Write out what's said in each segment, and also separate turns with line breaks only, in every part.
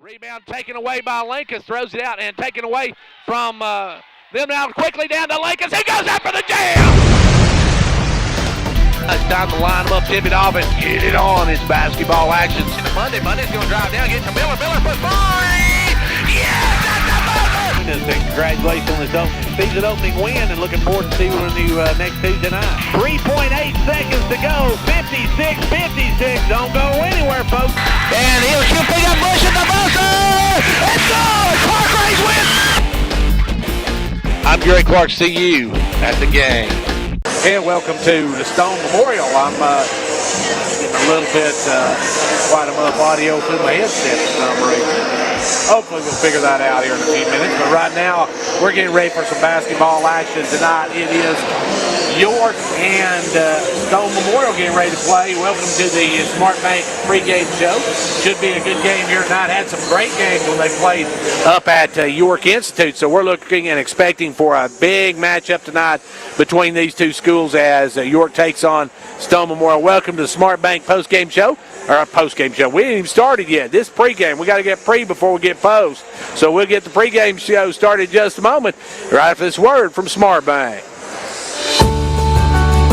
Rebound taken away by Lincoln, throws it out and taken away from them now quickly down to Lincoln. He goes after the jam! It's time to line them up, tip it off, and get it on. It's basketball action. Monday's going to drive down, get to Miller. Miller for three! Yes, that's the buzzer! Congratulations on this season opening win, and looking forward to seeing you next Tuesday night. 3.8 seconds to go. 56. Don't go anywhere, folks. And he'll shoot pick up Bush at the buzzer! It's good! Clark Range wins! I'm Gary Clark. See you at the game. And welcome to the Stone Memorial. I'm a little bit quite enough audio through my headset for some reason. Hopefully we'll figure that out here in a few minutes. But right now, we're getting ready for some basketball action tonight. It is York and Stone Memorial getting ready to play. Welcome to the Smart Bank pregame show. Should be a good game here tonight. Had some great games when they played up at York Institute. So we're looking and expecting for a big matchup tonight between these two schools as York takes on Stone Memorial. Welcome to the Smart Bank postgame show. Or post-game show. We ain't even started yet. This pregame. We got to get pre before we get post. So we'll get the pregame show started in just a moment. Right after this word from Smart Bank.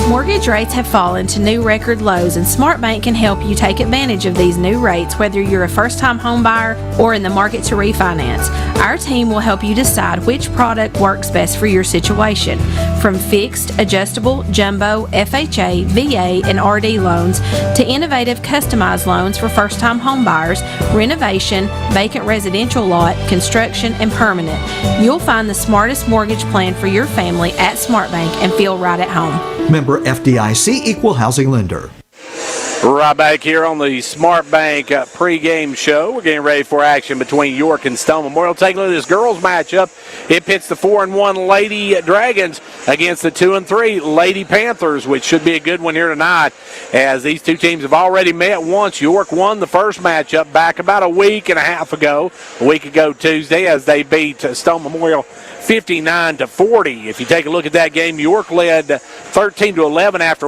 Mortgage rates have fallen to new record lows, and Smart Bank can help you take advantage of these new rates, whether you're a first-time home buyer or in the market to refinance. Our team will help you decide which product works best for your situation. From fixed, adjustable, jumbo, FHA, VA, and RD loans to innovative customized loans for first-time home buyers, renovation, vacant residential lot, construction, and permanent. You'll find the smartest mortgage plan for your family at Smart Bank and feel right at home.
Member FDIC, Equal Housing Lender.
Right back here on the Smart Bank pregame show. We're getting ready for action between York and Stone Memorial. Taking a look at this girls matchup. It pits the 4-1 Lady Dragons against the 2-3 Lady Panthers, which should be a good one here tonight, as these two teams have already met once. York won the first matchup back about a week ago Tuesday, as they beat Stone Memorial 59-40. If you take a look at that game, York led 13-11 after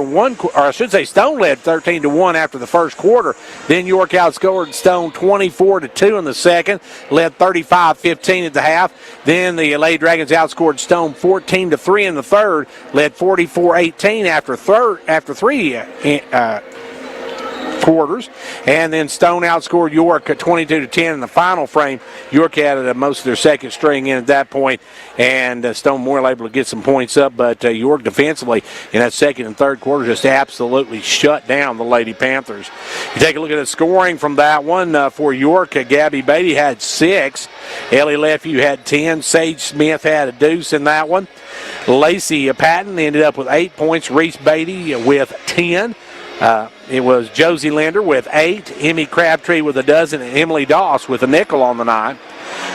Stone led 13-1 after the first quarter. Then York outscored Stone 24-2 in the second, led 35-15 at the half. Then the Lady Dragons outscored Stone 14-3 in the third, led 44-18 after three quarters, and then Stone outscored York 22-10 in the final frame. York had most of their second string in at that point, and Stone Memorial able to get some points up, but York defensively in that second and third quarter just absolutely shut down the Lady Panthers. You take a look at the scoring from that one for York. Gabby Beatty had 6. Ellie Lefew had 10. Sage Smith had a deuce in that one. Lacey Patton ended up with 8 points. Reese Beatty with 10. It was Josie Linder with 8, Emmy Crabtree with a dozen, and Emily Doss with a nickel on the night.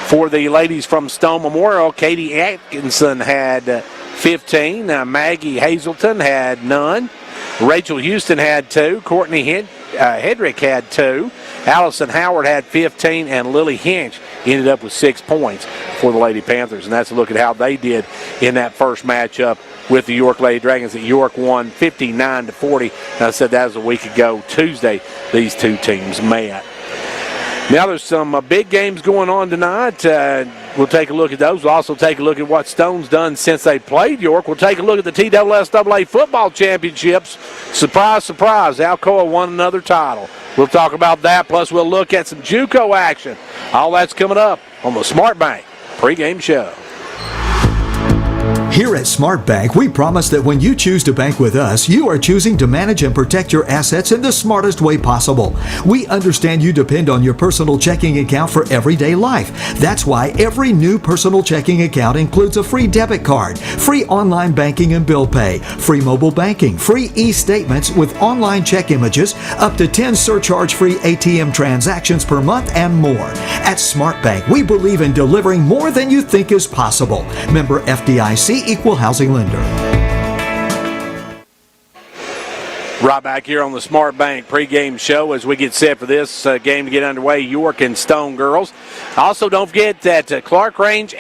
For the ladies from Stone Memorial, Katie Atkinson had 15, Maggie Hazelton had none, Rachel Houston had 2, Courtney Hedrick had 2, Allison Howard had 15, and Lily Hinch ended up with 6 points for the Lady Panthers. And that's a look at how they did in that first matchup with the York Lady Dragons. That York won 59-40. And I said that was a week ago Tuesday these two teams met. Now there's some big games going on tonight. We'll take a look at those. We'll also take a look at what Stone's done since they played York. We'll take a look at the TSSAA Football Championships. Surprise, surprise, Alcoa won another title. We'll talk about that, plus we'll look at some JUCO action. All that's coming up on the Smart Bank pregame show.
Here at Smart Bank, we promise that when you choose to bank with us, you are choosing to manage and protect your assets in the smartest way possible. We understand you depend on your personal checking account for everyday life. That's why every new personal checking account includes a free debit card, free online banking and bill pay, free mobile banking, free e-statements with online check images, up to 10 surcharge-free ATM transactions per month, and more. At Smart Bank, we believe in delivering more than you think is possible. Member FDIC, Equal Housing Lender.
Right back here on the Smart Bank pregame show as we get set for this game to get underway, York and Stone girls. Also, don't forget that Clark Range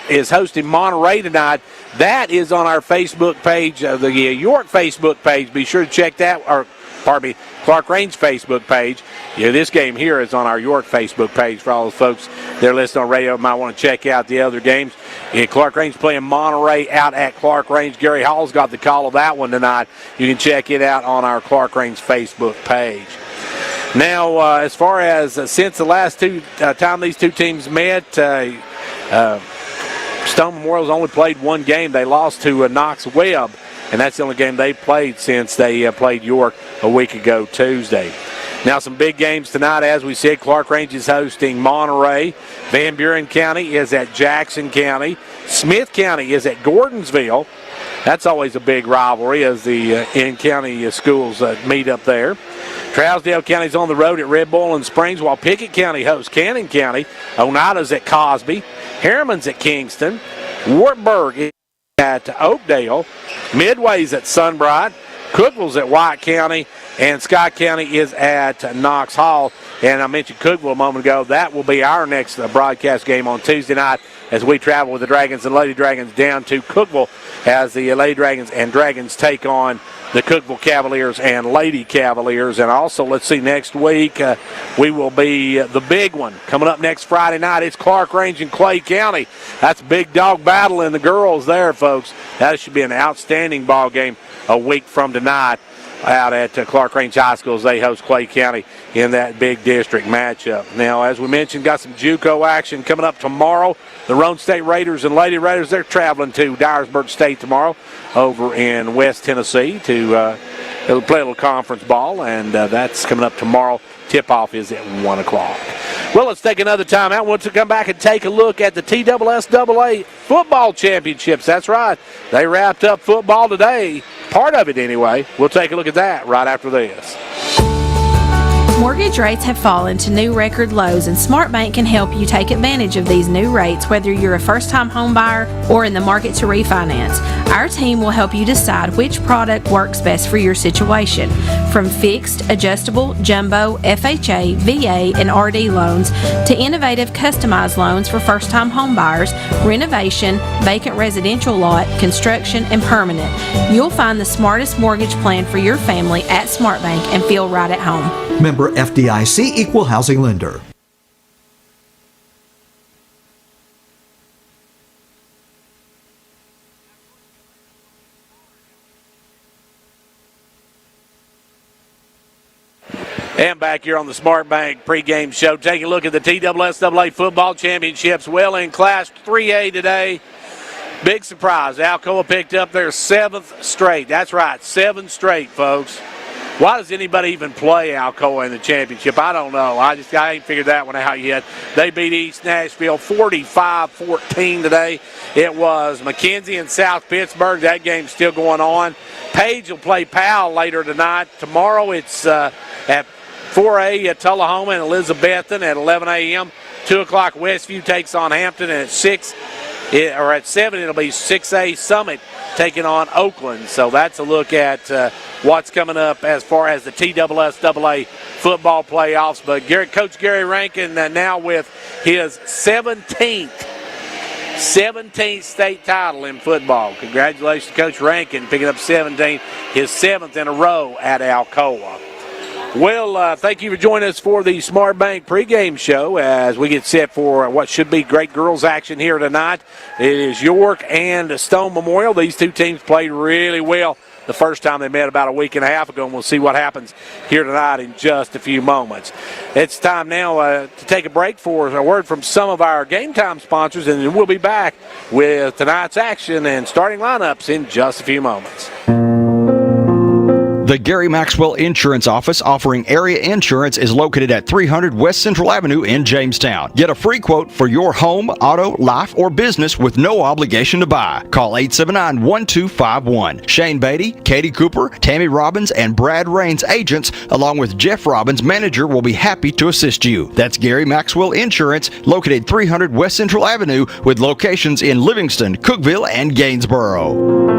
is hosting Monterey tonight. That is on our Facebook page, the York Facebook page. Be sure to check that, or Clark Range Facebook page. Yeah, this game here is on our York Facebook page for all the folks that are listening on radio. Might want to check out the other games. Yeah, Clark Range playing Monterey out at Clark Range. Gary Hall's got the call of that one tonight. You can check it out on our Clark Range Facebook page. Now, as far as since the last time these two teams met, Stone Memorial's only played one game. They lost to Knox Webb, and that's the only game they played since they played York a week ago Tuesday. Now some big games tonight. As we said, Clark Range is hosting Monterey. Van Buren County is at Jackson County. Smith County is at Gordonsville. That's always a big rivalry as the in-county schools meet up there. Trousdale County's on the road at Red Bull and Springs, while Pickett County hosts Cannon County. Oneida's at Cosby. Harriman's at Kingston. Wartburg is at Oakdale. Midway's at Sunbright. Cookville's at White County. And Scott County is at Knox Hall. And I mentioned Cookville a moment ago. That will be our next broadcast game on Tuesday night as we travel with the Dragons and Lady Dragons down to Cookville as the Lady Dragons and Dragons take on the Cookville Cavaliers and Lady Cavaliers. And also, let's see, next week we will be the big one coming up next Friday night. It's Clark Range and Clay County. That's a big dog battle in the girls there, folks. That should be an outstanding ball game a week from tonight out at Clark Range High School as they host Clay County in that big district matchup. Now, as we mentioned, got some JUCO action coming up tomorrow. The Roan State Raiders and Lady Raiders, they're traveling to Dyersburg State tomorrow over in West Tennessee to play a little conference ball, and that's coming up tomorrow. Tip-off is at 1 o'clock. Well, let's take another time out. We'll come back and take a look at the TSSAA football championships. That's right. They wrapped up football today. Part of it, anyway. We'll take a look at that right after this.
Mortgage rates have fallen to new record lows, and SmartBank can help you take advantage of these new rates, whether you're a first-time home buyer or in the market to refinance. Our team will help you decide which product works best for your situation. From fixed, adjustable, jumbo, FHA, VA, and RD loans to innovative customized loans for first-time home buyers, renovation, vacant residential lot, construction, and permanent. You'll find the smartest mortgage plan for your family at SmartBank and feel right at home.
Member FDIC Equal Housing Lender.
And back here on the SmartBank pregame show, taking a look at the TSSAA football championships. Well, in Class 3A today, big surprise. Alcoa picked up their 7th straight. That's right, 7 straight, folks. Why does anybody even play Alcoa in the championship? I don't know. I ain't figured that one out yet. They beat East Nashville 45-14 today. It was McKenzie and South Pittsburgh. That game's still going on. Page will play Powell later tonight. Tomorrow it's at 4A at Tullahoma and Elizabethton at 11 a.m. 2 o'clock Westview takes on Hampton, and at 7 it'll be 6A Summit taking on Oakland. So that's a look at what's coming up as far as the TSSAA football playoffs. But Coach Gary Rankin now with his 17th state title in football. Congratulations, Coach Rankin, picking up 17, his 7th in a row at Alcoa. Well, thank you for joining us for the SmartBank pregame show as we get set for what should be great girls action here tonight. It is York and Stone Memorial. These two teams played really well the first time they met about a week and a half ago, and we'll see what happens here tonight in just a few moments. It's time now to take a break for a word from some of our game time sponsors, and then we'll be back with tonight's action and starting lineups in just a few moments.
The Gary Maxwell Insurance Office, offering area insurance, is located at 300 West Central Avenue in Jamestown. Get a free quote for your home, auto, life, or business with no obligation to buy. Call 879-1251. Shane Beatty, Katie Cooper, Tammy Robbins, and Brad Rains agents, along with Jeff Robbins, manager, will be happy to assist you. That's Gary Maxwell Insurance, located 300 West Central Avenue, with locations in Livingston, Cookeville, and Gainsboro.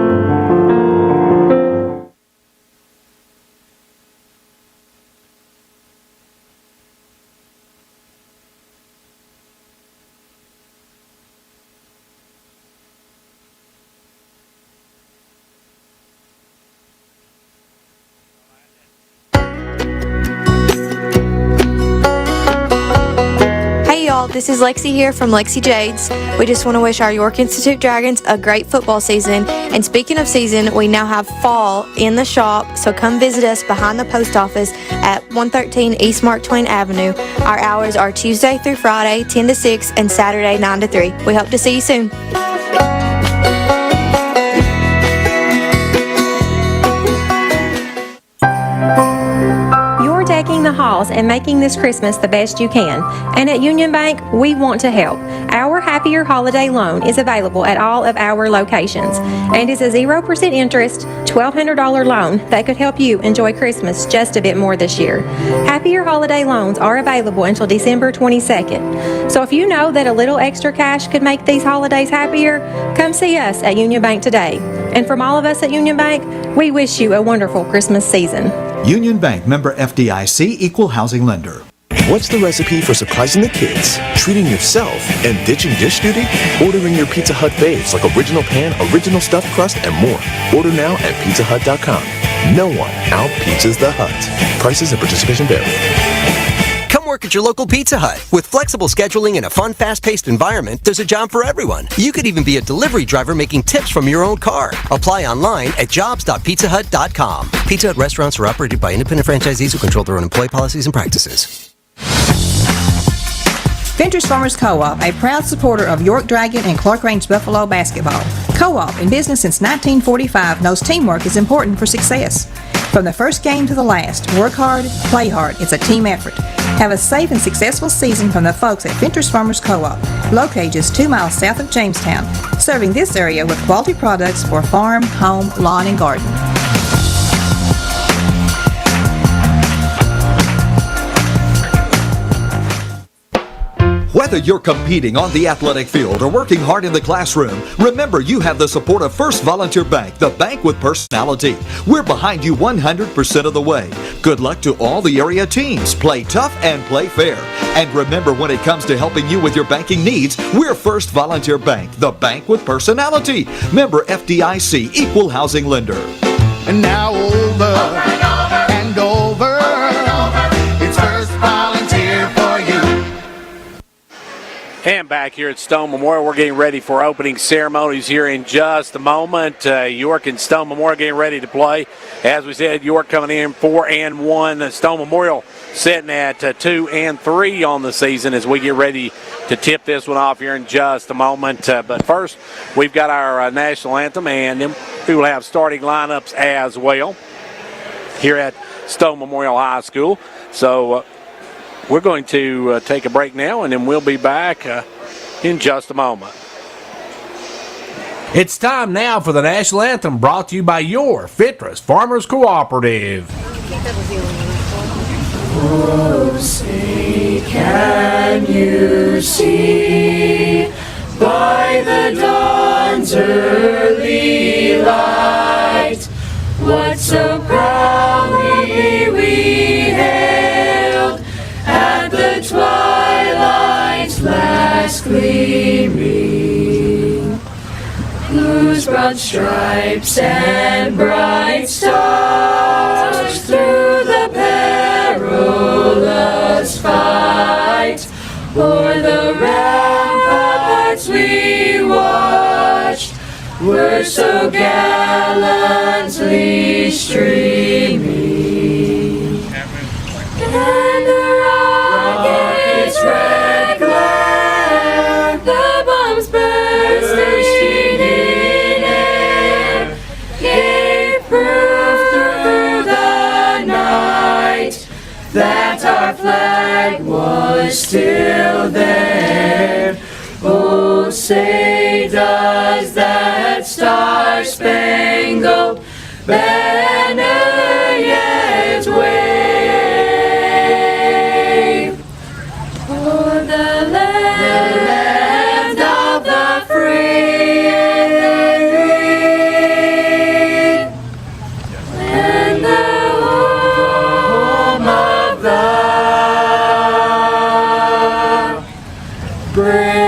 this is Lexi here from Lexi Jades. We just want to wish our York Institute Dragons a great football season. And speaking of season, we now have fall in the shop, so come visit us behind the post office at 113 East Mark Twain Avenue. Our hours are Tuesday through Friday, 10 to 6, and Saturday, 9 to 3. We hope to see you soon.
Decking the halls and making this Christmas the best you can. And at Union Bank, we want to help. Our Happier Holiday Loan is available at all of our locations and is a 0% interest, $1,200 loan that could help you enjoy Christmas just a bit more this year. Happier Holiday Loans are available until December 22nd. So if you know that a little extra cash could make these holidays happier, come see us at Union Bank today. And from all of us at Union Bank, we wish you a wonderful Christmas season.
Union Bank, member FDIC, equal housing lender.
What's the recipe for surprising the kids, treating yourself, and ditching dish duty? Ordering your Pizza Hut faves like original pan, original stuffed crust, and more. Order now at pizzahut.com. No one out-pizzas the Hut. Prices and participation vary.
Come work at your local Pizza Hut. With flexible scheduling and a fun, fast-paced environment, there's a job for everyone. You could even be a delivery driver making tips from your own car. Apply online at jobs.pizzahut.com. Pizza Hut restaurants are operated by independent franchisees who control their own employee policies and practices.
Ventures Farmers Co-op, a proud supporter of York Dragon and Clark Range Buffalo basketball. Co-op, in business since 1945, knows teamwork is important for success. From the first game to the last, work hard, play hard. It's a team effort. Have a safe and successful season from the folks at Ventures Farmers Co-op, located just 2 miles south of Jamestown, serving this area with quality products for farm, home, lawn, and garden.
Whether you're competing on the athletic field or working hard in the classroom, remember you have the support of First Volunteer Bank, the bank with personality. We're behind you 100% of the way. Good luck to all the area teams. Play tough and play fair. And remember, when it comes to helping you with your banking needs, we're First Volunteer Bank, the bank with personality. Member FDIC, equal housing lender.
And now over and over. It's First Volunteer for you.
And back here at Stone Memorial, we're getting ready for opening ceremonies here in just a moment. York and Stone Memorial getting ready to play. As we said, York coming in 4-1. Stone Memorial sitting at 2-3 on the season as we get ready to tip this one off here in just a moment. But first, we've got our national anthem, and then we will have starting lineups as well here at Stone Memorial High School. So we're going to take a break now, and then we'll be back in just a moment.
It's time now for the national anthem, brought to you by your Fitras Farmers Cooperative.
Oh, say, can you see by the dawn's early light what so proudly we hailed at the twilight's last gleaming, whose broad stripes and bright stars through the perilous fight o'er the ramparts we watched were so gallantly streaming. And the rocket's red glare, the bombs bursting in air, gave proof through the night that our flag was still there. Oh, say does that star-spangled banner yet wave o'er the land of the free and the home of the brave?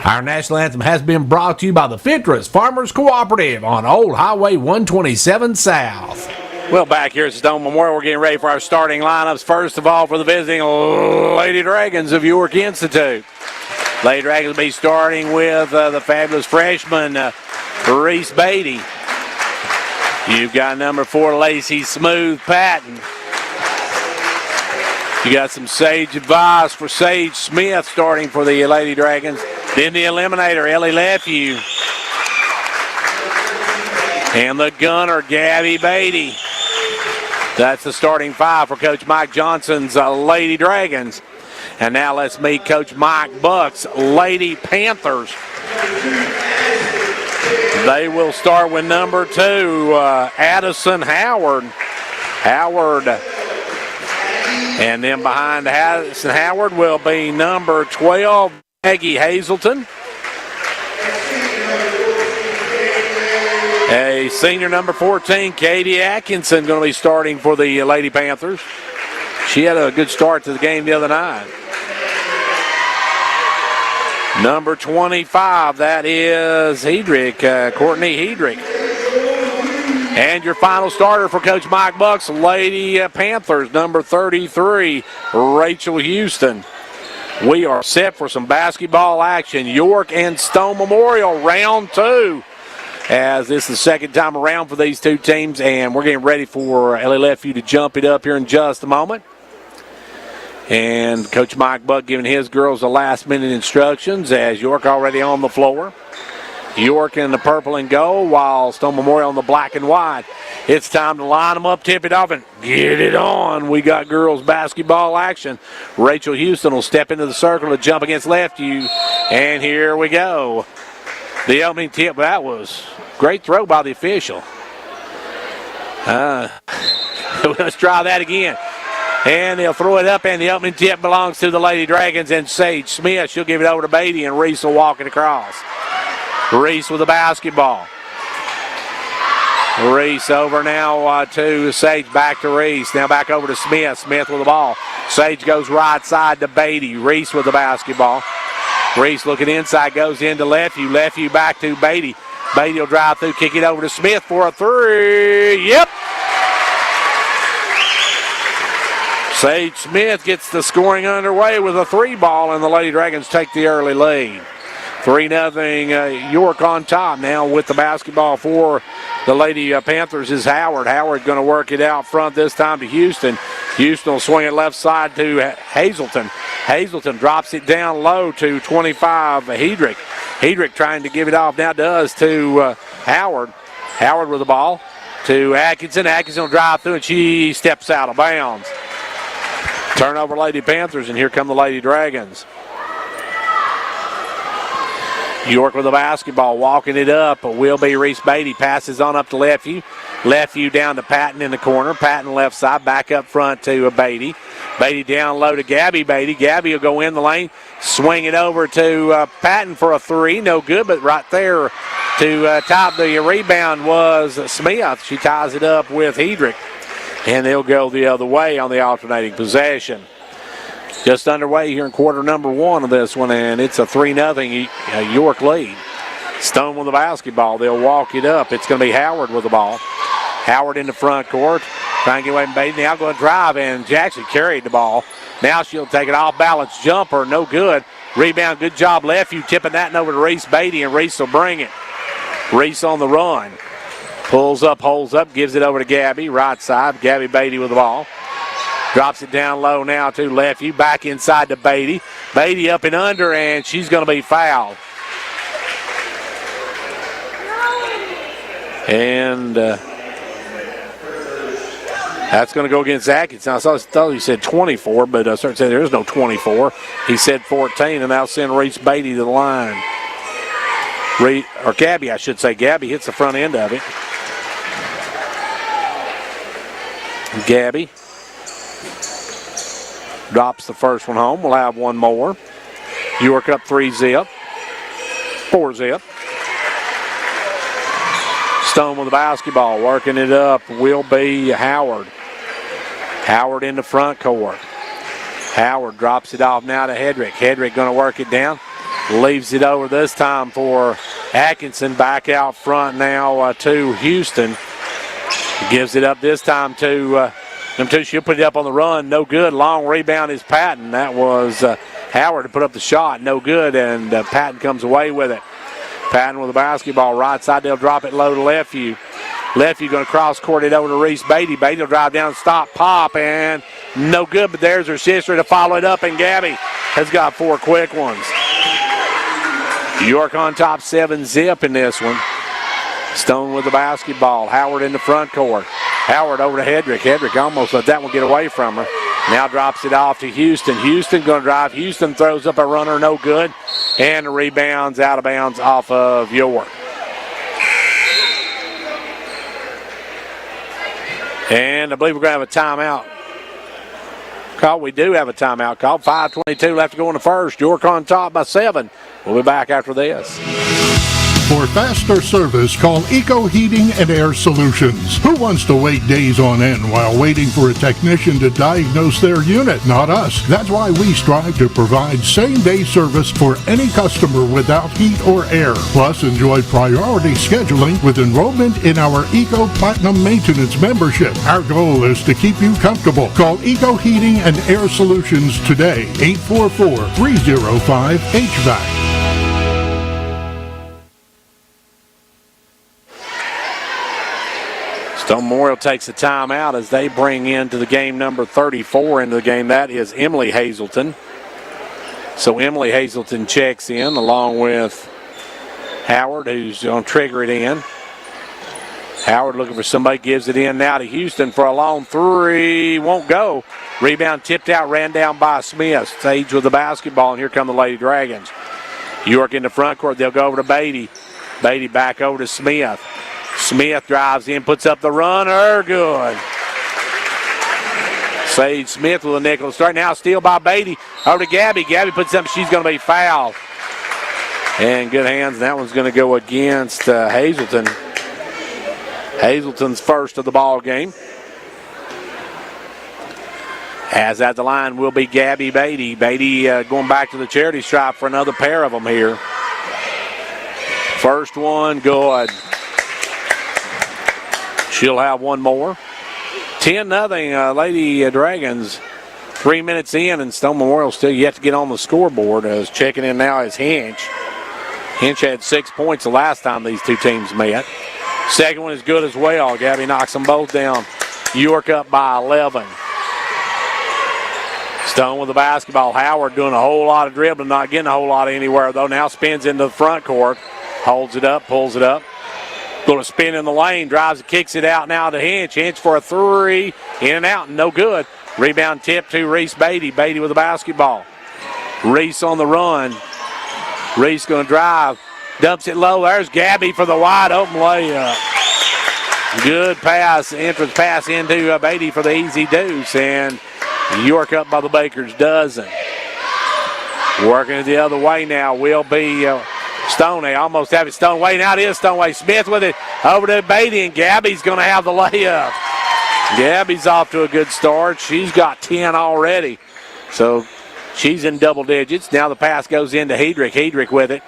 Our national anthem has been brought to you by the Fitras Farmers Cooperative on Old Highway 127 South.
Well, back here at Stone Memorial, we're getting ready for our starting lineups. First of all, for the visiting Lady Dragons of York Institute. Lady Dragons will be starting with the fabulous freshman, Reese Beatty. You've got number 4, Lacey Smooth Patton. You got some sage advice for Sage Smith starting for the Lady Dragons. Then the eliminator, Ellie Lefew. And the gunner, Gabby Beatty. That's the starting 5 for Coach Mike Johnson's Lady Dragons. And now let's meet Coach Mike Buck's Lady Panthers. They will start with number 2, Addison Howard. And then behind Addison Howard will be number 12, Maggie Hazelton. A senior number 14, Katie Atkinson, going to be starting for the Lady Panthers. She had a good start to the game the other night. Number 25, that is Courtney Hedrick. And your final starter for Coach Mike Buck's Lady Panthers, number 33, Rachel Houston. We are set for some basketball action. York and Stone Memorial, round 2. As this is the second time around for these two teams, and we're getting ready for Ellie Lefew to jump it up here in just a moment. And Coach Mike Buck giving his girls the last-minute instructions as York already on the floor. York in the purple and gold, while Stone Memorial in the black and white. It's time to line them up, tip it off, and get it on. We got girls basketball action. Rachel Houston will step into the circle to jump against Lefew, and here we go. The opening tip, that was great throw by the official. Let's try that again. And they'll throw it up, and the opening tip belongs to the Lady Dragons and Sage Smith. She'll give it over to Beatty, and Reese will walk it across. Reese with the basketball. Reese over now to Sage, back to Reese. Now back over to Smith. Smith with the ball. Sage goes right side to Beatty. Reese with the basketball. Reese looking inside, goes into Lefew. Lefew back to Beatty. Beatty will drive through, kick it over to Smith for a 3. Yep. Sage Smith gets the scoring underway with a 3 ball, and the Lady Dragons take the early lead. 3-0 York on top now with the basketball for the Lady Panthers is Howard. Howard going to work it out front this time to Houston. Houston will swing it left side to Hazelton. Hazelton drops it down low to 25 Hedrick. Hedrick trying to give it off now does to Howard. Howard with the ball to Atkinson. Atkinson will drive through and she steps out of bounds. Turnover Lady Panthers, and here come the Lady Dragons. York with the basketball, walking it up. Will be Reese Beatty. Passes on up to Lefew. Lefew down to Patton in the corner. Patton left side, back up front to Beatty. Beatty down low to Gabby Beatty. Gabby will go in the lane, swing it over to Patton for a 3. No good, but right there to top the rebound was Smith. She ties it up with Hedrick, and they'll go the other way on the alternating possession. Just underway here in quarter number 1 of this one, and it's a 3-0 York lead. Stone with the basketball. They'll walk it up. It's going to be Howard with the ball. Howard in the front court. Trying to get away from Beatty. Now going to drive, and Jackson carried the ball. Now she'll take it off balance jumper. No good. Rebound. Good job, Lefew tipping that over to Reese Beatty, and Reese will bring it. Reese on the run. Pulls up, holds up, gives it over to Gabby. Right side. Gabby Beatty with the ball. Drops it down low now to Lefew. Back inside to Beatty. Beatty up and under, and she's going to be fouled. And that's going to go against Atkinson. I thought he said 24, but I started saying there is no 24. He said 14, and that'll send Reese Beatty to the line. Or Gabby, I should say. Gabby hits the front end of it. Gabby drops the first one home. We'll have one more. York up 3-zip. 4-zip. Stone with the basketball, working it up will be Howard. Howard in the front court. Howard drops it off now to Hedrick. Hedrick going to work it down. Leaves it over this time for Atkinson. Back out front now to Houston. Gives it up this time to them two. She'll put it up on the run. No good. Long rebound is Patton. That was Howard to put up the shot. No good, and Patton comes away with it. Patton with the basketball. Right side, they'll drop it low to Lefevue. Lefevue going to cross court it over to Reese Beatty. Beatty will drive down, stop, pop, and no good, but there's her sister to follow it up, and Gabby has got 4 quick ones. York on top 7-zip in this one. Stone with the basketball. Howard in the front court. Howard over to Hedrick. Hedrick almost let that one get away from her. Now drops it off to Houston. Houston going to drive. Houston throws up a runner, no good. And the rebounds out of bounds off of York. And I believe we're going to have a timeout call. We do have a timeout call. 5:22 left to go in the first. York on top by 7. We'll be back after this.
For faster service, call Eco Heating and Air Solutions. Who wants to wait days on end while waiting for a technician to diagnose their unit? Not us. That's why we strive to provide same-day service for any customer without heat or air. Plus, enjoy priority scheduling with enrollment in our Eco Platinum Maintenance membership. Our goal is to keep you comfortable. Call Eco Heating and Air Solutions today. 844-305-HVAC.
Stone Memorial takes a timeout as they bring into the game number 34 into the game. That is Emily Hazelton. So Emily Hazelton checks in along with Howard, who's going to trigger it in. Howard looking for somebody, gives it in now to Houston for a long three. Won't go. Rebound tipped out, ran down by Smith. Sage with the basketball, and here come the Lady Dragons. York in the front court. They'll go over to Beatty. Beatty back over to Smith. Smith drives in, puts up the runner. Good. Sage Smith with a nickel start. Now steal by Beatty. Over to Gabby. Gabby puts up. She's going to be fouled. And good hands. That one's going to go against Hazelton. Hazelton's first of the ball game. As at the line will be Gabby Beatty. Beatty going back to the charity stripe for another pair of them here. First one, good. She'll have one more. 10-0 Lady Dragons. 3 minutes in, and Stone Memorial still yet to get on the scoreboard. As checking in now is Hinch. Hinch had 6 points the last time these two teams met. Second one is good as well. Gabby knocks them both down. York up by 11. Stone with the basketball. Howard doing a whole lot of dribbling, not getting a whole lot of anywhere, though. Now spins into the front court. Holds it up, pulls it up. Going to spin in the lane, drives and kicks it out now to Hinch. Hinch for a three, in and out, and no good. Rebound tip to Reese Beatty. Beatty with the basketball. Reese on the run. Reese going to drive, dumps it low. There's Gabby for the wide open layup. Good pass, entrance pass into Beatty for the easy deuce, and York up by the baker's dozen. Working it the other way now will be Stoneway. Almost have it Stoneway. Now it is Stoneway. Smith with it over to Beatty, and Gabby's going to have the layup. Gabby's off to a good start. She's got 10 already. So she's in double digits. Now the pass goes into Hedrick. Hedrick with it.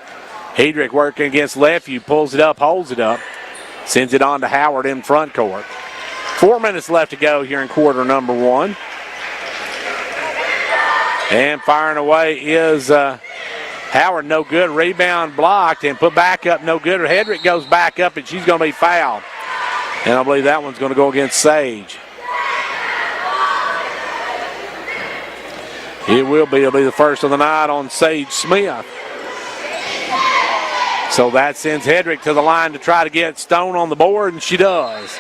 Hedrick working against Lefevue. Pulls it up, holds it up. Sends it on to Howard in front court. 4 minutes left to go here in quarter number one. And firing away is Howard, no good. Rebound blocked and put back up, no good. Hedrick goes back up, and she's going to be fouled. And I believe that one's going to go against Sage. It'll be the first of the night on Sage Smith. So that sends Hedrick to the line to try to get Stone on the board, and she does.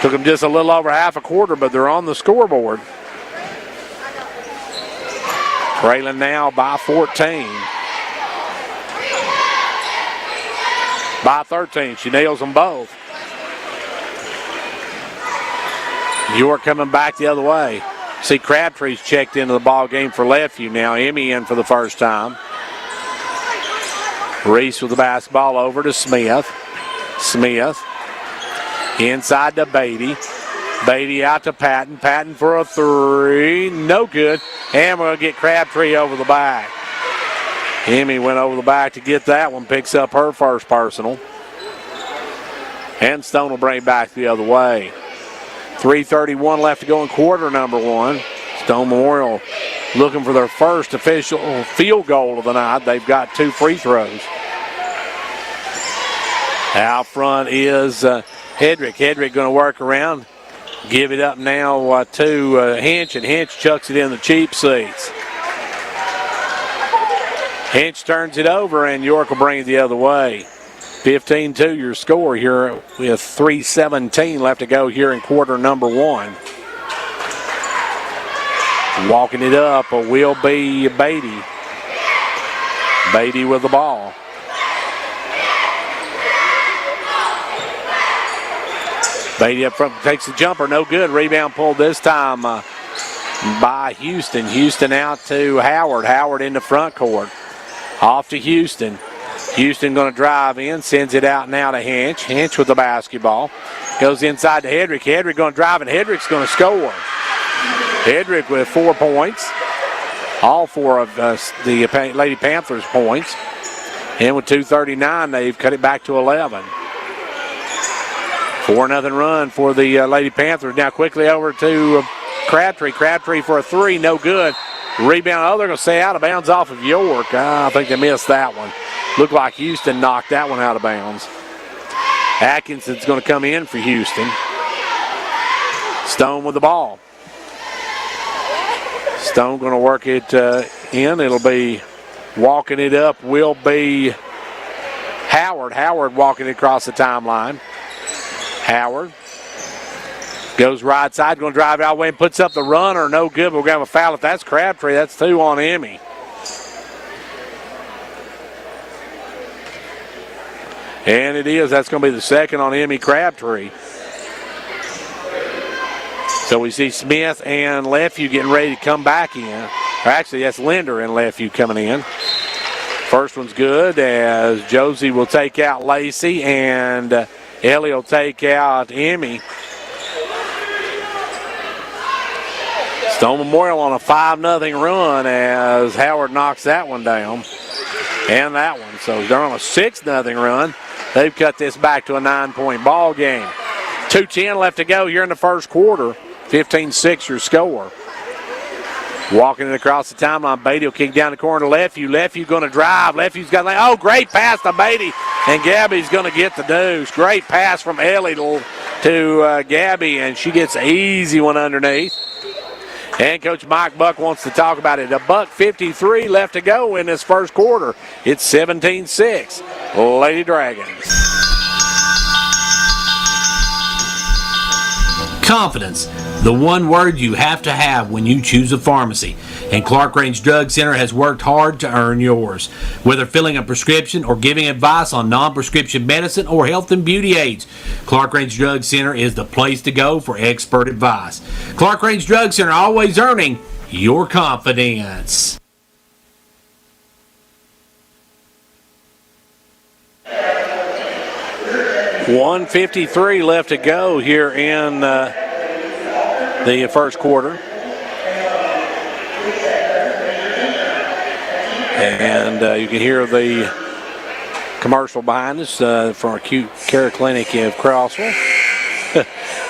Took them just a little over half a quarter, but they're on the scoreboard. Trailing now by 14. By 13. She nails them both. York coming back the other way. See Crabtree's checked into the ball game for Lefevue now. Emmy in for the first time. Reese with the basketball over to Smith. Smith inside to Beatty. Beatty out to Patton. Patton for a three. No good. And we're going to get Crabtree over the back. Emmy went over the back to get that one, picks up her first personal. And Stone will bring it back the other way. 3:31 left to go in quarter number one. Stone Memorial looking for their first official field goal of the night. They've got 2 free throws. Out front is Hedrick. Hedrick going to work around. Give it up now to Hinch, and Hinch chucks it in the cheap seats. Hinch turns it over, and York will bring it the other way. 15-2 your score here with 3:17 left to go here in quarter number one. Walking it up will be Beatty. Beatty with the ball. Beatty up front takes the jumper, no good. Rebound pulled this time by Houston. Houston out to Howard. Howard in the front court. Off to Houston. Houston going to drive in, sends it out now to Hinch. Hinch with the basketball. Goes inside to Hedrick. Hedrick going to drive, and Hedrick's going to score. Hedrick with 4 points. All 4 of the Lady Panthers points. And with 2:39, they've cut it back to 11. 4-0 run for the Lady Panthers. Now quickly over to Crabtree. Crabtree for a 3, no good. Rebound, they're going to say out of bounds off of York. I think they missed that one. Looked like Houston knocked that one out of bounds. Atkinson's going to come in for Houston. Stone with the ball. Stone going to work it in. It'll be walking it up will be Howard. Howard walking it across the timeline. Howard goes right side, going to drive it out way and puts up the runner. No good, but we're going to have a foul. If that's Crabtree, that's 2 on Emmy. And it is. That's going to be the second on Emmy Crabtree. So we see Smith and Lefevue getting ready to come back in. Or actually, that's Linder and Lefevue coming in. First one's good as Josie will take out Lacey and Ellie will take out Emmy. Stone Memorial on a 5-0 run as Howard knocks that one down. And that one. So they're on a 6-0 run. They've cut this back to a 9-point ball game. 2:10 left to go here in the first quarter. 15-6 your score. Walking it across the timeline. Beatty will kick down the corner to Lefevue. Lefevue going to drive. Lefevue's got great pass to Beatty. And Gabby's going to get the deuce. Great pass from Ellie to Gabby, and she gets an easy one underneath. And Coach Mike Buck wants to talk about it. $1:53 left to go in this first quarter. It's 17-6. Lady Dragons.
Confidence, the one word you have to have when you choose a pharmacy. And Clark Range Drug Center has worked hard to earn yours. Whether filling a prescription or giving advice on non-prescription medicine or health and beauty aids, Clark Range Drug Center is the place to go for expert advice. Clark Range Drug Center, always earning your confidence.
$1:53 left to go here in the first quarter. And you can hear the commercial behind us from Acute Care Clinic of Crossville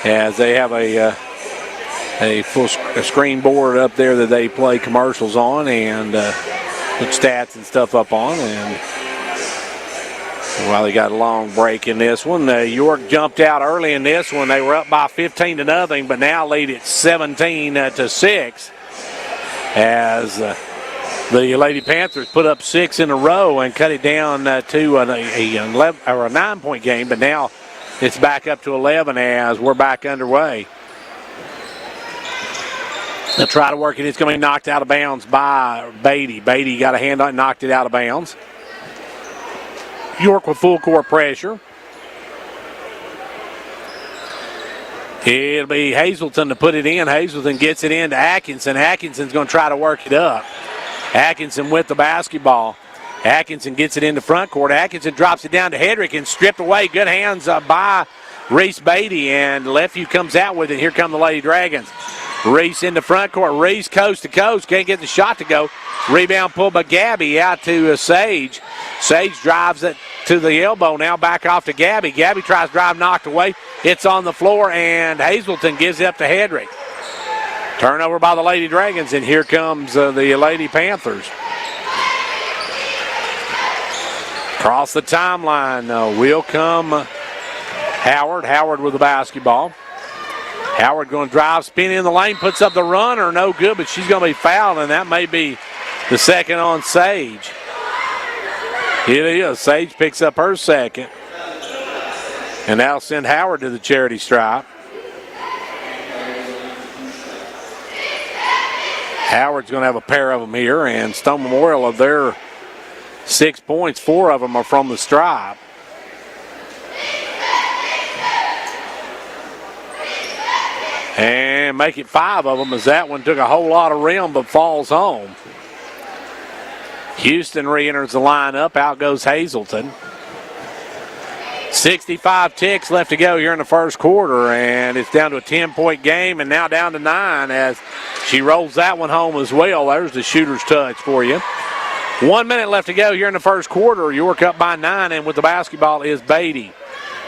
as they have a full screen board up there that they play commercials on and put stats and stuff up on. And while they got a long break in this one, York jumped out early in this one. They were up by 15-0, but now lead it 17-6 as the Lady Panthers put up 6 in a row and cut it down to a 9-point game. But now it's back up to 11 as we're back underway. They'll try to work it. It's going to be knocked out of bounds by Beatty. Beatty got a hand on it, knocked it out of bounds. York with full court pressure. It'll be Hazelton to put it in. Hazelton gets it into Atkinson. Atkinson's going to try to work it up. Atkinson with the basketball. Atkinson gets it into front court. Atkinson drops it down to Hedrick and stripped away. Good hands by Reese Beatty, and Lefevue comes out with it. Here come the Lady Dragons. Reese in the front court. Reese coast to coast. Can't get the shot to go. Rebound pulled by Gabby out to Sage. Sage drives it to the elbow. Now back off to Gabby. Gabby tries to drive, knocked away. It's on the floor, and Hazleton gives it up to Hedrick. Turnover by the Lady Dragons, and here comes the Lady Panthers. Across the timeline will come Howard. Howard with the basketball. Howard going to drive, spin in the lane, puts up the runner, no good, but she's going to be fouled, and that may be the second on Sage. It is. Sage picks up her second, and that'll send Howard to the charity stripe. Howard's going to have a pair of them here, and Stone Memorial, of their 6 points, 4 of them are from the stripe. And make it 5 of them, as that one took a whole lot of rim but falls home. Houston re-enters the lineup. Out goes Hazleton. 65 ticks left to go here in the first quarter, and it's down to a 10-point game, and now down to 9 as she rolls that one home as well. There's the shooter's touch for you. 1 minute left to go here in the first quarter. York up by 9, and with the basketball is Beatty.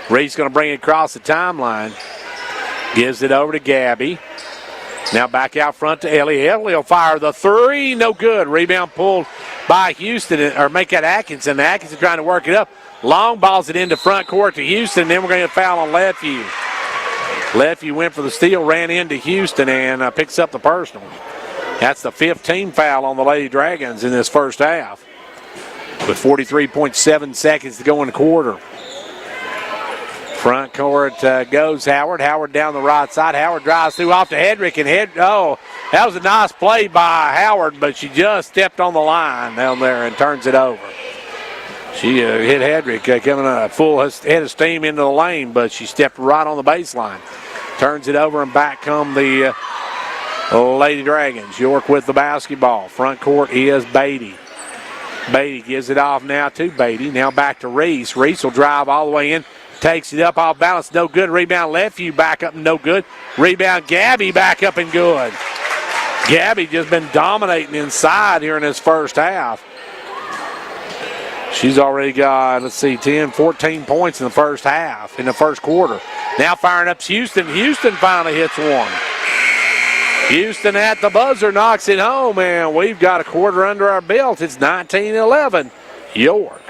Reed's going to bring it across the timeline. Gives it over to Gabby. Now back out front to Ellie. Ellie will fire the three. No good. Rebound pulled by Houston, or make that Atkinson. Atkinson trying to work it up. Long balls it into front court to Houston. Then we're going to foul on Lefeview. Lefeview went for the steal, ran into Houston, and picks up the personal. That's the 15th foul on the Lady Dragons in this first half. With 43.7 seconds to go in the quarter. Front court goes Howard. Howard down the right side. Howard drives through off to Hedrick. And that was a nice play by Howard, but she just stepped on the line down there and turns it over. She hit Hedrick coming a full head of steam into the lane, but she stepped right on the baseline. Turns it over, and back come the Lady Dragons. York with the basketball. Front court is Beatty. Beatty gives it off now to Beatty. Now back to Reese. Reese will drive all the way in. Takes it up off balance. No good. Rebound Lefeview back up and no good. Rebound Gabby back up and good. Gabby just been dominating inside here in this first half. She's already got, 10, 14 points in the first half, in the first quarter. Now firing up Houston. Houston finally hits one. Houston at the buzzer knocks it home, and we've got a quarter under our belt. It's 19-11. York.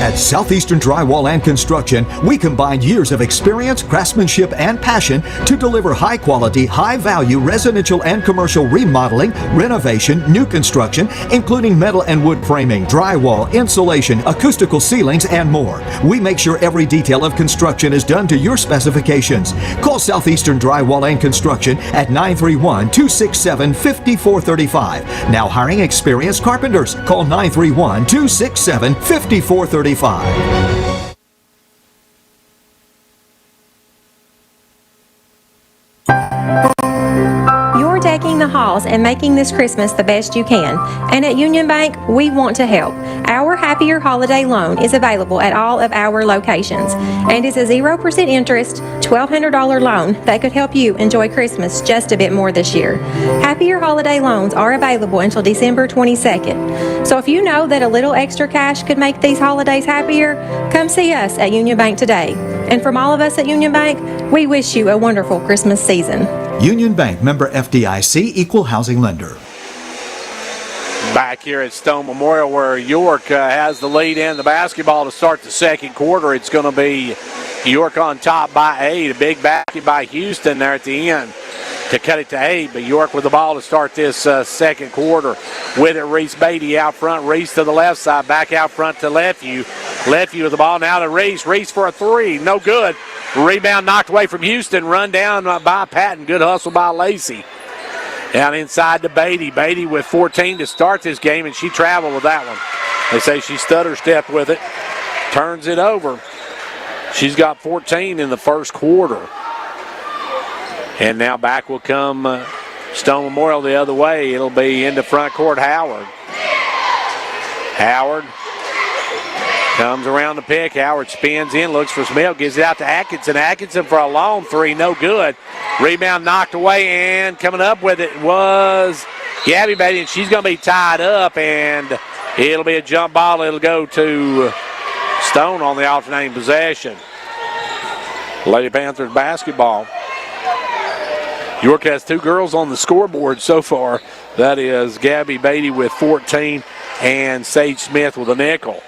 At Southeastern Drywall and Construction, we combine years of experience, craftsmanship, and passion to deliver high-quality, high-value residential and commercial remodeling, renovation, new construction, including metal and wood framing, drywall, insulation, acoustical ceilings, and more. We make sure every detail of construction is done to your specifications. Call Southeastern Drywall and Construction at 931-267-5435. Now hiring experienced carpenters. Call 931-267-5435.
You're decking the halls and making this Christmas the best you can. And at Union Bank, we want to help. Our Happier Holiday Loan is available at all of our locations and is a 0% interest, $1,200 loan that could help you enjoy Christmas just a bit more this year. Happier Holiday Loans are available until December 22nd. So if you know that a little extra cash could make these holidays happier, come see us at Union Bank today. And from all of us at Union Bank, we wish you a wonderful Christmas season.
Union Bank, member FDIC, equal housing lender.
Back here at Stone Memorial, where York has the lead in the basketball to start the second quarter. It's going to be York on top by 8. A big basket by Houston there at the end to cut it to 8. But York with the ball to start this second quarter. With it, Reese Beatty out front. Reese to the left side. Back out front to Lefeview. Lefeview with the ball now to Reese. Reese for a three. No good. Rebound knocked away from Houston. Run down by Patton. Good hustle by Lacey. Down inside to Beatty. Beatty with 14 to start this game, and she traveled with that one. They say she stutter-stepped with it. Turns it over. She's got 14 in the first quarter. And now back will come Stone Memorial the other way. It'll be into front court Howard. Howard Comes around the pick. Howard spins in, looks for Smith, gives it out to Atkinson. Atkinson for a long three, no good. Rebound knocked away, and coming up with it was Gabby Beatty, and she's going to be tied up, and it'll be a jump ball. It'll go to Stone on the alternating possession. Lady Panthers basketball. York has two girls on the scoreboard so far. That is Gabby Beatty with 14 and Sage Smith with a nickel.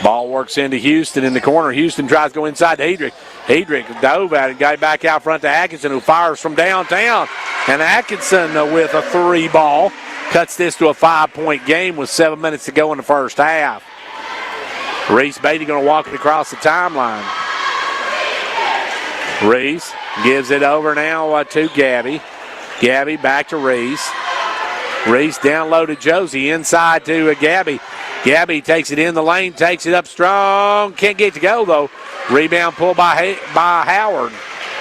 Ball works into Houston in the corner. Houston tries to go inside to Hedrick. Hedrick dove at it, got back out front to Atkinson, who fires from downtown. And Atkinson with a three ball cuts this to a 5-point game with 7 minutes to go in the first half. Reese Beatty going to walk it across the timeline. Reese gives it over now to Gabby. Gabby back to Reese. Reese down low to Josie. Inside to Gabby. Gabby takes it in the lane, takes it up strong. Can't get to go, though. Rebound pulled by Howard.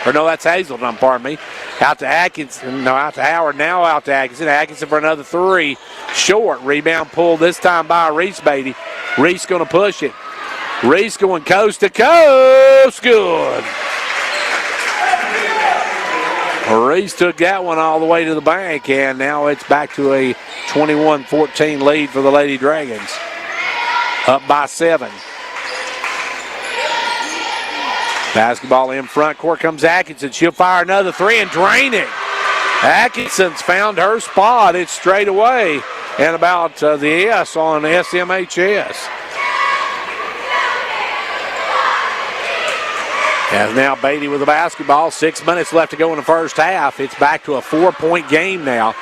Or no, that's Hazelton, pardon me. Out to Atkinson. No, out to Howard. Now out to Atkinson. Atkinson for another three. Short. Rebound pulled this time by Reese Beatty. Reese going to push it. Reese going coast to coast. Good. Reese took that one all the way to the bank, and now it's back to a 21-14 lead for the Lady Dragons. Up by 7. Basketball in front court comes Atkinson. She'll fire another three and drain it. Atkinson's found her spot. It's straight away and about the S on SMHS. As now Beatty with the basketball. 6 minutes left to go in the first half. It's back to a 4-point game now.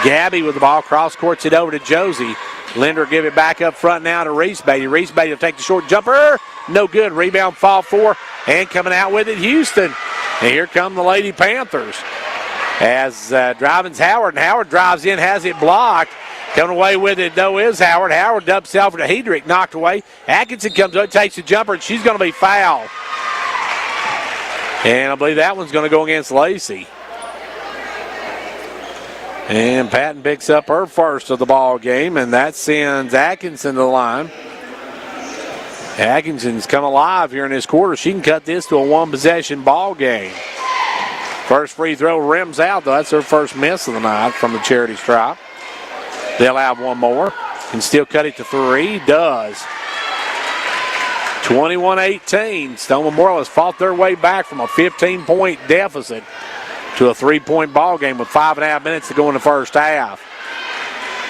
Gabby with the ball. Cross courts it over to Josie. Linder give it back up front now to Reese Beatty. Reese Beatty will take the short jumper. No good. Rebound fall 4. And coming out with it, Houston. And here come the Lady Panthers. As driving's Howard. And Howard drives in, has it blocked. Coming away with it, though, is Howard. Howard dubs self to Hedrick. Knocked away. Atkinson comes up, takes the jumper, and she's going to be fouled. And I believe that one's going to go against Lacey. And Patton picks up her first of the ball game, and that sends Atkinson to the line. Atkinson's come alive here in this quarter. She can cut this to a one-possession ball game. First free throw rims out, though. That's her first miss of the night from the charity stripe. They'll have one more. Can still cut it to 3. Does. 21-18. Stone Memorial has fought their way back from a 15-point deficit to a 3-point ball game with 5.5 minutes to go in the first half.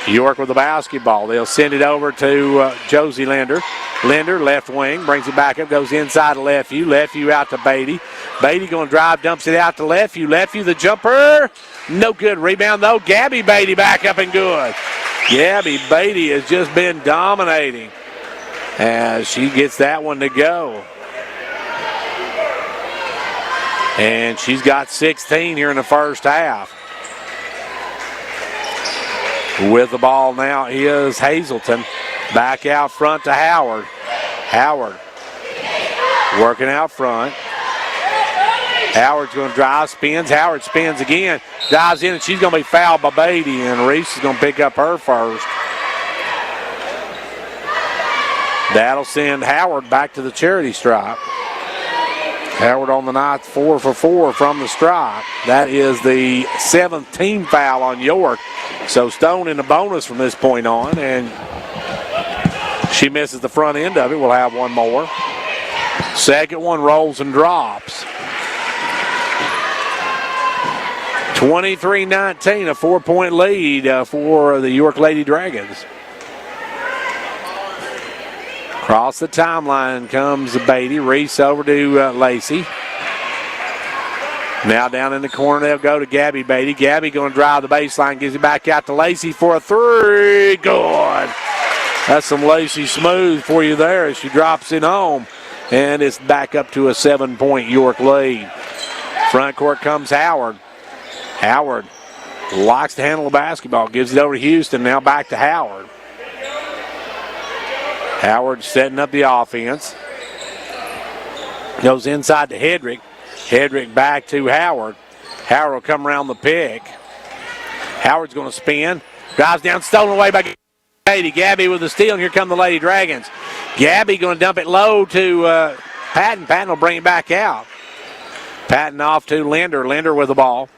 York with the basketball. They'll send it over to Josie Linder. Linder, left wing, brings it back up, goes inside to Lefevue. Lefevue out to Beatty. Beatty going to drive, dumps it out to Lefevue. Lefevue the jumper. No good. Rebound, though. Gabby Beatty back up and good. Gabby Beatty has just been dominating as she gets that one to go. And she's got 16 here in the first half. With the ball now is Hazelton. Back out front to Howard. Howard working out front. Howard's going to drive, spins. Howard spins again. Dives in, and she's going to be fouled by Beatty, and Reese is going to pick up her first. That'll send Howard back to the charity stripe. Howard on the night, 4 for 4 from the stripe. That is the 7th team foul on York. So Stone in the bonus from this point on, and she misses the front end of it. We'll have one more. Second one rolls and drops. 23-19, a 4-point lead for the York Lady Dragons. Across the timeline comes Beatty. Reese over to Lacey. Now down in the corner, they'll go to Gabby Beatty. Gabby going to drive the baseline, gives it back out to Lacey for a 3. Good. That's some Lacey smooth for you there as she drops it home. And it's back up to a 7-point York lead. Front court comes Howard. Howard likes to handle the basketball, gives it over to Houston, now back to Howard. Howard setting up the offense. Goes inside to Hedrick. Hedrick back to Howard. Howard will come around the pick. Howard's going to spin. Drives down, stolen away by Beatty. Gabby with the steal, and here come the Lady Dragons. Gabby going to dump it low to Patton. Patton will bring it back out. Patton off to Linder. Linder with the ball.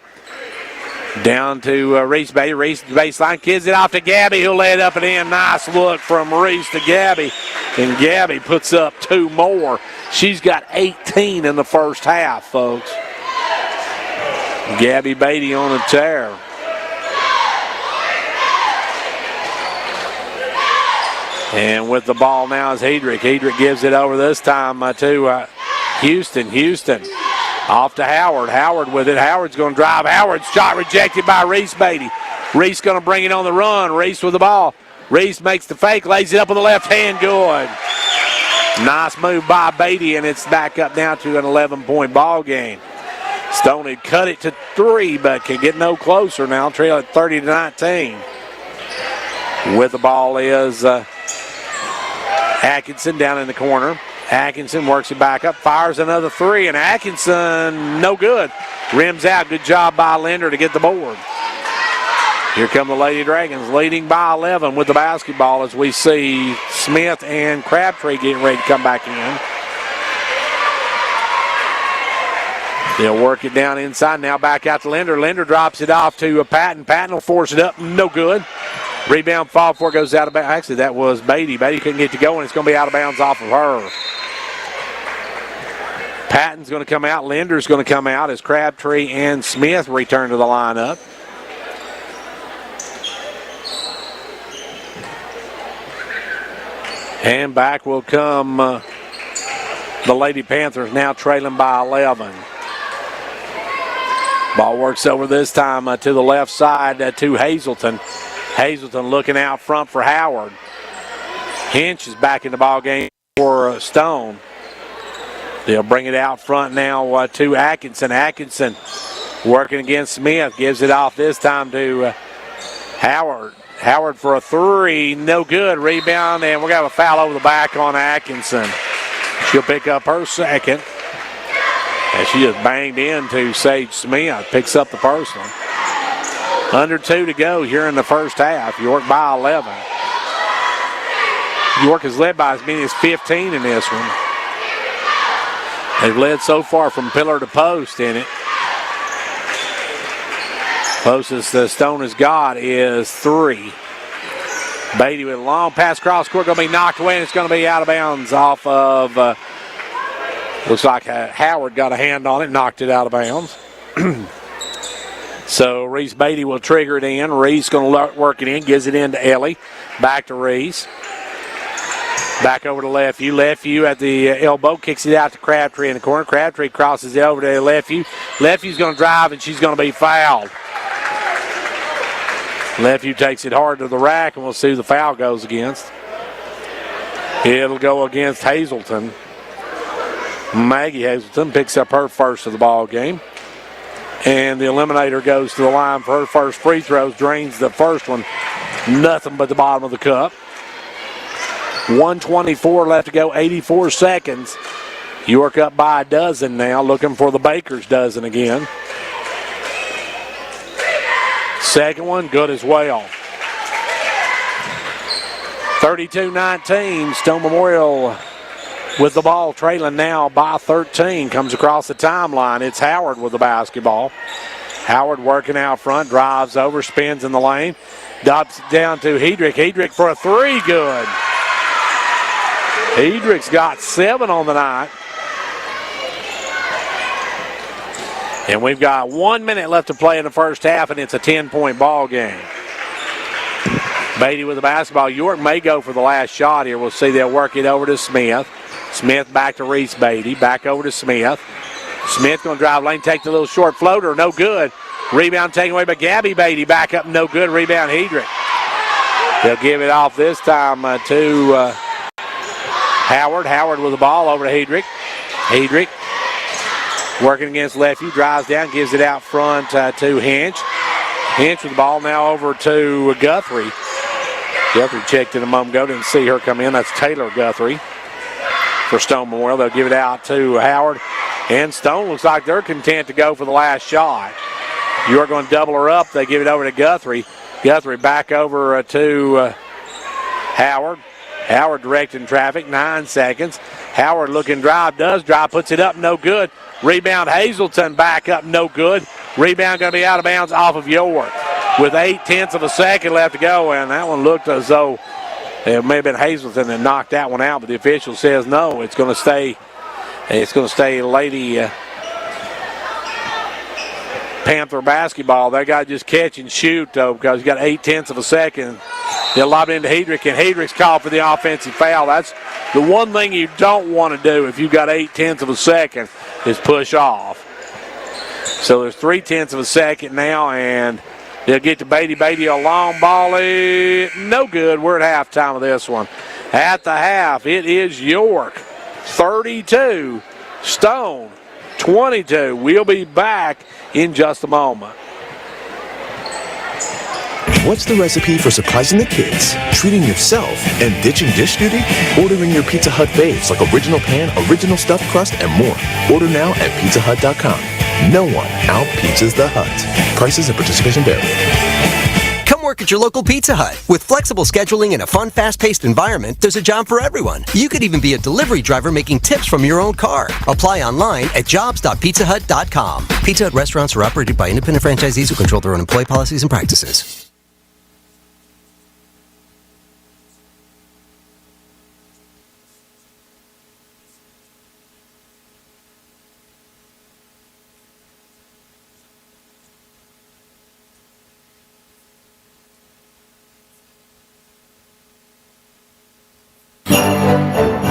Down to Reese Beatty. Reese baseline. Kids it off to Gabby, who'll lay it up and in. Nice look from Reese to Gabby. And Gabby puts up 2 more. She's got 18 in the first half, folks. Gabby Beatty on a tear. And with the ball now is Hedrick. Hedrick gives it over this time to Houston. Houston off to Howard. Howard with it. Howard's going to drive. Howard's shot rejected by Reese Beatty. Reese going to bring it on the run. Reese with the ball. Reese makes the fake, lays it up with the left hand. Good. Nice move by Beatty, and it's back up now to an 11-point ball game. Stone had cut it to 3, but can get no closer now. Trail at 30-19. With the ball is Atkinson down in the corner. Atkinson works it back up, fires another 3, and Atkinson, no good. Rims out. Good job by Linder to get the board. Here come the Lady Dragons leading by 11 with the basketball as we see Smith and Crabtree getting ready to come back in. They'll work it down inside. Now back out to Linder. Linder drops it off to Patton. Patton will force it up. No good. Rebound fall before it goes out of bounds. Actually, that was Beatty. Beatty couldn't get to go, and it's going to be out of bounds off of her. Patton's going to come out. Linder's going to come out as Crabtree and Smith return to the lineup. And back will come the Lady Panthers, now trailing by 11. Ball works over this time to the left side to Hazelton. Hazelton looking out front for Howard. Hinch is back in the ball game for Stone. They'll bring it out front now to Atkinson. Atkinson working against Smith. Gives it off this time to Howard. Howard for a 3. No good. Rebound, and we're going to have a foul over the back on Atkinson. She'll pick up her second. And she just banged into Sage Smith. Picks up the personal. Under 2 to go here in the first half. York by 11. York has led by as many as 15 in this one. They've led so far from pillar to post in it. Closest the Stone has got is 3. Beatty with a long pass cross court, going to be knocked away, and it's going to be out of bounds off of, looks like Howard got a hand on it, knocked it out of bounds. So Reese Beatty will trigger it in. Reese going to work it in, gives it in to Ellie. Back to Reese. Back over to Lefeview. Lefeview at the elbow, kicks it out to Crabtree in the corner. Crabtree crosses it over to Lefeview. Lefeview's going to drive, and she's going to be fouled. Lefeview takes it hard to the rack, and we'll see who the foul goes against. It'll go against Hazelton. Maggie Hazelton picks up her first of the ball game. And the eliminator goes to the line for her first free throws, drains the first one. Nothing but the bottom of the cup. 1:24 left to go, 84 seconds. York up by a dozen now, looking for the Baker's dozen again. Second one, good as well. 32-19, Stone Memorial with the ball, trailing now by 13. Comes across the timeline. It's Howard with the basketball. Howard working out front, drives over, spins in the lane. Drops it down to Hedrick. Hedrick for a 3, good. Hedrick's got 7 on the night. And we've got 1 minute left to play in the first half, and it's a 10-point ball game. Beatty with the basketball. York may go for the last shot here. We'll see. They'll work it over to Smith. Smith back to Reese Beatty. Back over to Smith. Smith going to drive lane, take the little short floater. No good. Rebound taken away by Gabby Beatty. Back up, no good. Rebound, Hedrick. They'll give it off this time to Howard. Howard with the ball over to Hedrick. Hedrick working against Lefeview. Drives down, gives it out front to Hinch. Hinch with the ball now over to Guthrie. Guthrie checked in a moment ago. Didn't see her come in. That's Taylor Guthrie for Stone Memorial. They'll give it out to Howard. And Stone looks like they're content to go for the last shot. You're going to double her up. They give it over to Guthrie. Guthrie back over to Howard. Howard directing traffic, 9 seconds. Howard looking drive, does drive, puts it up, no good. Rebound Hazelton back up, no good. Rebound going to be out of bounds off of York with 0.8 of a second left to go, and that one looked as though it may have been Hazelton that knocked that one out, but the official says no. It's going to stay. It's going to stay Lady Panther basketball. That guy just catch and shoot though, because he's got 0.8 of a second. They'll lob it into Hedrick, and Hedrick's called for the offensive foul. That's the one thing you don't want to do if you've got 0.8 of a second is push off. So there's 0.3 of a second now, and they'll get to Beatty. Beatty, a long ball. No good. We're at halftime of this one. At the half, it is York 32, Stone 22. We'll be back in just a moment.
What's the recipe for surprising the kids, treating yourself, and ditching dish duty? Ordering your Pizza Hut faves like original pan, original stuffed crust, and more. Order now at pizzahut.com. No one out-pizzas the Hut. Prices and participation vary.
Come work at your local Pizza Hut. With flexible scheduling and a fun, fast-paced environment, there's a job for everyone. You could even be a delivery driver making tips from your own car. Apply online at jobs.pizzahut.com. Pizza Hut restaurants are operated by independent franchisees who control their own employee policies and practices.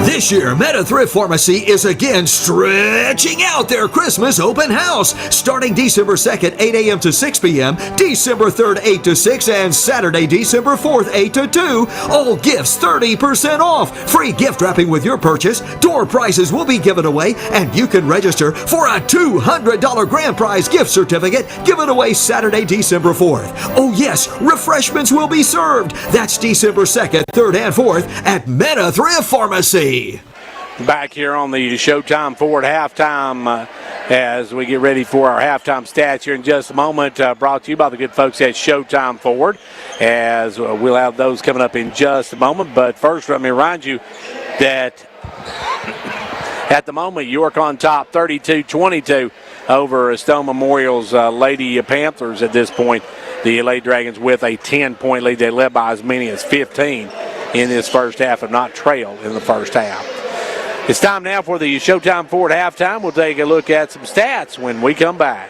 This year, Meta Thrift Pharmacy is again stretching out their Christmas open house. Starting December 2nd, 8 a.m. to 6 p.m., December 3rd, 8 to 6, and Saturday, December 4th, 8 to 2. All gifts 30% off. Free gift wrapping with your purchase. Door prizes will be given away, and you can register for a $200 grand prize gift certificate given away Saturday, December 4th. Oh yes, refreshments will be served. That's December 2nd, 3rd, and 4th at Meta Thrift Pharmacy.
Back here on the Showtime Ford halftime as we get ready for our halftime stats here in just a moment. Brought to you by the good folks at Showtime Ford, as we'll have those coming up in just a moment. But first, let me remind you that at the moment, York on top 32-22 over Stone Memorial's Lady Panthers at this point. The Lady Dragons with a 10-point lead. They led by as many as 15 in this first half and not trailed in the first half. It's time now for the Showtime Ford halftime. We'll take a look at some stats when we come back.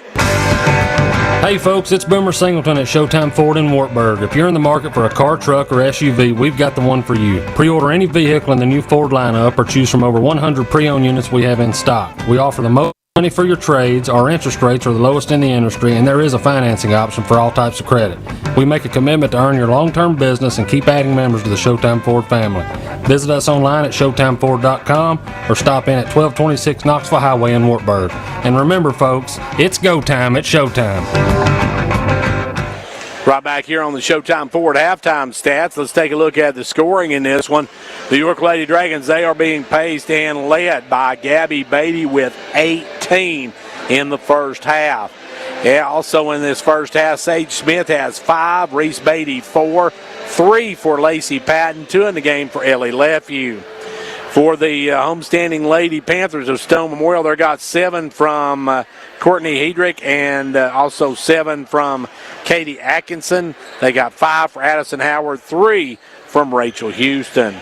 Hey folks, it's Boomer Singleton at Showtime Ford in Wartburg. If you're in the market for a car, truck, or SUV, we've got the one for you. Pre-order any vehicle in the new Ford lineup or choose from over 100 pre-owned units we have in stock. We offer the most money for your trades, our interest rates are the lowest in the industry, and there is a financing option for all types of credit. We make a commitment to earn your long-term business and keep adding members to the Showtime Ford family. Visit us online at ShowtimeFord.com or stop in at 1226 Knoxville Highway in Wartburg. And remember, folks, it's go time at Showtime.
Right back here on the Showtime Ford halftime stats. Let's take a look at the scoring in this one. The York Lady Dragons, they are being paced and led by Gabby Beatty with 18 in the first half. Yeah, also in this first half, Sage Smith has 5, Reese Beatty 4, 3 for Lacey Patton, 2 in the game for Ellie Lefew. For the homestanding Lady Panthers of Stone Memorial, they got 7 from Courtney Hedrick and also 7 from Katie Atkinson. They got 5 for Addison Howard, 3 from Rachel Houston.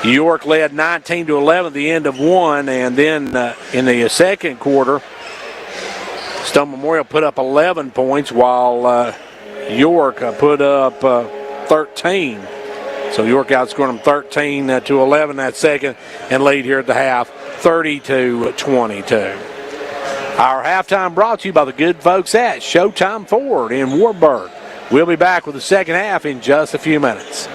York led 19-11 at the end of one, and then in the second quarter, Stone Memorial put up 11 points while York put up 13. So York outscored them 13-11 that second and lead here at the half, 30-22. Our halftime brought to you by the good folks at Showtime Ford in Wartburg. We'll be back with the second half in just a few minutes.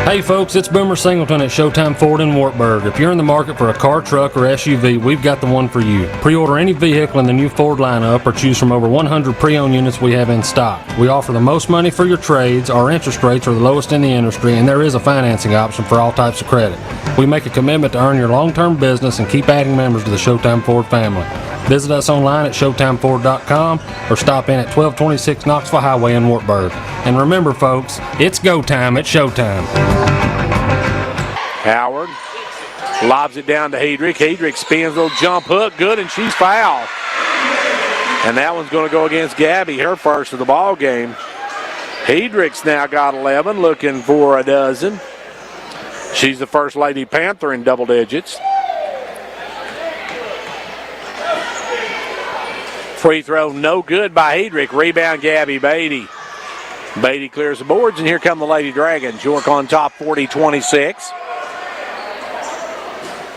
Hey folks, it's Boomer Singleton at Showtime Ford in Wartburg. If you're in the market for a car, truck, or SUV, we've got the one for you. Pre-order any vehicle in the new Ford lineup or choose from over 100 pre-owned units we have in stock. We offer the most money for your trades, our interest rates are the lowest in the industry, and there is a financing option for all types of credit. We make a commitment to earn your long-term business and keep adding members to the Showtime Ford family. Visit us online at ShowtimeFord.com or stop in at 1226 Knoxville Highway in Wartburg. And remember, folks, it's go time at Showtime.
Howard lobs it down to Hedrick. Hedrick spins a little jump hook, good, and she's fouled. And that one's going to go against Gabby, her first of the ball game. Hedrick's now got 11, looking for a dozen. She's the first Lady Panther in double digits. Free throw no good by Hedrick. Rebound Gabby Beatty. Beatty clears the boards, and here come the Lady Dragons. York on top 40-26.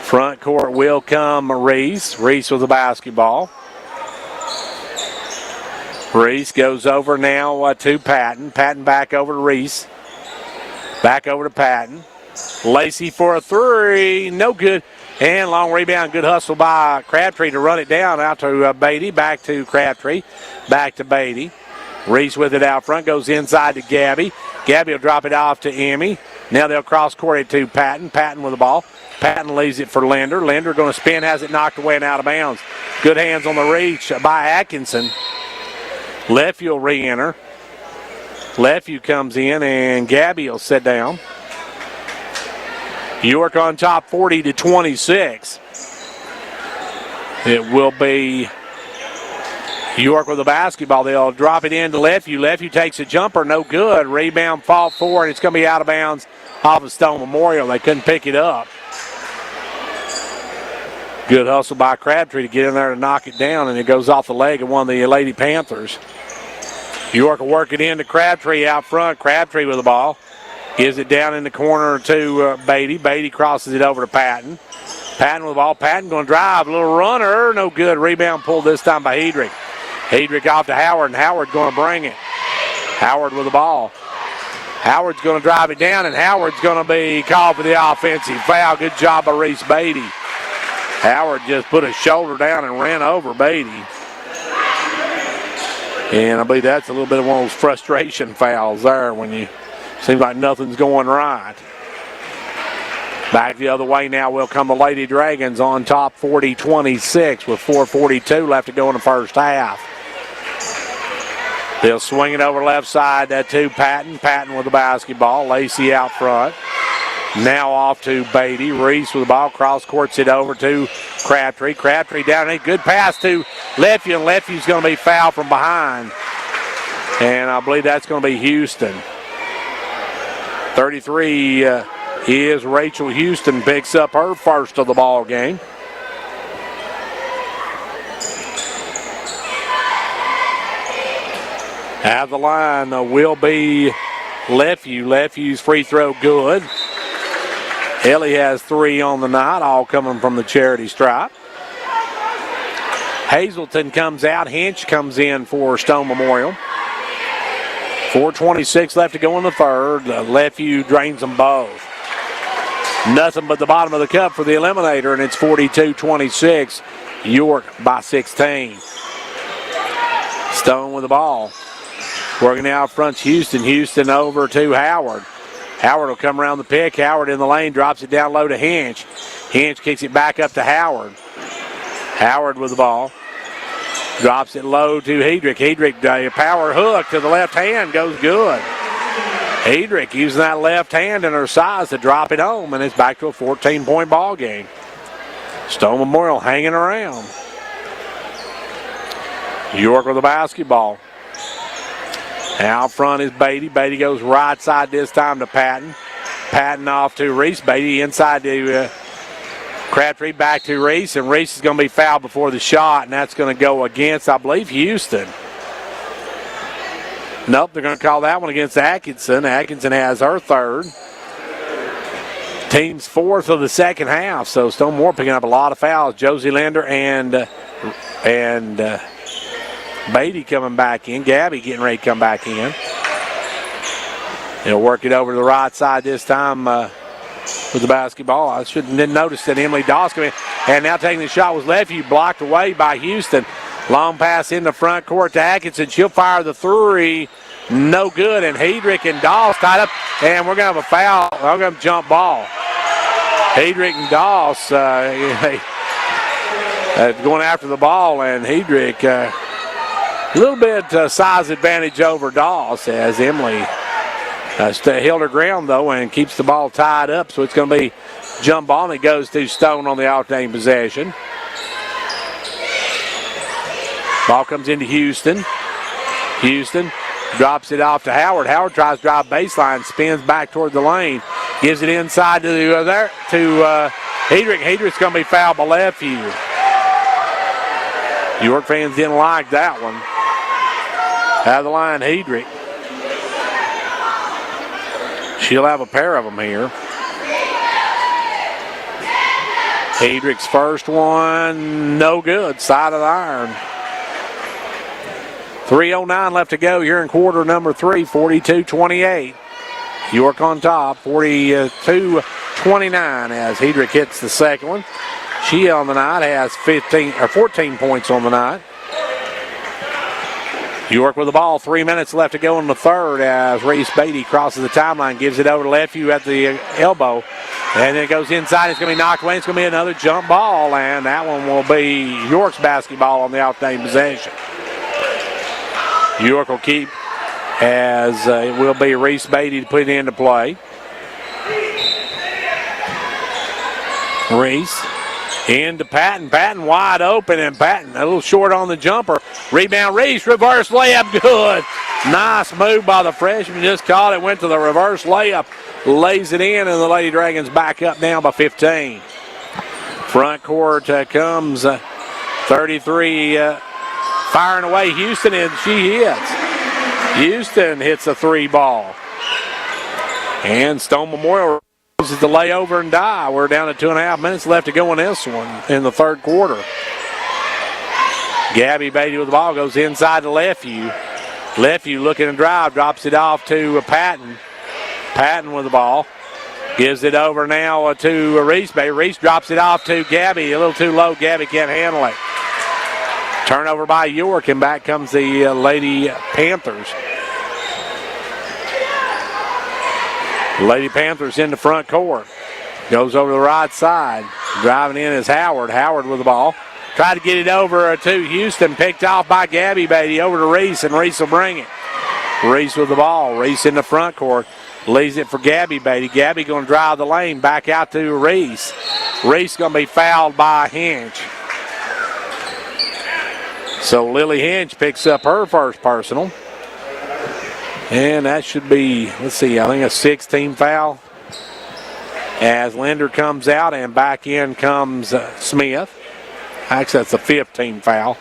Front court will come Reese. Reese with the basketball. Reese goes over now to Patton. Patton back over to Reese. Back over to Patton. Lacey for a three. No good. And long rebound. Good hustle by Crabtree to run it down out to Beatty. Back to Crabtree. Back to Beatty. Reese with it out front. Goes inside to Gabby. Gabby will drop it off to Emmy. Now they'll cross court it to Patton. Patton with the ball. Patton leaves it for Linder. Linder going to spin. Has it knocked away and out of bounds. Good hands on the reach by Atkinson. Lefeville will re-enter. Lefeville comes in, and Gabby will sit down. York on top 40-26. It will be York with the basketball. They'll drop it into Lefeville. Lefeville takes a jumper, no good. Rebound, fault for, and it's going to be out of bounds off of Stone Memorial. They couldn't pick it up. Good hustle by Crabtree to get in there to knock it down, and it goes off the leg of one of the Lady Panthers. York will work it into Crabtree out front. Crabtree with the ball. Gives it down in the corner to Beatty. Beatty crosses it over to Patton. Patton with the ball. Patton going to drive. A little runner. No good. Rebound pulled this time by Hedrick. Hedrick off to Howard, and Howard going to bring it. Howard with the ball. Howard's going to drive it down, and Howard's going to be called for the offensive foul. Good job by Reese Beatty. Howard just put his shoulder down and ran over Beatty. And I believe that's a little bit of one of those frustration fouls there when you seems like nothing's going right. Back the other way now will come the Lady Dragons on top 40-26 with 4:42 left to go in the first half. They'll swing it over left side to Patton. Patton with the basketball. Lacey out front. Now off to Beatty. Reese with the ball. Cross courts it over to Crabtree. Crabtree down. A good pass to Lefeville. And Lefeville's going to be fouled from behind. And I believe that's going to be Houston. 33 is Rachel Houston. Picks up her first of the ball game. At the line will be Lefeville. Lefeville's free throw good. Ellie has 3 on the night, all coming from the charity stripe. Hazleton comes out. Hinch comes in for Stone Memorial. 4:26 left to go in the third. Lefeville drains them both. Nothing but the bottom of the cup for the eliminator, and it's 42-26. York by 16. Stone with the ball. Working out front, Houston. Houston over to Howard. Howard will come around the pick. Howard in the lane, drops it down low to Hinch. Hinch kicks it back up to Howard. Howard with the ball. Drops it low to Hedrick. Hedrick, a power hook to the left hand, goes good. Hedrick using that left hand and her size to drop it home, and it's back to a 14-point ball game. Stone Memorial hanging around. York with the basketball. Out front is Beatty. Beatty goes right side this time to Patton. Patton off to Reese. Beatty inside to Crabtree, back to Reese. And Reese is going to be fouled before the shot, and that's going to go against, I believe, Houston. Nope, they're going to call that one against Atkinson. Atkinson has her third. Team's fourth of the second half, so Stonewall picking up a lot of fouls. Josie Linder and Beatty coming back in. Gabby getting ready to come back in. He'll work it over to the right side this time with the basketball. I didn't notice that Emily Doss came in. And now taking the shot was Lefeville, blocked away by Houston. Long pass in the front court to Atkinson. She'll fire the three. No good. And Hedrick and Doss tied up. And we're going to have a foul. I'm going to jump ball. Hedrick and Doss going after the ball. And Hedrick a little bit size advantage over Doss as Emily held her ground, though, and keeps the ball tied up, so it's going to be jump ball, and it goes to Stone on the alternating possession. Ball comes into Houston. Houston drops it off to Howard. Howard tries to drive baseline, spins back toward the lane, gives it inside to Hedrick. Hedrick's going to be fouled by Lefeview. York fans didn't like that one. Out of the line, Hedrick. She'll have a pair of them here. Hedrick's first one, no good, side of the iron. 3:09 left to go here in quarter number 3, 42-28. York on top, 42-29 as Hedrick hits the second one. She on the night has 14 points on the night. York with the ball, 3 minutes left to go in the third as Reese Beatty crosses the timeline, gives it over to Lefeview at the elbow. And then it goes inside. It's going to be knocked away. It's going to be another jump ball, and that one will be York's basketball on the alternating possession. York will keep as it will be Reese Beatty to put it into play. Reese into Patton. Patton wide open, and Patton a little short on the jumper. Rebound Reese, reverse layup, good. Nice move by the freshman. Just caught it, went to the reverse layup, lays it in, and the Lady Dragons back up now by 15. Front court comes 33 firing away Houston, and she hits. Houston hits a 3 ball. And Stone Memorial uses the layover and die. We're down to 2.5 minutes left to go in this one in the third quarter. Gabby Beatty with the ball goes inside to Lefeview. Lefeview looking to drive, drops it off to Patton. Patton with the ball. Gives it over now to Reese Beatty. Reese drops it off to Gabby. A little too low. Gabby can't handle it. Turnover by York, and back comes the Lady Panthers. Lady Panthers in the front court. Goes over the right side. Driving in is Howard. Howard with the ball. Tried to get it over to Houston. Picked off by Gabby Beatty. Over to Reese, and Reese will bring it. Reese with the ball. Reese in the front court. Leaves it for Gabby Beatty. Gabby going to drive the lane. Back out to Reese. Reese going to be fouled by Hinch. So Lily Hinch picks up her first personal. And that should be, let's see, I think a 16 foul. As Linder comes out and back in comes Smith. Actually, that's a 15 foul.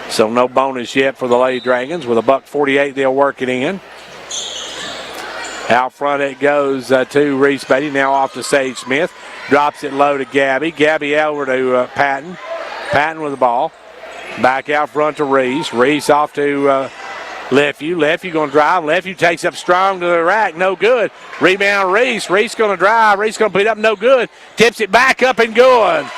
So no bonus yet for the Lady Dragons. With a $1:48, they'll work it in. Out front it goes to Reese Beatty. Now off to Sage Smith. Drops it low to Gabby. Gabby over to Patton. Patton with the ball. Back out front to Reese. Reese off to Lefeview. Lefeview going to drive. Lefeview takes up strong to the rack. No good. Rebound Reese. Reese going to drive. Reese going to put it up. No good. Tips it back up and good.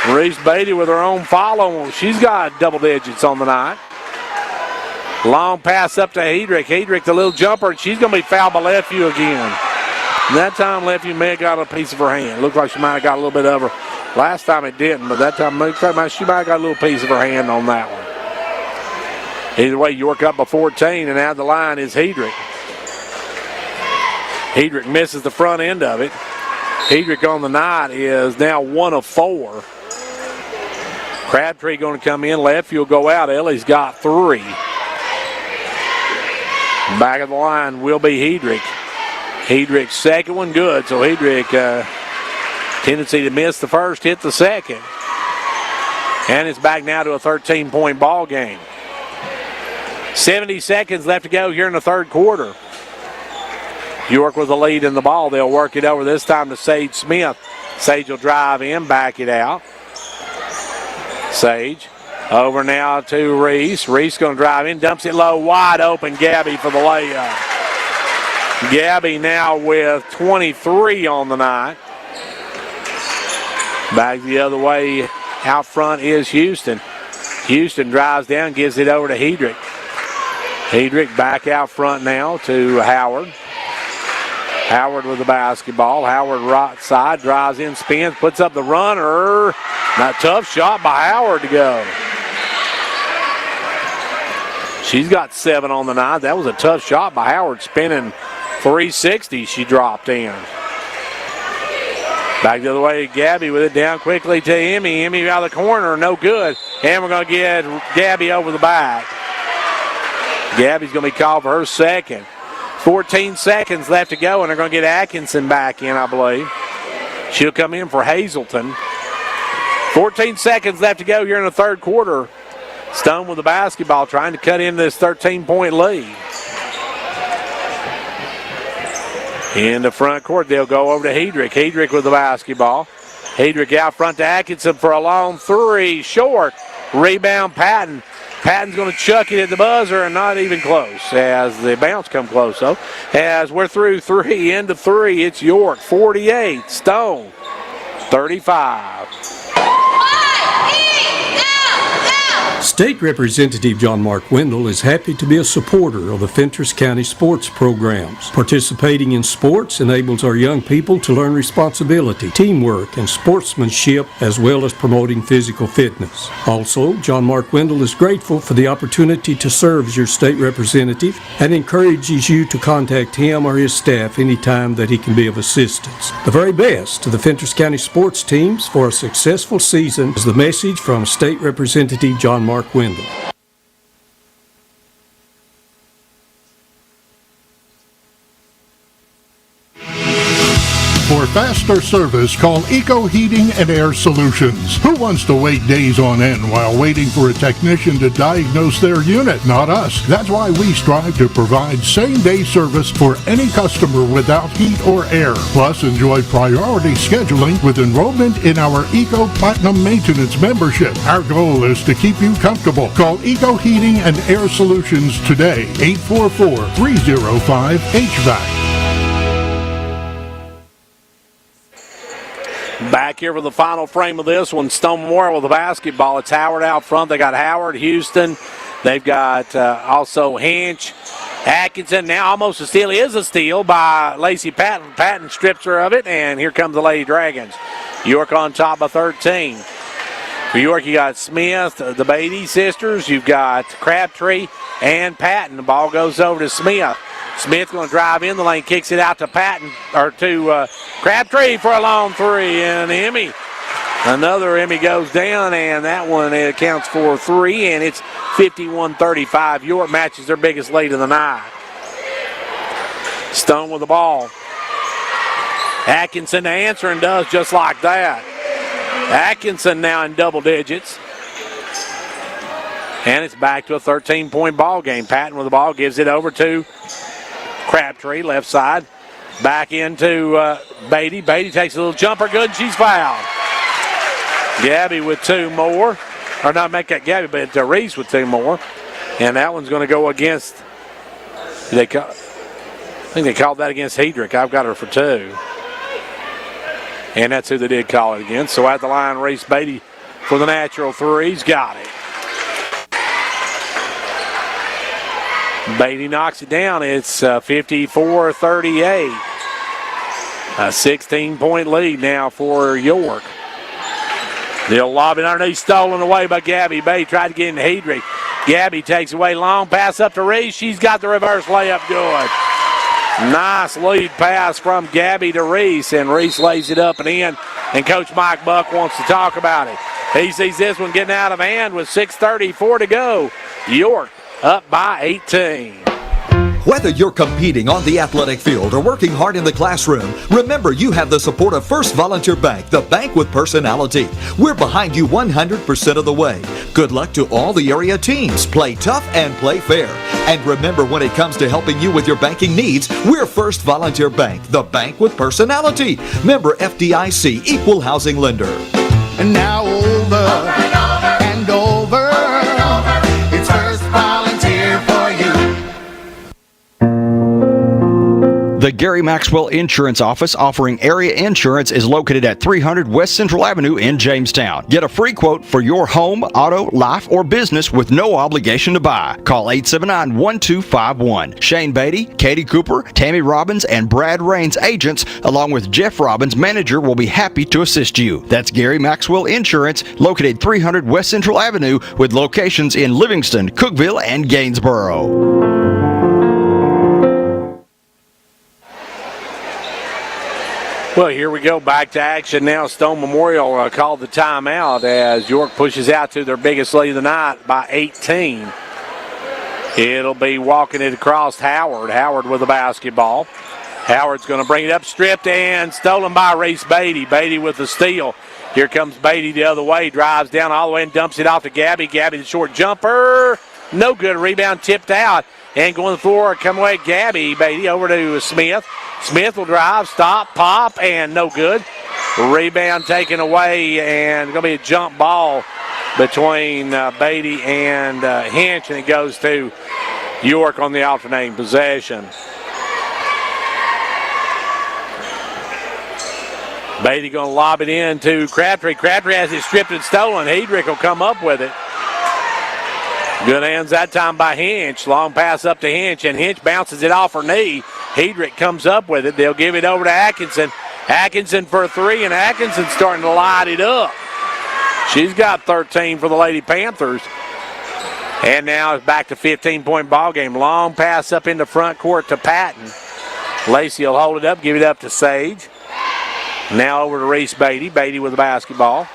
Reese Beatty with her own follow. She's got double digits on the night. Long pass up to Hedrick. Hedrick, the little jumper, and she's going to be fouled by Lefeview again. And that time Lefeview may have got a piece of her hand. Looked like she might have got a little bit of her. Last time it didn't, but that time she might have got a little piece of her hand on that one. Either way, York up by 14, and out the line is Hedrick. Hedrick misses the front end of it. Hedrick on the night is now 1 of 4. Crabtree going to come in. Lefeview will go out. Ellie's got 3. Back of the line will be Hedrick. Hedrick's second one good, so Hedrick tendency to miss the first, hit the second. And it's back now to a 13-point ball game. 70 seconds left to go here in the third quarter. York with the lead in the ball. They'll work it over this time to Sage Smith. Sage will drive in, back it out. Sage over now to Reese. Reese going to drive in, dumps it low, wide open. Gabby for the layup. Gabby now with 23 on the night. Back the other way, out front is Houston. Houston drives down, gives it over to Hedrick. Hedrick back out front now to Howard. Howard with the basketball. Howard right side, drives in, spins, puts up the runner. Not tough shot by Howard to go. She's got 7 on the night. That was a tough shot by Howard, spinning 360 she dropped in. Back the other way, Gabby with it down quickly to Emmy. Emmy out of the corner, no good. And we're going to get Gabby over the back. Gabby's going to be called for her second. 14 seconds left to go, and they're going to get Atkinson back in, I believe. She'll come in for Hazleton. 14 seconds left to go here in the third quarter. Stone with the basketball, trying to cut in this 13-point lead. In the front court, they'll go over to Hedrick. Hedrick with the basketball. Hedrick out front to Atkinson for a long three. Short. Rebound, Patton. Patton's going to chuck it at the buzzer and not even close as the bounce come close, though. As we're through three, into three, it's York 48, Stone 35.
State Representative John Mark Wendell is happy to be a supporter of the Fentress County sports programs. Participating in sports enables our young people to learn responsibility, teamwork, and sportsmanship, as well as promoting physical fitness. Also, John Mark Wendell is grateful for the opportunity to serve as your state representative and encourages you to contact him or his staff anytime that he can be of assistance. The very best to the Fentress County sports teams for a successful season is the message from State Representative John Mark Wendell.
For faster service, call Eco Heating and Air Solutions. Who wants to wait days on end while waiting for a technician to diagnose their unit? Not us. That's why we strive to provide same-day service for any customer without heat or air. Plus, enjoy priority scheduling with enrollment in our Eco Platinum Maintenance membership. Our goal is to keep you comfortable. Call Eco Heating and Air Solutions today, 844-305-HVAC.
Back here for the final frame of this one, Stone Memorial with the basketball. It's Howard out front. They got Howard, Houston. They've got also Hinch, Atkinson. Now almost a steal. Is a steal by Lacey Patton. Patton strips her of it, and here comes the Lady Dragons. York on top by 13. For York, you got Smith, the Beatty sisters. You've got Crabtree and Patton. The ball goes over to Smith. Smith going to drive in the lane, kicks it out to Patton, or to Crabtree for a long three, and Emmy. Another Emmy goes down, and that one accounts for three, and it's 51-35. York matches their biggest lead of the night. Stone with the ball. Atkinson to answer, and does just like that. Atkinson now in double digits. And it's back to a 13-point ball game. Patton with the ball, gives it over to Crabtree, left side. Back into Beatty. Beatty takes a little jumper, good, and she's fouled. Gabby with two more. Or not make that Gabby, but Reese with two more. And that one's going to go against, I think they called that against Hedrick. I've got her for two. And that's who they did call it against. So at the line, Reese Beatty for the natural three. He's got it. Beatty knocks it down. It's 54-38. A 16-point lead now for York. They'll lob it underneath, stolen away by Gabby. Beatty tried to get into Hedrick. Gabby takes away long pass up to Reese. She's got the reverse layup good. Nice lead pass from Gabby to Reese, and Reese lays it up and in, and Coach Mike Buck wants to talk about it. He sees this one getting out of hand with 6:34 to go. York up by 18.
Whether you're competing on the athletic field or working hard in the classroom, remember you have the support of First Volunteer Bank, the bank with personality. We're behind you 100% of the way. Good luck to all the area teams. Play tough and play fair. And remember, when it comes to helping you with your banking needs, we're First Volunteer Bank, the bank with personality. Member FDIC, Equal Housing Lender.
And now over and over. It's First Volunteer for you.
The Gary Maxwell Insurance Office offering area insurance is located at 300 West Central Avenue in Jamestown. Get a free quote for your home, auto, life, or business with no obligation to buy. Call 879-1251. Shane Beatty, Katie Cooper, Tammy Robbins, and Brad Rains agents, along with Jeff Robbins, manager, will be happy to assist you. That's Gary Maxwell Insurance, located 300 West Central Avenue, with locations in Livingston, Cookeville, and Gainsboro.
Well, here we go, back to action now. Stone Memorial called the timeout as York pushes out to their biggest lead of the night by 18. It'll be walking it across Howard. Howard with the basketball. Howard's going to bring it up, stripped and stolen by Reese Beatty. Beatty with the steal. Here comes Beatty the other way, drives down all the way and dumps it off to Gabby. Gabby the short jumper, no good. Rebound tipped out and going to the floor. Come away, Gabby. Beatty over to Smith. Smith will drive, stop, pop, and no good. Rebound taken away, and going to be a jump ball between Beatty and Hinch, and it goes to York on the alternating possession. Beatty going to lob it in to Crabtree. Crabtree has it stripped and stolen. Hedrick will come up with it. Good hands that time by Hinch. Long pass up to Hinch, and Hinch bounces it off her knee. Hedrick comes up with it. They'll give it over to Atkinson. Atkinson for a three, and Atkinson's starting to light it up. She's got 13 for the Lady Panthers. And now it's back to 15-point ball game. Long pass up into front court to Patton. Lacey will hold it up, give it up to Sage. Now over to Reese Beatty. Beatty with the basketball.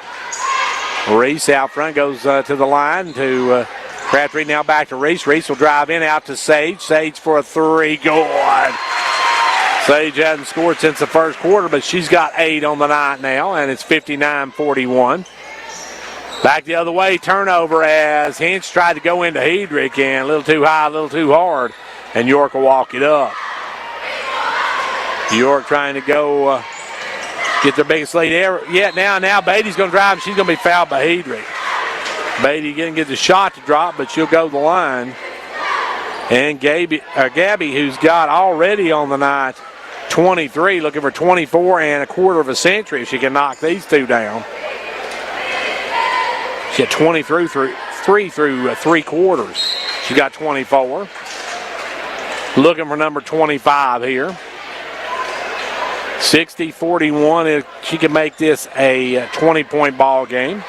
Reese out front goes to the line to Crabtree. Now back to Reese. Reese will drive in out to Sage. Sage for a three. Good. Sage hasn't scored since the first quarter, but she's got 8 on the night now, and it's 59-41. Back the other way, turnover as Hinch tried to go into Hedrick, and a little too high, a little too hard, and York will walk it up. York trying to go get their biggest lead ever. Yeah, now Beatty's going to drive, and she's going to be fouled by Hedrick. Beatty didn't get the shot to drop, but she'll go to the line. And Gabby, who's got already on the night 23, looking for 24 and a quarter of a century if she can knock these two down. She had 23 through 3 quarters. She got 24. Looking for number 25 here. 60-41. If she can make this a 20-point ball game.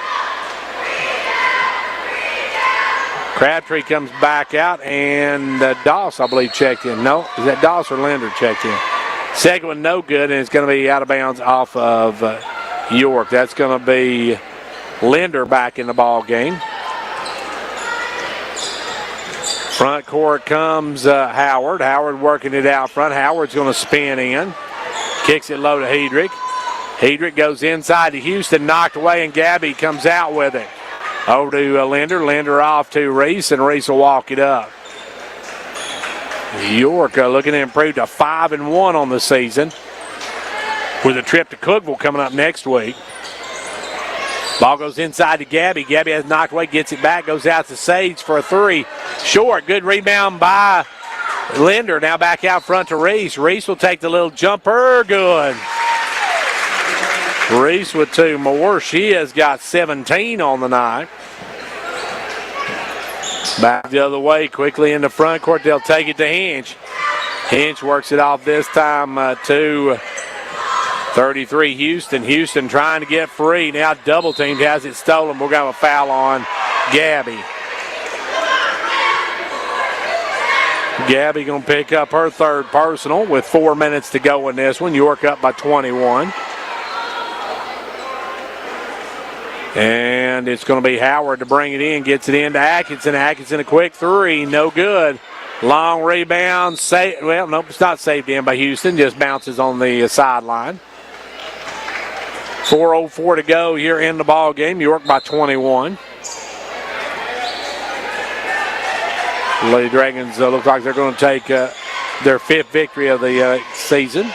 Crabtree comes back out, and Doss, I believe, checked in. No, is that Doss or Linder checked in? Second one, no good, and it's going to be out of bounds off of York. That's going to be Linder back in the ball game. Front court comes Howard. Howard working it out front. Howard's going to spin in. Kicks it low to Hedrick. Hedrick goes inside to Houston, knocked away, and Gabby comes out with it. Over to Linder. Linder off to Reese, and Reese will walk it up. York looking to improve to 5-1 on the season, with a trip to Cookeville coming up next week. Ball goes inside to Gabby. Gabby has knocked away, gets it back, goes out to Sage for a three. Short, good rebound by Linder. Now back out front to Reese. Reese will take the little jumper. Good. Reese with 2 more. She has got 17 on the night. Back the other way, quickly in the front court. They'll take it to Hinch. Hinch works it off this time to 33 Houston. Houston trying to get free. Now double teamed, has it stolen. We're going to have a foul on Gabby. Gabby going to pick up her 3rd personal with 4 minutes to go in this one. York up by 21. And it's going to be Howard to bring it in. Gets it into Atkinson. Atkinson a quick three. No good. Long rebound. Well, nope, it's not saved in by Houston. Just bounces on the sideline. 4:04 to go here in the ball game. York by 21. Lady Dragons look like they're going to take their 5th victory of the season.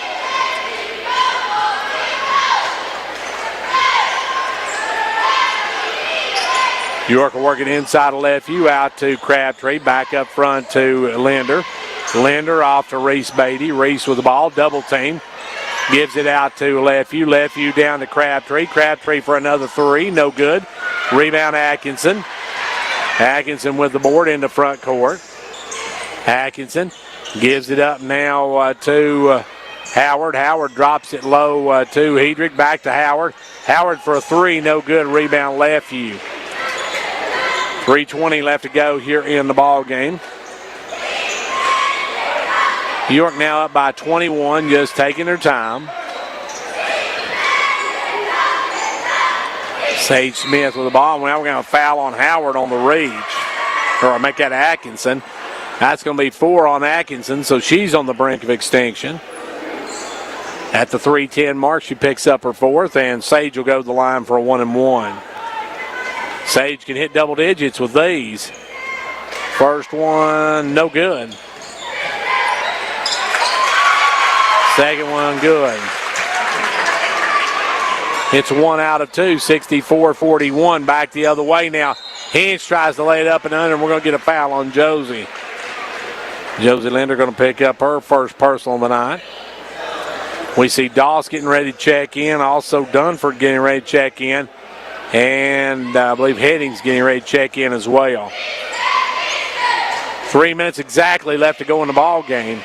York will work it inside of left. You out to Crabtree. Back up front to Linder. Linder off to Reese Beatty. Reese with the ball, double team. Gives it out to Lefevue. Lefevue down to Crabtree. Crabtree for another three. No good. Rebound Atkinson. Atkinson with the board in the front court. Atkinson gives it up now to Howard. Howard drops it low to Hedrick. Back to Howard. Howard for a three. No good. Rebound Lefevue. 3:20 left to go here in the ball game. York now up by 21, just taking their time. Sage Smith with the ball. Now we're going to foul on Howard on the reach. Or make that Atkinson. That's going to be 4 on Atkinson, so she's on the brink of extinction. At the 3:10 mark, she picks up her 4th, and Sage will go to the line for a 1-and-1. Sage can hit double digits with these. First one, no good. Second one, good. It's 1 out of 2, 64-41. Back the other way now. Hinch tries to lay it up and under, and we're going to get a foul on Josie. Josie Linder going to pick up her first personal of the night. We see Doss getting ready to check in. Also Dunford getting ready to check in. And I believe Headings getting ready to check in as well. 3 minutes exactly left to go in the ball game.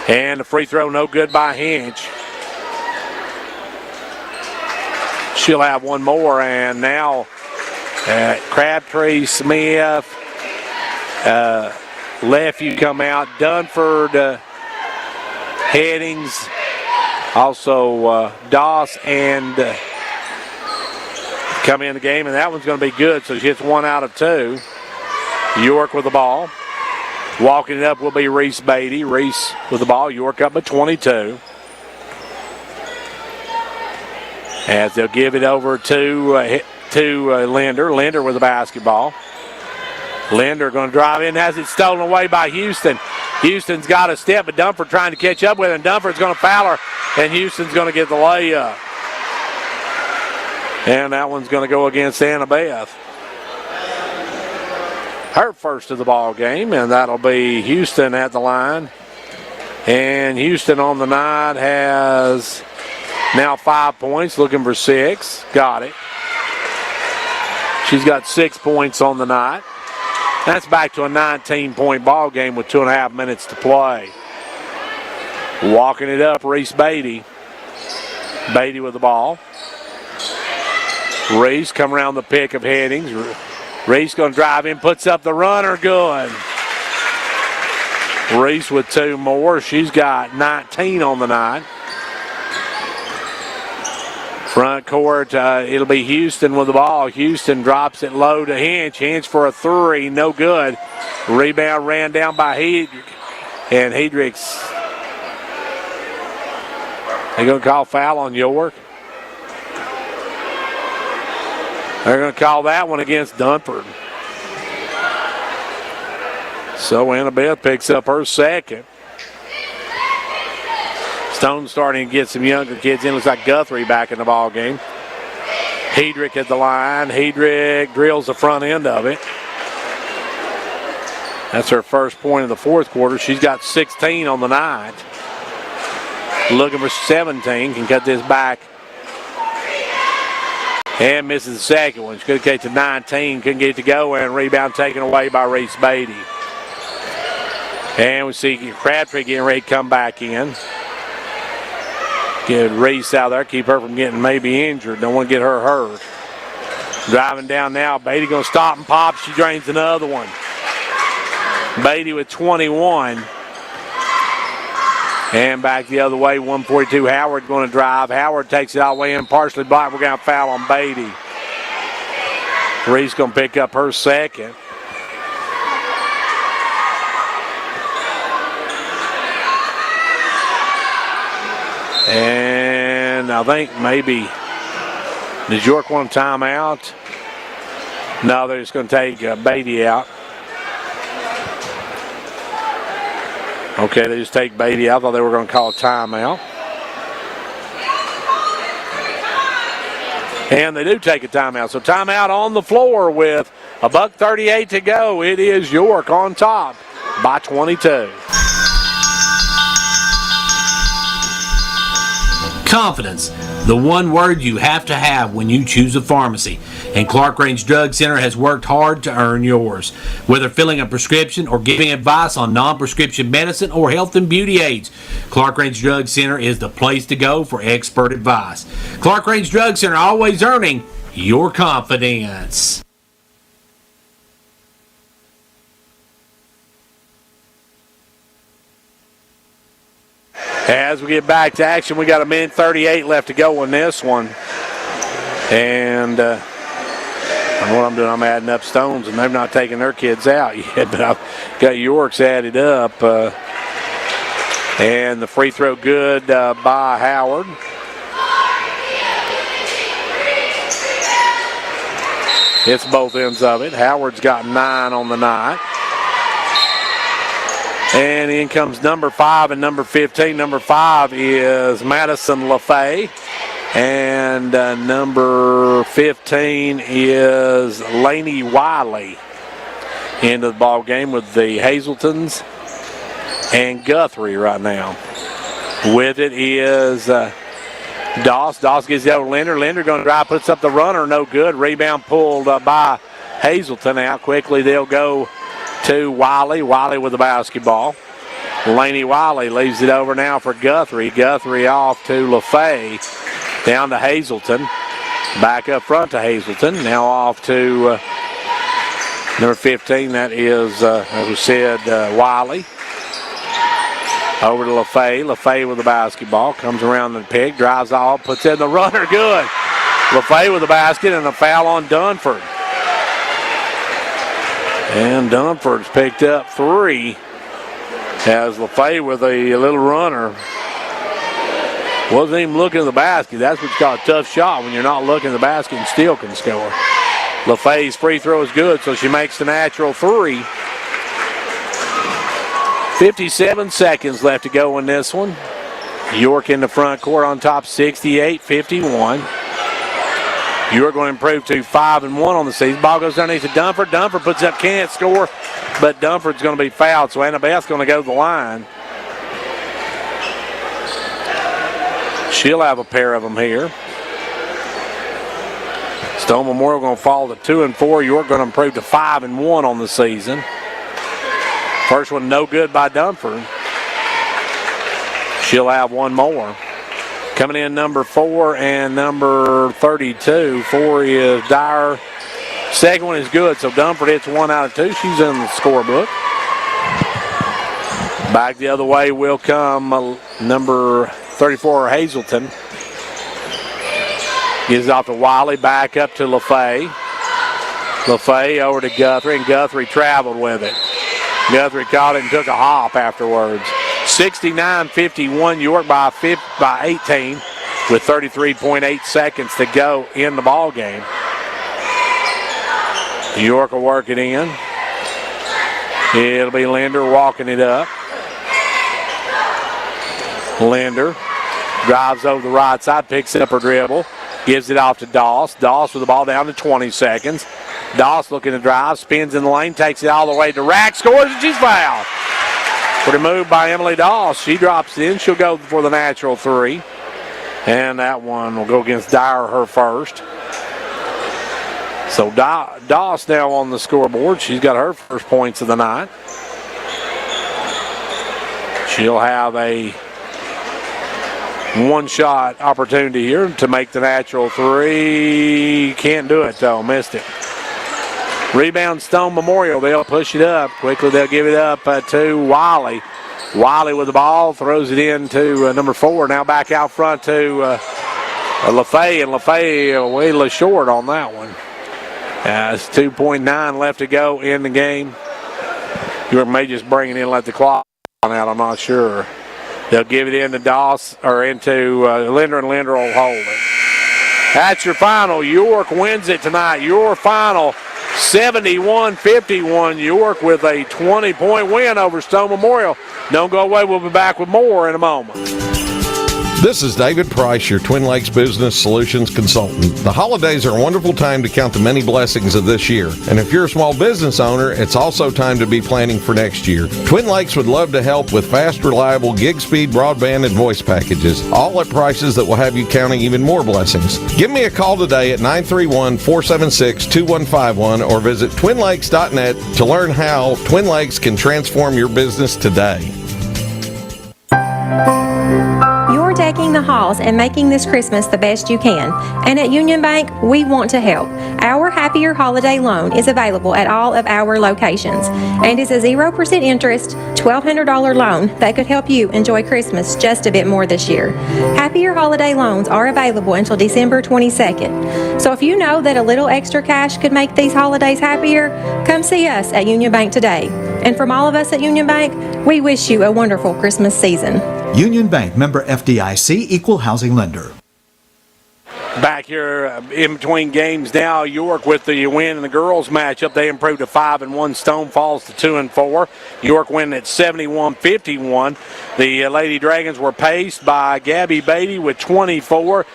And the free throw no good by Hinch. She'll have one more, and now Crabtree, Smith, Lefevue come out. Dunford, Headings, also Doss, and come in the game, and that one's going to be good, so she hits 1 out of 2. York with the ball. Walking it up will be Reese Beatty. Reese with the ball. York up by 22. As they'll give it over to Linder. Linder with the basketball. Linder going to drive in. Has it stolen away by Houston. Houston's got a step, but Dunford trying to catch up with him. Dunford's going to foul her, and Houston's going to get the layup. And that one's going to go against Annabeth. Her first of the ball game, and that'll be Houston at the line. And Houston on the night has now 5 points, looking for 6. Got it. She's got 6 points on the night. That's back to a 19-point ball game with 2.5 minutes to play. Walking it up, Reese Beatty. Beatty with the ball. Reese come around the pick of Headings. Reese going to drive in, puts up the runner, good. Reese with 2 more. She's got 19 on the night. Front court, it'll be Houston with the ball. Houston drops it low to Hinch. Hinch for a 3, no good. Rebound ran down by Hedrick. And Hedrick's, they're going to call foul on York. They're going to call that one against Dunford. So Annabeth picks up her 2nd. Stone starting to get some younger kids in. Looks like Guthrie back in the ball game. Hedrick at the line. Hedrick drills the front end of it. That's her first point of the 4th quarter. She's got 16 on the night. Looking for 17. Can cut this back. And misses the 2nd one. She could get to 19. Couldn't get it to go. And rebound taken away by Reese Beatty. And we see Crabtree getting ready to come back in. Get Reese out there. Keep her from getting maybe injured. Don't want to get her hurt. Driving down now. Beatty going to stop and pop. She drains another one. Beatty with 21. And back the other way, 142. Howard going to drive. Howard takes it all the way in, partially blocked. We're going to foul on Beatty. Reese going to pick up her 2nd. And I think maybe, does York want a timeout? No, they're just going to take Beatty out. Okay, they just take Beatty out. I thought they were going to call a timeout. And they do take a timeout. So timeout on the floor with $1:38 to go. It is York on top. by 22.
Confidence, the one word you have to have when you choose a pharmacy. And Clark Range Drug Center has worked hard to earn yours. Whether filling a prescription or giving advice on non-prescription medicine or health and beauty aids, Clark Range Drug Center is the place to go for expert advice. Clark Range Drug Center, always earning your confidence.
As we get back to action, we got a minute 38 left to go in this one. And I know what I'm doing. I'm adding up stones, and they've not taken their kids out yet, but I've got York's added up. And the free throw good by Howard. Hits both ends of it. Howard's got 9 on the night. And in comes number 5 and number 15. Number 5 is Madison LaFay. And number 15 is Laney Wiley. Into the ball game with the Hazeltons and Guthrie right now. With it is Doss. Doss gives it over to Linder. Linder going to drive, puts up the runner. No good. Rebound pulled by Hazelton. Out quickly they'll go to Wiley. Wiley with the basketball. Laney Wiley leaves it over now for Guthrie. Guthrie off to LaFay. Down to Hazelton. Back up front to Hazelton. Now off to number 15. That is, as we said, Wiley. Over to LaFay. LaFay with the basketball. Comes around the peg. Drives off. Puts in the runner. Good. LaFay with the basket and a foul on Dunford. And Dunford's picked up 3. As LaFay with a little runner. Wasn't even looking at the basket. That's what you call a tough shot when you're not looking at the basket and still can score. LaFay's free throw is good, so she makes the natural 3. 57 seconds left to go in this one. York in the front court on top, 68-51. York going to improve to 5-1 on the season. Ball goes underneath to Dunford. Dunford puts up, can't score, but Dunford's going to be fouled, so Annabeth's going to go to the line. She'll have a pair of them here. Stone Memorial going to fall to 2-4. York going to improve to 5-1 on the season. First one no good by Dunford. She'll have one more. Coming in number 4 and number 32. 4 is Dyer. Second one is good, so Dunford hits 1 out of 2. She's in the scorebook. Back the other way will come number 34, Hazelton. Gives it off to Wiley, back up to LaFay. LaFay over to Guthrie, and Guthrie traveled with it. Guthrie caught it and took a hop afterwards. 69-51, York by 18 with 33.8 seconds to go in the ball game. York will work it in. It'll be Linder walking it up. Linder drives over the right side, picks up her dribble, gives it off to Doss. Doss with the ball down to 20 seconds. Doss looking to drive, spins in the lane, takes it all the way to rack, scores, and she's fouled. Pretty move by Emily Doss. She drops it in. She'll go for the natural 3. And that one will go against Dyer, her first. So Doss now on the scoreboard. She's got her first points of the night. She'll have a one-shot opportunity here to make the natural 3. Can't do it, though. Missed it. Rebound Stone Memorial. They'll push it up. Quickly they'll give it up to Wiley. Wiley with the ball. Throws it in to number 4. Now back out front to LaFay. And LaFay way short on that one. It's 2.9 left to go in the game. You may just bring it in and let the clock run out. I'm not sure. They'll give it in to Doss or into Linder, and Linder will hold it. That's your final. York wins it tonight. Your final 71-51. York with a 20-point win over Stone Memorial. Don't go away. We'll be back with more in a moment.
This is David Price, your Twin Lakes Business Solutions Consultant. The holidays are a wonderful time to count the many blessings of this year. And if you're a small business owner, it's also time to be planning for next year. Twin Lakes would love to help with fast, reliable gig speed broadband and voice packages, all at prices that will have you counting even more blessings. Give me a call today at 931-476-2151 or visit twinlakes.net to learn how Twin Lakes can transform your business today.
You're decking the halls and making this Christmas the best you can. And at Union Bank, we want to help. Our Happier Holiday Loan is available at all of our locations and is a 0% interest, $1,200 loan that could help you enjoy Christmas just a bit more this year. Happier Holiday Loans are available until December 22nd. So if you know that a little extra cash could make these holidays happier, come see us at Union Bank today. And from all of us at Union Bank, we wish you a wonderful Christmas season.
Union Bank, member FDIC, equal housing lender.
Back here in between games now, York with the win in the girls matchup. They improved to 5-1. Stone Falls to 2-4. York winning at 71-51. The Lady Dragons were paced by Gabby Beatty with 24,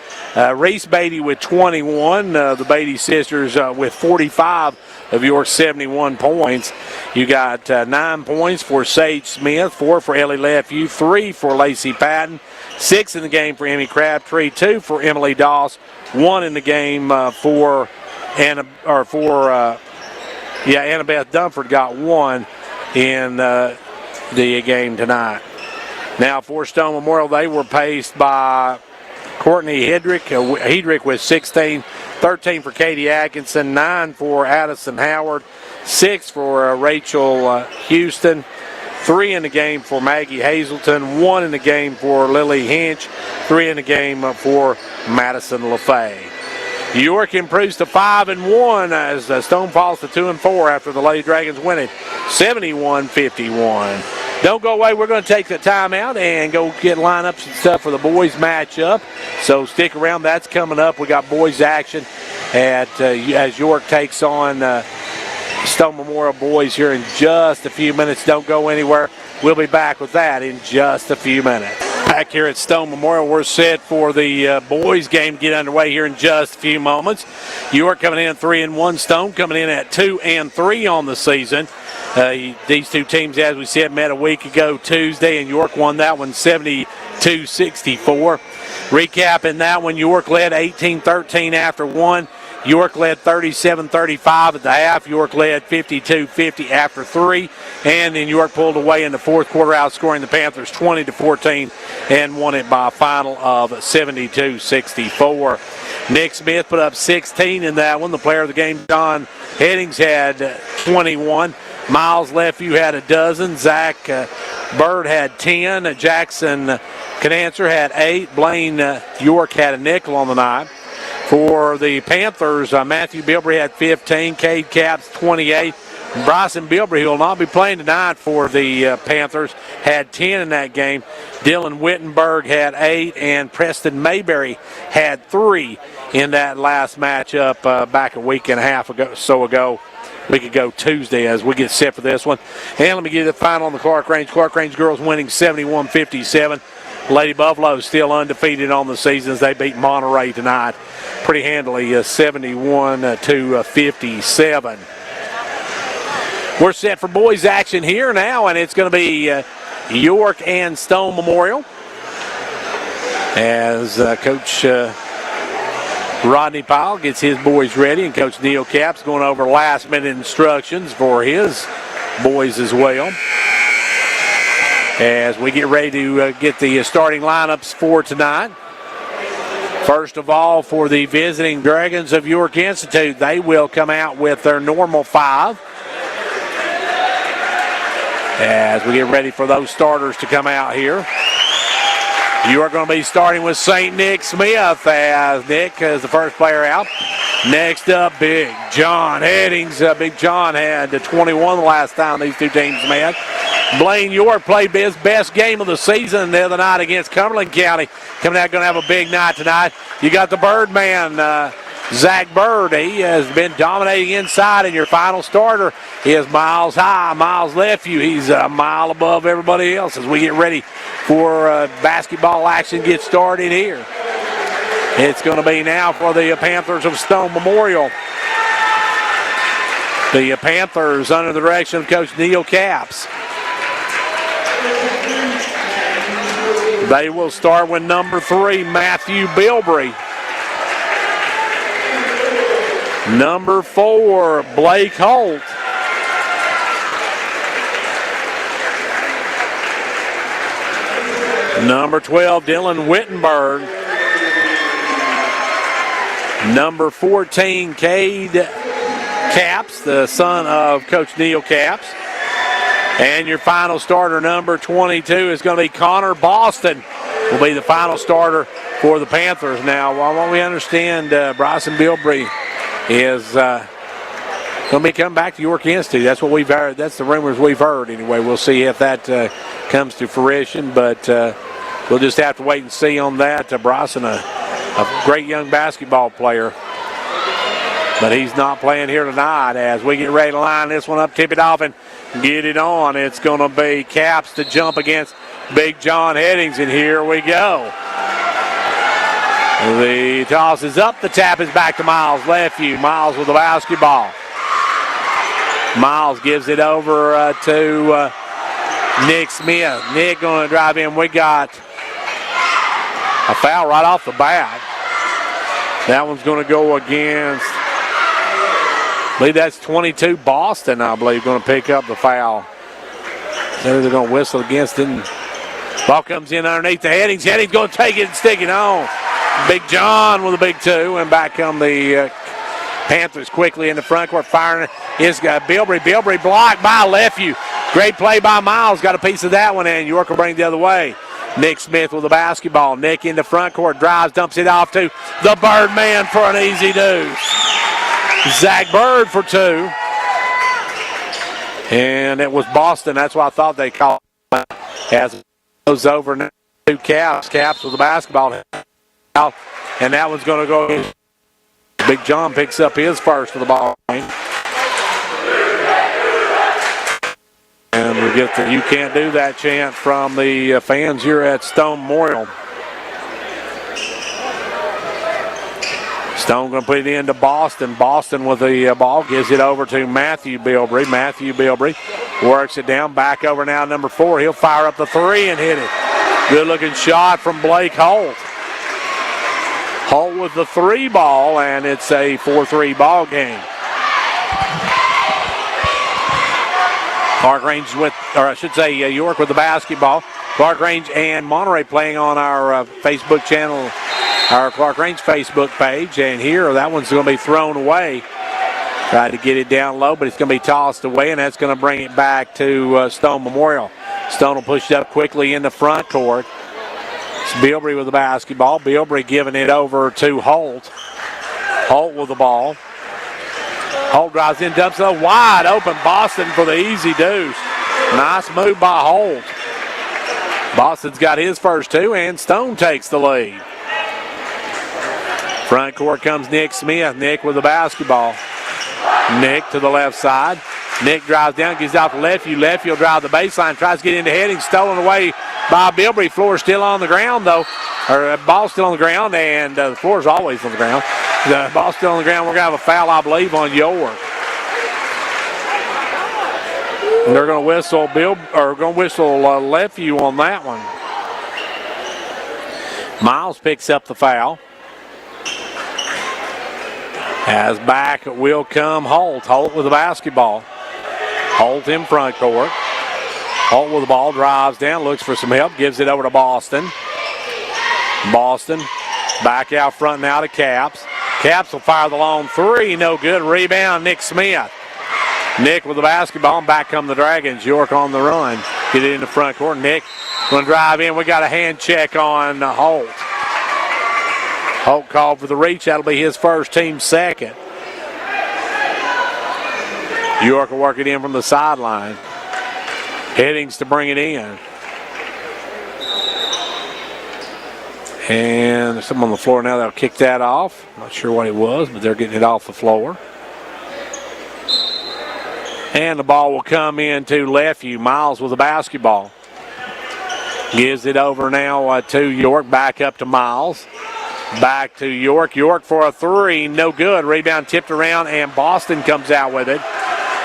Reese Beatty with 21, the Beatty sisters with 45 of York's 71 points. You got 9 points for Sage Smith, 4 for Ellie Lefew, 3 for Lacey Patton, 6 in the game for Emmy Crabtree, 2 for Emily Doss, 1 in the game for Annabeth Dunford got 1 in the game tonight. Now for Stone Memorial, they were paced by Courtney Hedrick with 16, 13 for Katie Atkinson, 9 for Addison Howard, 6 for Rachel Houston, 3 in the game for Maggie Hazelton, 1 in the game for Lily Hinch, 3 in the game for Madison LaFay. York improves to 5-1 as Stone falls to 2-4 after the Lady Dragons win it 71-51. Don't go away. We're going to take the timeout and go get lineups and stuff for the boys matchup. So stick around. That's coming up. We got boys action as York takes on Stone Memorial boys here in just a few minutes. Don't go anywhere. We'll be back with that in just a few minutes. Back here at Stone Memorial, we're set for the boys game to get underway here in just a few moments. York coming in 3-1, Stone coming in at 2-3 on the season. These two teams, as we said, met a week ago Tuesday, and York won that one 72-64. Recapping that one, York led 18-13 after one. York led 37-35 at the half. York led 52-50 after 3. And then York pulled away in the fourth quarter, outscoring the Panthers 20-14 and won it by a final of 72-64. Nick Smith put up 16 in that one. The player of the game, John Headings, had 21. Miles Lefew had a dozen. Zach Bird had 10. Jackson Canancer had 8. Blaine York had a nickel on the night. For the Panthers, Matthew Bilbrey had 15, Cade Capps 28. Bryson Bilbrey, who will not be playing tonight for the Panthers, had 10 in that game. Dylan Wittenberg had 8, and Preston Mayberry had 3 in that last matchup back a week and a half ago. We could go Tuesday as we get set for this one. And let me give you the final on the Clark Range. Clark Range girls winning 71-57. Lady Buffalo still undefeated on the season as they beat Monterey tonight pretty handily, 71-57. We're set for boys action here now, and it's going to be York and Stone Memorial as Coach Rodney Powell gets his boys ready, and Coach Neil Capps going over last-minute instructions for his boys as well. As we get ready to get the starting lineups for tonight. First of all, for the visiting Dragons of York Institute, they will come out with their normal 5. As we get ready for those starters to come out here. You are going to be starting with St. Nick Smith as Nick is the first player out. Next up, Big John Headings. Big John had 21 the last time these two teams met. Blaine York played his best game of the season the other night against Cumberland County. Coming out, going to have a big night tonight. You got the Birdman, Zach Bird. He has been dominating inside, and your final starter is Miles High. Miles Lefevue. He's a mile above everybody else as we get ready for basketball action get started here. It's going to be now for the Panthers of Stone Memorial. The Panthers under the direction of Coach Neil Capps. They will start with number 3, Matthew Bilbrey. Number 4, Blake Holt. Number 12, Dylan Wittenberg. Number 14, Cade Capps, the son of Coach Neil Capps. And your final starter, number 22, is going to be Connor Boston, will be the final starter for the Panthers. Now, what we understand, Bryson Bilbrey is going to be coming back to York Institute. That's what we've heard. That's the rumors we've heard anyway. We'll see if that comes to fruition, but we'll just have to wait and see on that. Bryson, a great young basketball player, but he's not playing here tonight. As we get ready to line this one up, tip it off, and get it on. It's going to be Capps to jump against Big John Headings, and here we go. The toss is up. The tap is back to Miles Lefevue. Miles with the basketball. Miles gives it over to Nick Smith. Nick going to drive in. We got a foul right off the bat. That one's going to go against, I believe that's 22 Boston, I believe, going to pick up the foul. So they're going to whistle against it. Ball comes in underneath the Headings. Headings going to take it and stick it on. Big John with a big 2, and back come the Panthers quickly in the front court, firing. Is Bilbrey. Bilbrey blocked by Lefevue. Great play by Miles. Got a piece of that one, and York will bring it the other way. Nick Smith with the basketball. Nick in the front court, drives, dumps it off to the Birdman for an easy deuce. Zach Bird for 2. And it was Boston. That's why I thought they called it. As it goes over now to Capps. Capps with the basketball. And that one's going to go in. Big John picks up his first for the ball game. And we get the "you can't do that" chant from the fans here at Stone Memorial. Stone going to put it into Boston. Boston with the ball, gives it over to Matthew Bilbrey. Matthew Bilbrey works it down, back over now number 4. He'll fire up the 3 and hit it. Good looking shot from Blake Holt. Holt with the 3 ball, and it's a 4-3 ball game. Clark Range with, or I should say York with the basketball. Clark Range and Monterey playing on our Facebook channel, our Clark Range Facebook page. And here, that one's going to be thrown away. Tried to get it down low, but it's going to be tossed away, and that's going to bring it back to Stone Memorial. Stone will push it up quickly in the front court. It's Bilbrey with the basketball. Bilbrey giving it over to Holt. Holt with the ball. Holt drives in, dumps it wide open. Boston for the easy deuce. Nice move by Holt. Boston's got his first 2, and Stone takes the lead. Front court comes Nick Smith. Nick with the basketball. Nick to the left side. Nick drives down, gives out to Lefevue. Lefevue will drive the baseline, tries to get into Headings, stolen away by Bilbrey. Floor still on the ground, though. Or ball still on the ground, and the floor is always on the ground. The ball still on the ground. We're going to have a foul, I believe, on York. And they're going to whistle Lefevue on that one. Miles picks up the foul. As back will come Holt. Holt with the basketball. Holt in front court. Holt with the ball, drives down, looks for some help, gives it over to Boston. Boston back out front now to Capps. Capps will fire the long 3, no good. Rebound, Nick Smith. Nick with the basketball, and back come the Dragons. York on the run. Get it in the front court. Nick going to drive in. We got a hand check on Holt. Holt called for the reach. That'll be his first, team second. York will work it in from the sideline. Headings to bring it in. And there's someone on the floor now that'll kick that off. Not sure what it was, but they're getting it off the floor. And the ball will come into Lefeview. Miles with the basketball. Gives it over now to York. Back up to Miles. Back to York. York for a three. No good. Rebound tipped around, and Boston comes out with it.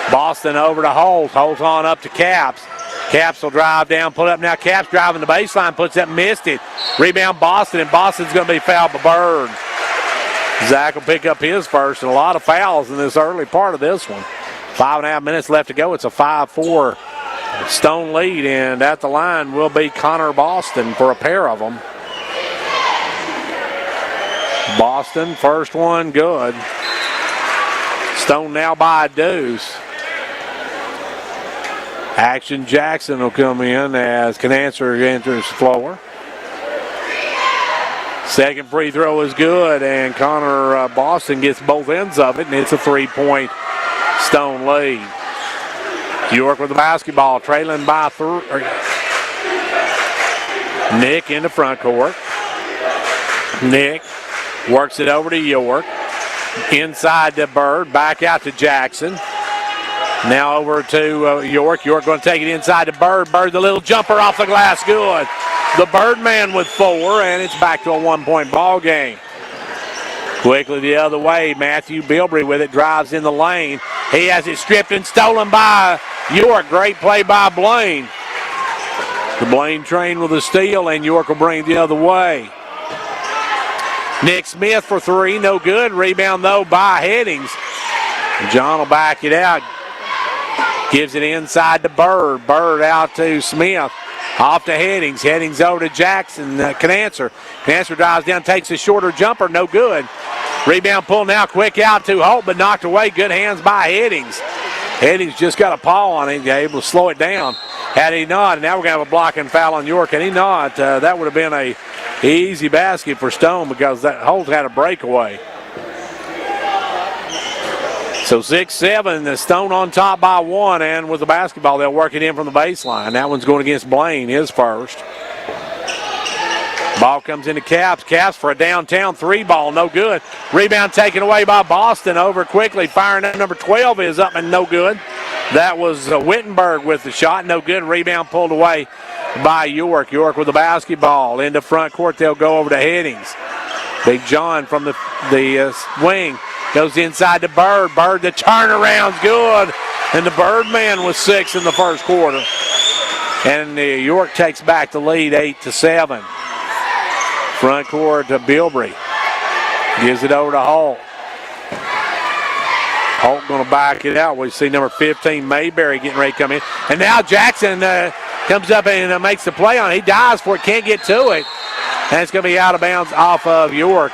Boston over to Holt. Holt on up to Caps. Caps will drive down, pull up now. Caps driving the baseline, puts up, missed it. Rebound Boston, and Boston's going to be fouled by Bird. Zach will pick up his first, and a lot of fouls in this early part of this one. 5.5 minutes left to go. It's a 5-4 Stone lead, and at the line will be Connor Boston for a pair of them. Boston, first one, good. Stone now by a deuce. Action Jackson will come in as Canancer enters the floor. Second free throw is good, and Connor Boston gets both ends of it, and it's a 3-point Stone lead. York with the basketball, trailing by 3. Nick in the front court. Nick works it over to York. Inside to Bird, back out to Jackson. Now over to York. York going to take it inside to Bird. Bird, the little jumper off the glass, good. The Birdman with 4, and it's back to a 1-point ball game. Quickly the other way, Matthew Bilbrey with it, drives in the lane. He has it stripped and stolen by York. Great play by Blaine. The Blaine train with a steal, and York will bring it the other way. Nick Smith for 3, no good. Rebound, though, by Headings. John will back it out. Gives it inside to Bird. Bird out to Smith. Off to Headings. Headings over to Jackson. Canancer. Canancer drives down, takes a shorter jumper, no good. Rebound pull now, quick out to Holt, but knocked away. Good hands by Headings. Headings just got a paw on him, able to slow it down. Had he not, and now we're going to have a blocking foul on York. Had he not, that would have been a easy basket for Stone because that Holt had a breakaway. So 6-7, the Stone on top by 1, and with the basketball, they'll work it in from the baseline. That one's going against Blaine, his first. Ball comes into Caps. Caps for a downtown 3 ball, no good. Rebound taken away by Boston, over quickly. Firing at number 12 is up and no good. That was Wittenberg with the shot, no good. Rebound pulled away by York. York with the basketball. Into front court, they'll go over to Headings. Big John from the wing. Goes inside to Bird. Bird, the turnaround's good. And the Birdman was 6 in the first quarter. And York takes back the lead 8-7. Front court to Bilbrey. Gives it over to Holt. Holt going to back it out. We see number 15, Mayberry, getting ready to come in. And now Jackson comes up and makes the play on it. He dives for it, can't get to it. And it's going to be out of bounds off of York.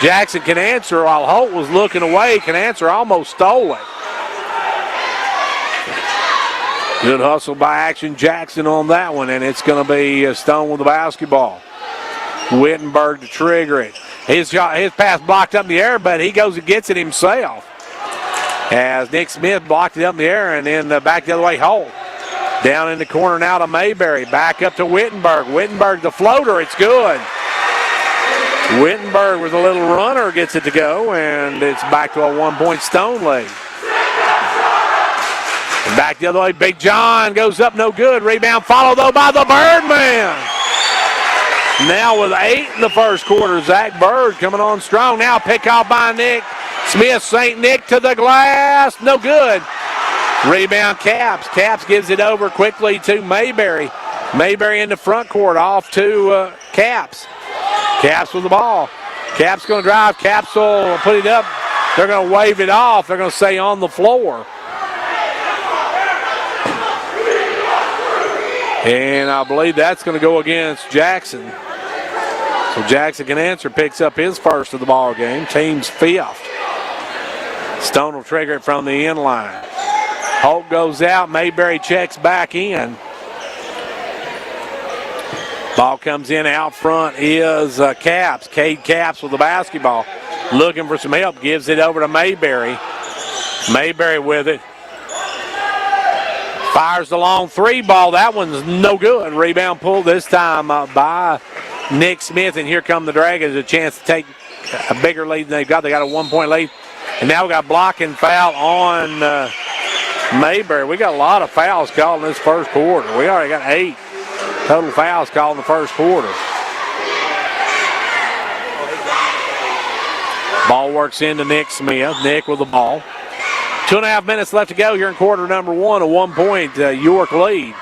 Jackson can answer while Holt was looking away. Can answer, almost stole it. Good hustle by Action Jackson on that one, and it's going to be Stone with the basketball. Wittenberg to trigger it. His pass blocked up in the air, but he goes and gets it himself. As Nick Smith blocked it up in the air, and then back the other way, Holt. Down in the corner now to Mayberry. Back up to Wittenberg. Wittenberg, the floater, it's good. Wittenberg with a little runner gets it to go, and it's back to a 1-point Stone lead. And back the other way, Big John goes up, no good. Rebound followed, though, by the Birdman. Now with 8 in the first quarter, Zach Bird coming on strong. Now pick off by Nick Smith. St. Nick to the glass, no good. Rebound Caps. Caps gives it over quickly to Mayberry. Mayberry in the front court, off to Caps. Caps with the ball. Caps going to drive. Caps will put it up. They're going to wave it off. They're going to say on the floor. And I believe that's going to go against Jackson. So Jackson can answer, picks up his first of the ball game. Team's 5th. Stone will trigger it from the end line. Holt goes out. Mayberry checks back in. Ball comes in out front is Caps. Cade Caps with the basketball. Looking for some help. Gives it over to Mayberry. Mayberry with it. Fires the long 3 ball. That one's no good. Rebound pulled this time by Nick Smith, and here come the Dragons, a chance to take a bigger lead than they've got. They got a 1-point lead. And now we got blocking foul on Mayberry. We got a lot of fouls called in this first quarter. We already got 8 total fouls called in the first quarter. Ball works into Nick Smith. Nick with the ball. 2.5 minutes left to go here in quarter number 1. A 1-point York lead.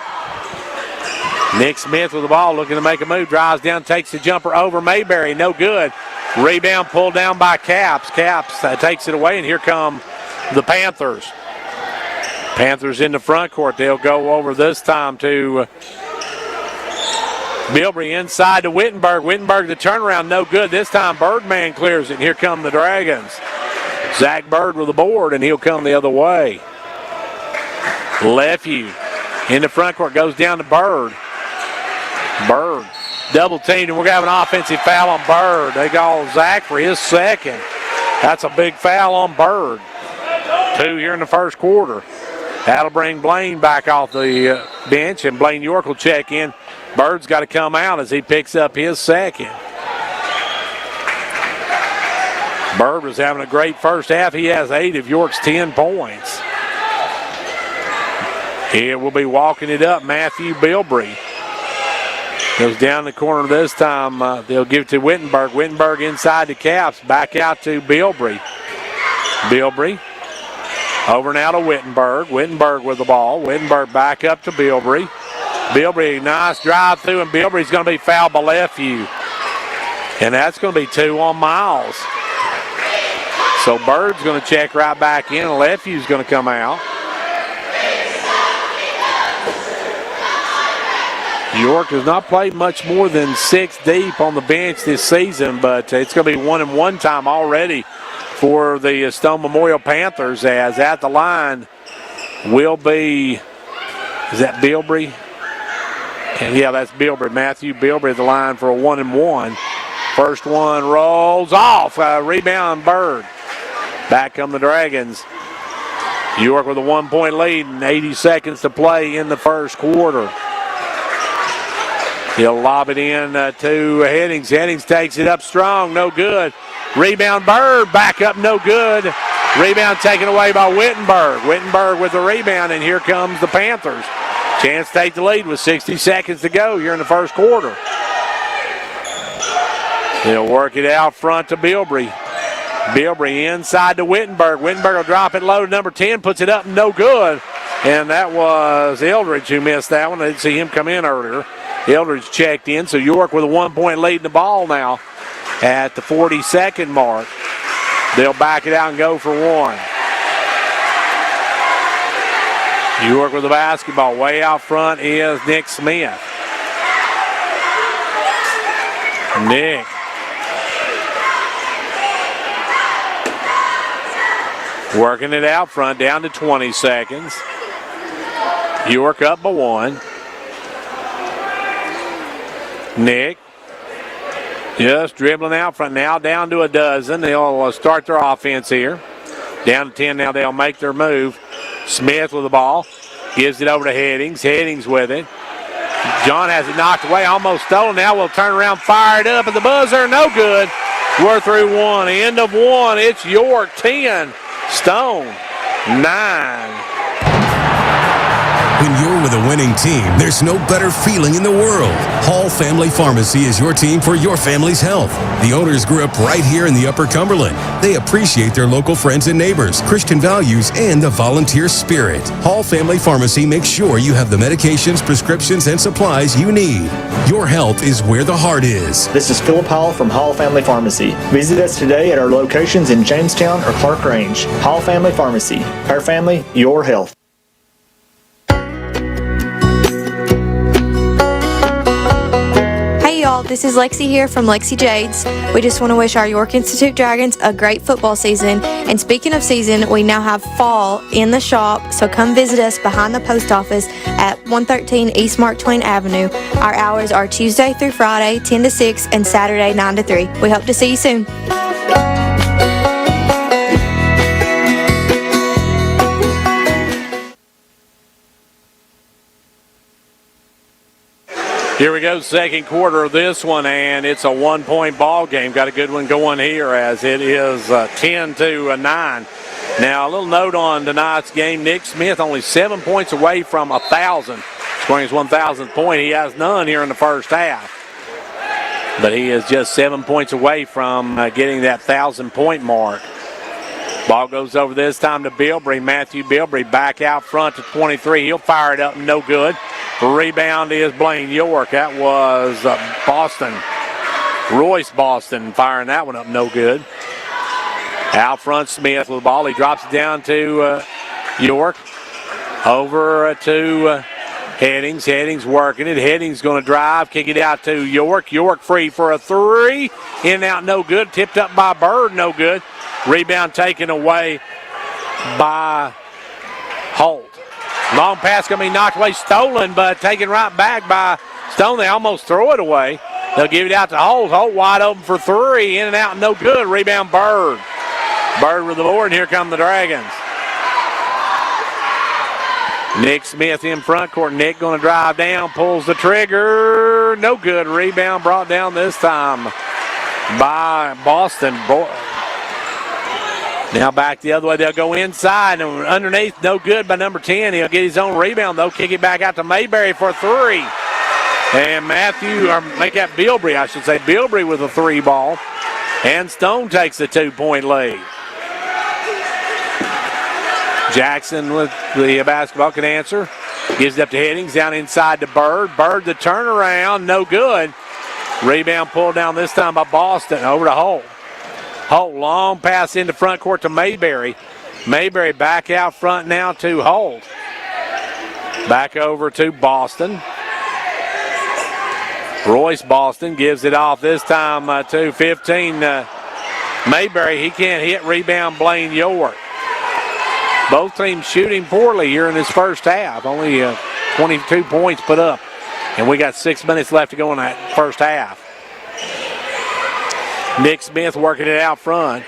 Nick Smith with the ball, looking to make a move. Drives down, takes the jumper over Mayberry. No good. Rebound pulled down by Caps. Caps takes it away, and here come the Panthers. Panthers in the front court. They'll go over this time to Bilbrey inside to Wittenberg. Wittenberg, the turnaround, no good. This time Birdman clears it. Here come the Dragons. Zach Bird with the board, and he'll come the other way. Lefevue in the front court, goes down to Bird. Bird double teamed, and we're going to have an offensive foul on Bird. They call Zach for his second. That's a big foul on Bird. 2 here in the first quarter. That'll bring Blaine back off the bench, and Blaine York will check in. Bird's got to come out as he picks up his second. Bird was having a great first half. He has 8 of York's 10 points. Here will be walking it up, Matthew Bilbrey. Goes down the corner this time. They'll give it to Wittenberg. Wittenberg inside the Caps. Back out to Bilbrey. Bilbrey over now to Wittenberg. Wittenberg with the ball. Wittenberg back up to Bilbrey. Bilbrey, nice drive through, and Bilbrey's going to be fouled by Lefevue. And that's going to be 2 on Miles. So Bird's going to check right back in, and Lefue's going to come out. York has not played much more than 6 deep on the bench this season, but it's going to be 1-and-1 time already for the Stone Memorial Panthers, as at the line will be, is that Bilbrey? And yeah, that's Bilbrey. Matthew Bilbrey at the line for a 1-and-1. First one rolls off. Rebound Bird. Back come the Dragons. York with a 1-point lead and 80 seconds to play in the first quarter. He'll lob it in to Headings. Headings takes it up strong, no good. Rebound Bird, back up, no good. Rebound taken away by Wittenberg. Wittenberg with the rebound, and here comes the Panthers. Chance to take the lead with 60 seconds to go here in the first quarter. They'll work it out front to Bilbrey. Bilbrey inside to Wittenberg. Wittenberg will drop it low to number 10, puts it up, no good. And that was Eldridge who missed that one. I didn't see him come in earlier. Eldridge checked in, so York with a 1-point lead in the ball now at the 40-second mark. They'll back it out and go for 1. York with the basketball. Way out front is Nick Smith. Nick. Working it out front, down to 20 seconds. York up by 1. Nick just dribbling out front, now down to a dozen. They'll start their offense here. Down to 10 now, they'll make their move. Smith with the ball, gives it over to Headings. Headings with it. John has it knocked away, almost stolen. Now we'll turn around, fire it up at the buzzer, no good. We're through 1, end of 1. It's York 10, Stone 9.
When you're with a winning team, there's no better feeling in the world. Hall Family Pharmacy is your team for your family's health. The owners grew up right here in the Upper Cumberland. They appreciate their local friends and neighbors, Christian values, and the volunteer spirit. Hall Family Pharmacy makes sure you have the medications, prescriptions, and supplies you need. Your health is where the heart is.
This is Philip Hall from Hall Family Pharmacy. Visit us today at our locations in Jamestown or Clark Range. Hall Family Pharmacy. Our family, your health.
Hey y'all, this is Lexi here from Lexi Jades. We just want to wish our York Institute Dragons a great football season. And speaking of season, we now have fall in the shop, so come visit us behind the post office at 113 East Mark Twain Avenue. Our hours are Tuesday through Friday, 10 to 6, and Saturday, 9 to 3. We hope to see you soon.
Here we go, second quarter of this one, and it's a 1-point ball game. Got a good one going here as it is 10-9. Now, a little note on tonight's game. Nick Smith only 7 points away from 1,000, scoring his 1,000th point. He has none here in the first half. But he is just 7 points away from getting that 1,000-point mark. Ball goes over this time to Bilbrey. Matthew Bilbrey back out front to 23. He'll fire it up, no good. Rebound is Blaine York. That was Boston. Royce Boston firing that one up, no good. Out front, Smith with the ball. He drops it down to York. Over to Headings. Headings working it. Headings going to drive, kick it out to York. York free for a three. In and out, no good. Tipped up by Bird, no good. Rebound taken away by Holt. Long pass going to be knocked away, stolen, but taken right back by Stone. They almost throw it away. They'll give it out to Holt. Holt wide open for three. In and out, no good. Rebound Bird. Bird with the board, and here come the Dragons. Nick Smith in front court. Nick going to drive down, pulls the trigger. No good. Rebound brought down this time by Boston. Now back the other way. They'll go inside and underneath. No good by number 10. He'll get his own rebound, though. Kick it back out to Mayberry for three. And make that Bilbrey, I should say. Bilbrey with a three ball. And Stone takes the 2-point lead. Jackson with the basketball can answer. Gives it up to Headings, down inside to Bird. Bird the turnaround, no good. Rebound pulled down this time by Boston. Over to Holt. Holt, long pass into front court to Mayberry. Mayberry back out front now to Holt. Back over to Boston. Royce Boston gives it off this time to 15. Mayberry, he can't hit. Rebound Blaine York. Both teams shooting poorly here in this first half. Only 22 points put up. And we got 6 minutes left to go in that first half. Nick Smith working it out front.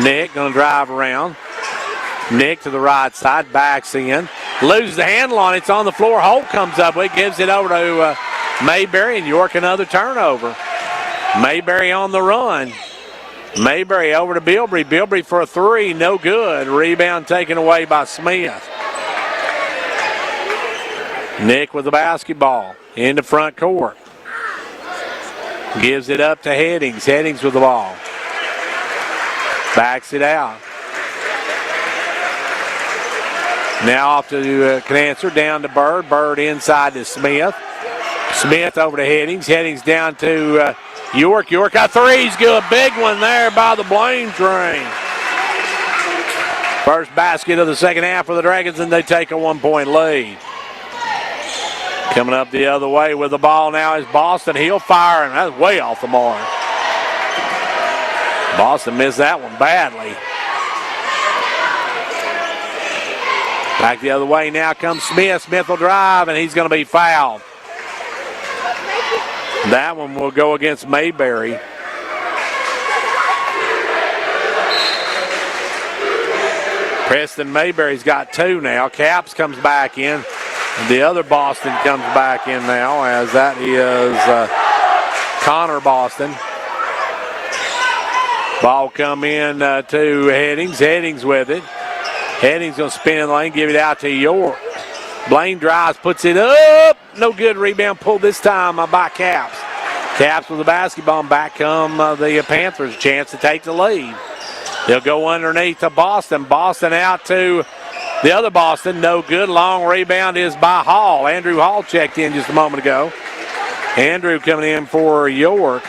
Nick going to drive around. Nick to the right side, backs in. Loses the handle on it. It's on the floor. Holt comes up with it, gives it over to Mayberry, and York another turnover. Mayberry on the run. Mayberry over to Bilbrey. Bilbrey for a three, no good. Rebound taken away by Smith. Nick with the basketball into front court. Gives it up to Headings. Headings with the ball. Backs it out. Now off to Canancer, down to Bird. Bird inside to Smith. Smith over to Headings. Headings down to York. York got threes good. Big one there by the Blaine train. First basket of the second half for the Dragons, and they take a 1-point lead. Coming up the other way with the ball now is Boston. He'll fire, and that's way off the mark. Boston missed that one badly. Back the other way now comes Smith. Smith will drive, and he's going to be fouled. That one will go against Mayberry. Preston Mayberry's got two now. Caps comes back in. The other Boston comes back in now, as that is Connor Boston. Ball come in to Headings. Headings with it. Headings going to spin in the lane, give it out to York. Blaine drives, puts it up. No good. Rebound pulled this time by Caps. Caps with the basketball, and back come the Panthers. Chance to take the lead. They'll go underneath to Boston. Boston out to the other Boston. No good. Long rebound is by Hall. Andrew Hall checked in just a moment ago. Andrew coming in for York.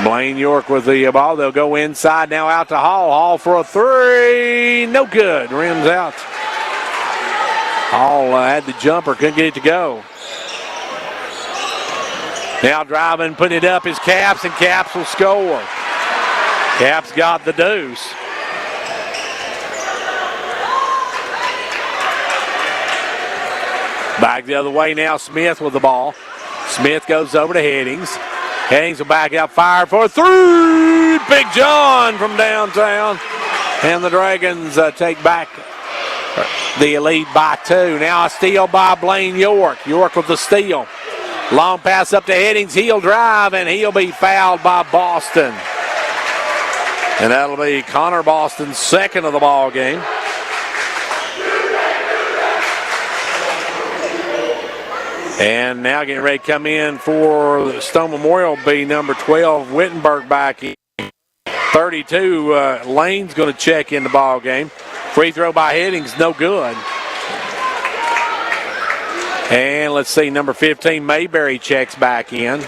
Blaine York with the ball. They'll go inside now out to Hall. Hall for a three. No good. Rims out. Hall had the jumper. Couldn't get it to go. Now driving, putting it up is Caps, and Caps will score. Caps got the deuce. Back the other way now, Smith with the ball. Smith goes over to Headings. Headings will back out, fire for three. Big John from downtown. And the Dragons take back the lead by 2. Now a steal by Blaine York. York with the steal. Long pass up to Headings. He'll drive, and he'll be fouled by Boston. And that'll be Connor Boston's second of the ball game. And now getting ready to come in for the Stone Memorial will be number 12, Wittenberg, back in. 32, Lane's going to check in the ball game. Free throw by Headings, no good. And let's see, number 15, Mayberry checks back in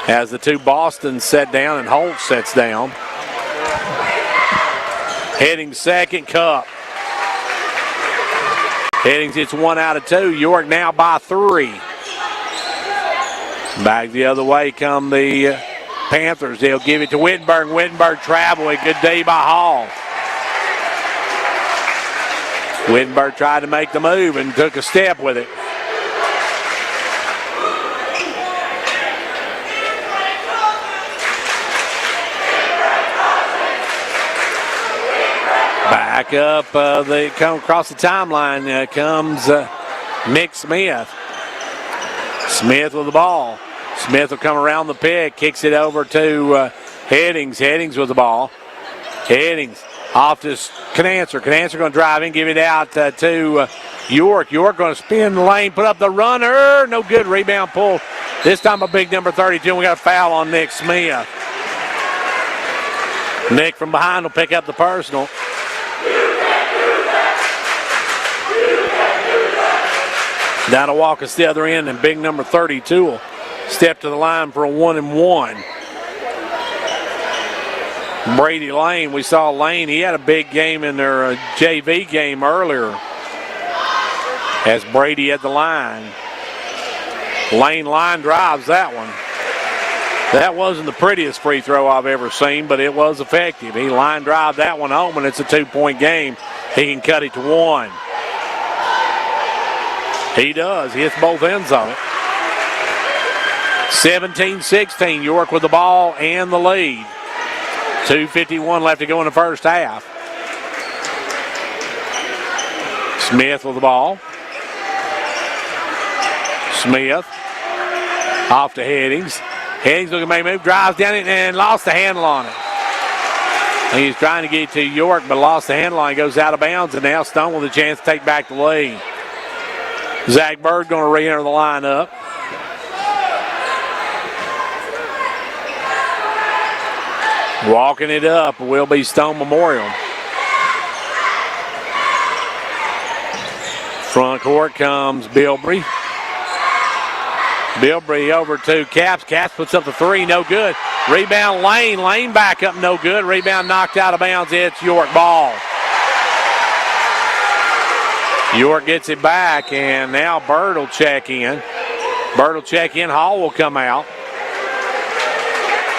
as the two Bostons set down and Holt sets down. Headings second, Cup. Headings hits 1 out of 2. York now by 3. Back the other way come the Panthers. They'll give it to Wittenberg. Wittenberg travel. A good day by Hall. Wittenberg tried to make the move and took a step with it. Back up, they come across the timeline. Comes Nick Smith. Smith with the ball. Smith will come around the pick, kicks it over to Headings. Headings with the ball. Headings off to Canancer. Canancer going to drive in, give it out to York. York going to spin the lane, put up the runner. No good. Rebound pull. This time a big number 32. And we got a foul on Nick Smith. Nick from behind will pick up the personal. That'll walk us the other end, and big number 32 will step to the line for a 1-and-1. Brady Lane, we saw Lane. He had a big game in their JV game earlier as Brady at the line. Lane line drives that one. That wasn't the prettiest free throw I've ever seen, but it was effective. He line drive that one home, and it's a 2-point game. He can cut it to 1. He does. He hits both ends of it. 17-16. York with the ball and the lead. 2:51 left to go in the first half. Smith with the ball. Smith off to Headings. Headings looking to make a move, drives down it and lost the handle on it. He's trying to get to York, but lost the handle on it. Goes out of bounds, and now Stone with a chance to take back the lead. Zach Bird going to re-enter the lineup. Walking it up will be Stone Memorial. Front court comes Bilbrey. Bilbrey over to Caps. Caps puts up the 3, no good. Rebound Lane. Lane back up, no good. Rebound knocked out of bounds. It's York ball. York gets it back, and now Bird will check in. Bird will check in. Hall will come out.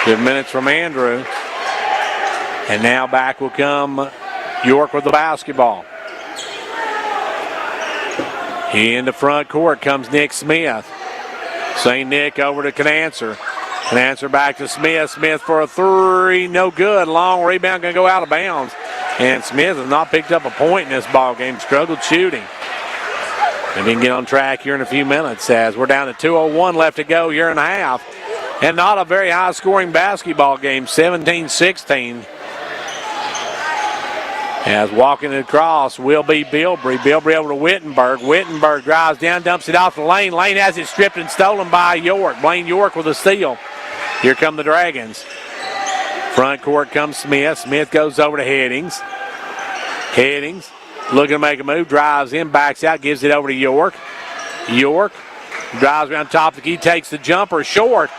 Good minutes from Andrew. And now back will come York with the basketball. In the front court comes Nick Smith. St. Nick over to Canancer. Canancer back to Smith. Smith for a 3, no good. Long rebound going to go out of bounds. And Smith has not picked up a point in this ball game. Struggled shooting. And then get on track here in a few minutes as we're down to 2:01 left to go here in a half. And not a very high-scoring basketball game, 17-16. As walking it across will be Bilbrey. Bilbrey over to Wittenberg. Wittenberg drives down, dumps it off the lane. Lane has it stripped and stolen by York. Blaine York with a steal. Here come the Dragons. Front court comes Smith. Smith goes over to Headings. Headings looking to make a move. Drives in, backs out, gives it over to York. York drives around top of the key, takes the jumper short.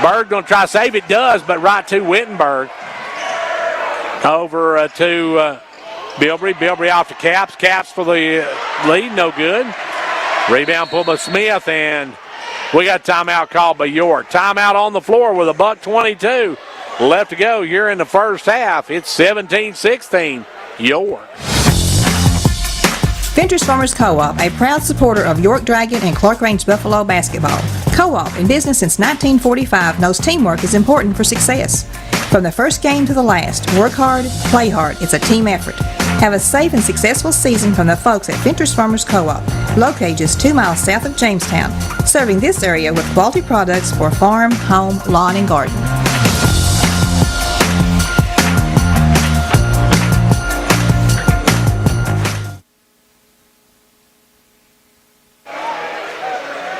Bird going to try to save it, does, but right to Wittenberg. Over to Bilbrey. Bilbrey off to Caps. Caps for the lead, no good. Rebound pulled by Smith, and we got a timeout called by York. Timeout on the floor with a $1:22 left to go here in the first half. It's 17-16, York.
Ventures Farmers Co-op, a proud supporter of York Dragon and Clark Range Buffalo basketball. Co-op, in business since 1945, knows teamwork is important for success. From the first game to the last, work hard, play hard. It's a team effort. Have a safe and successful season from the folks at Fentress Farmers Co-op, located just 2 miles south of Jamestown, serving this area with quality products for farm, home, lawn, and garden.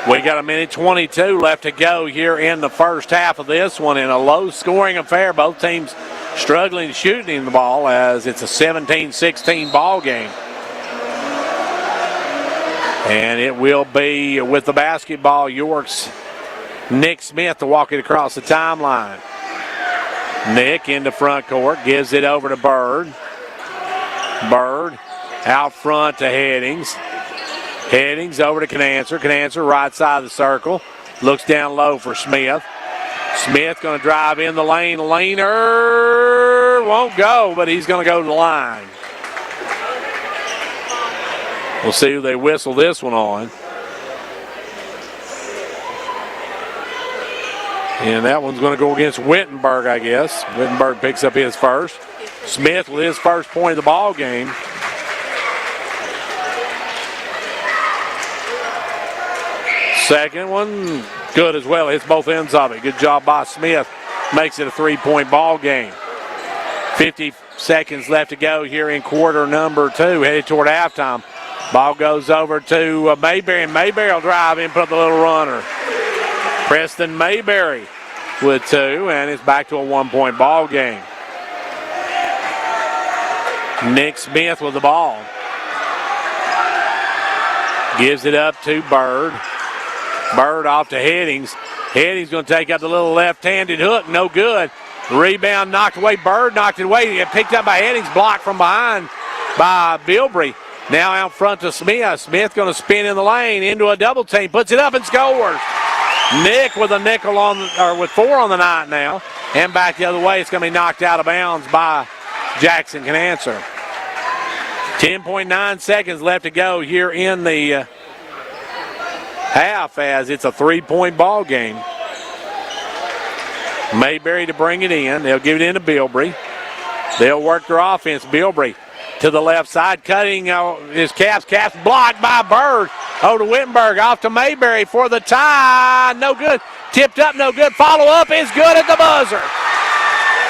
We got a minute 22 left to go here in the first half of this one in a low-scoring affair. Both teams struggling shooting the ball as it's a 17-16 ball game. And it will be with the basketball, York's Nick Smith to walk it across the timeline. Nick into front court, gives it over to Bird. Bird out front to Headings. Headings over to Canancer. Canancer right side of the circle. Looks down low for Smith. Smith going to drive in the lane. Laner won't go, but he's going to go to the line. We'll see who they whistle this one on. And that one's going to go against Wittenberg, I guess. Wittenberg picks up his first. Smith with his first point of the ball game. Second one, good as well. Hits both ends of it. Good job by Smith. Makes it a 3-point ball game. 50 seconds left to go here in quarter number 2, headed toward halftime. Ball goes over to Mayberry, and Mayberry will drive in, put up the little runner. Preston Mayberry with 2, and it's back to a 1-point ball game. Nick Smith with the ball. Gives it up to Bird. Bird off to Headings. Headings going to take up the little left-handed hook. No good. Rebound knocked away. Bird knocked it away. It picked up by Headings. Blocked from behind by Bilbrey. Now out front to Smith. Smith going to spin in the lane into a double team. Puts it up and scores. Nick with a nickel on, or with 4 on the night now. And back the other way. It's going to be knocked out of bounds by Jackson Canancer. 10.9 seconds left to go here in the half as it's a 3-point ball game. Mayberry to bring it in. They'll give it in to Bilbrey. They'll work their offense. Bilbrey to the left side, cutting his caps. Caps blocked by Bird. Over to Wittenberg, off to Mayberry for the tie. No good. Tipped up, no good. Follow up is good at the buzzer.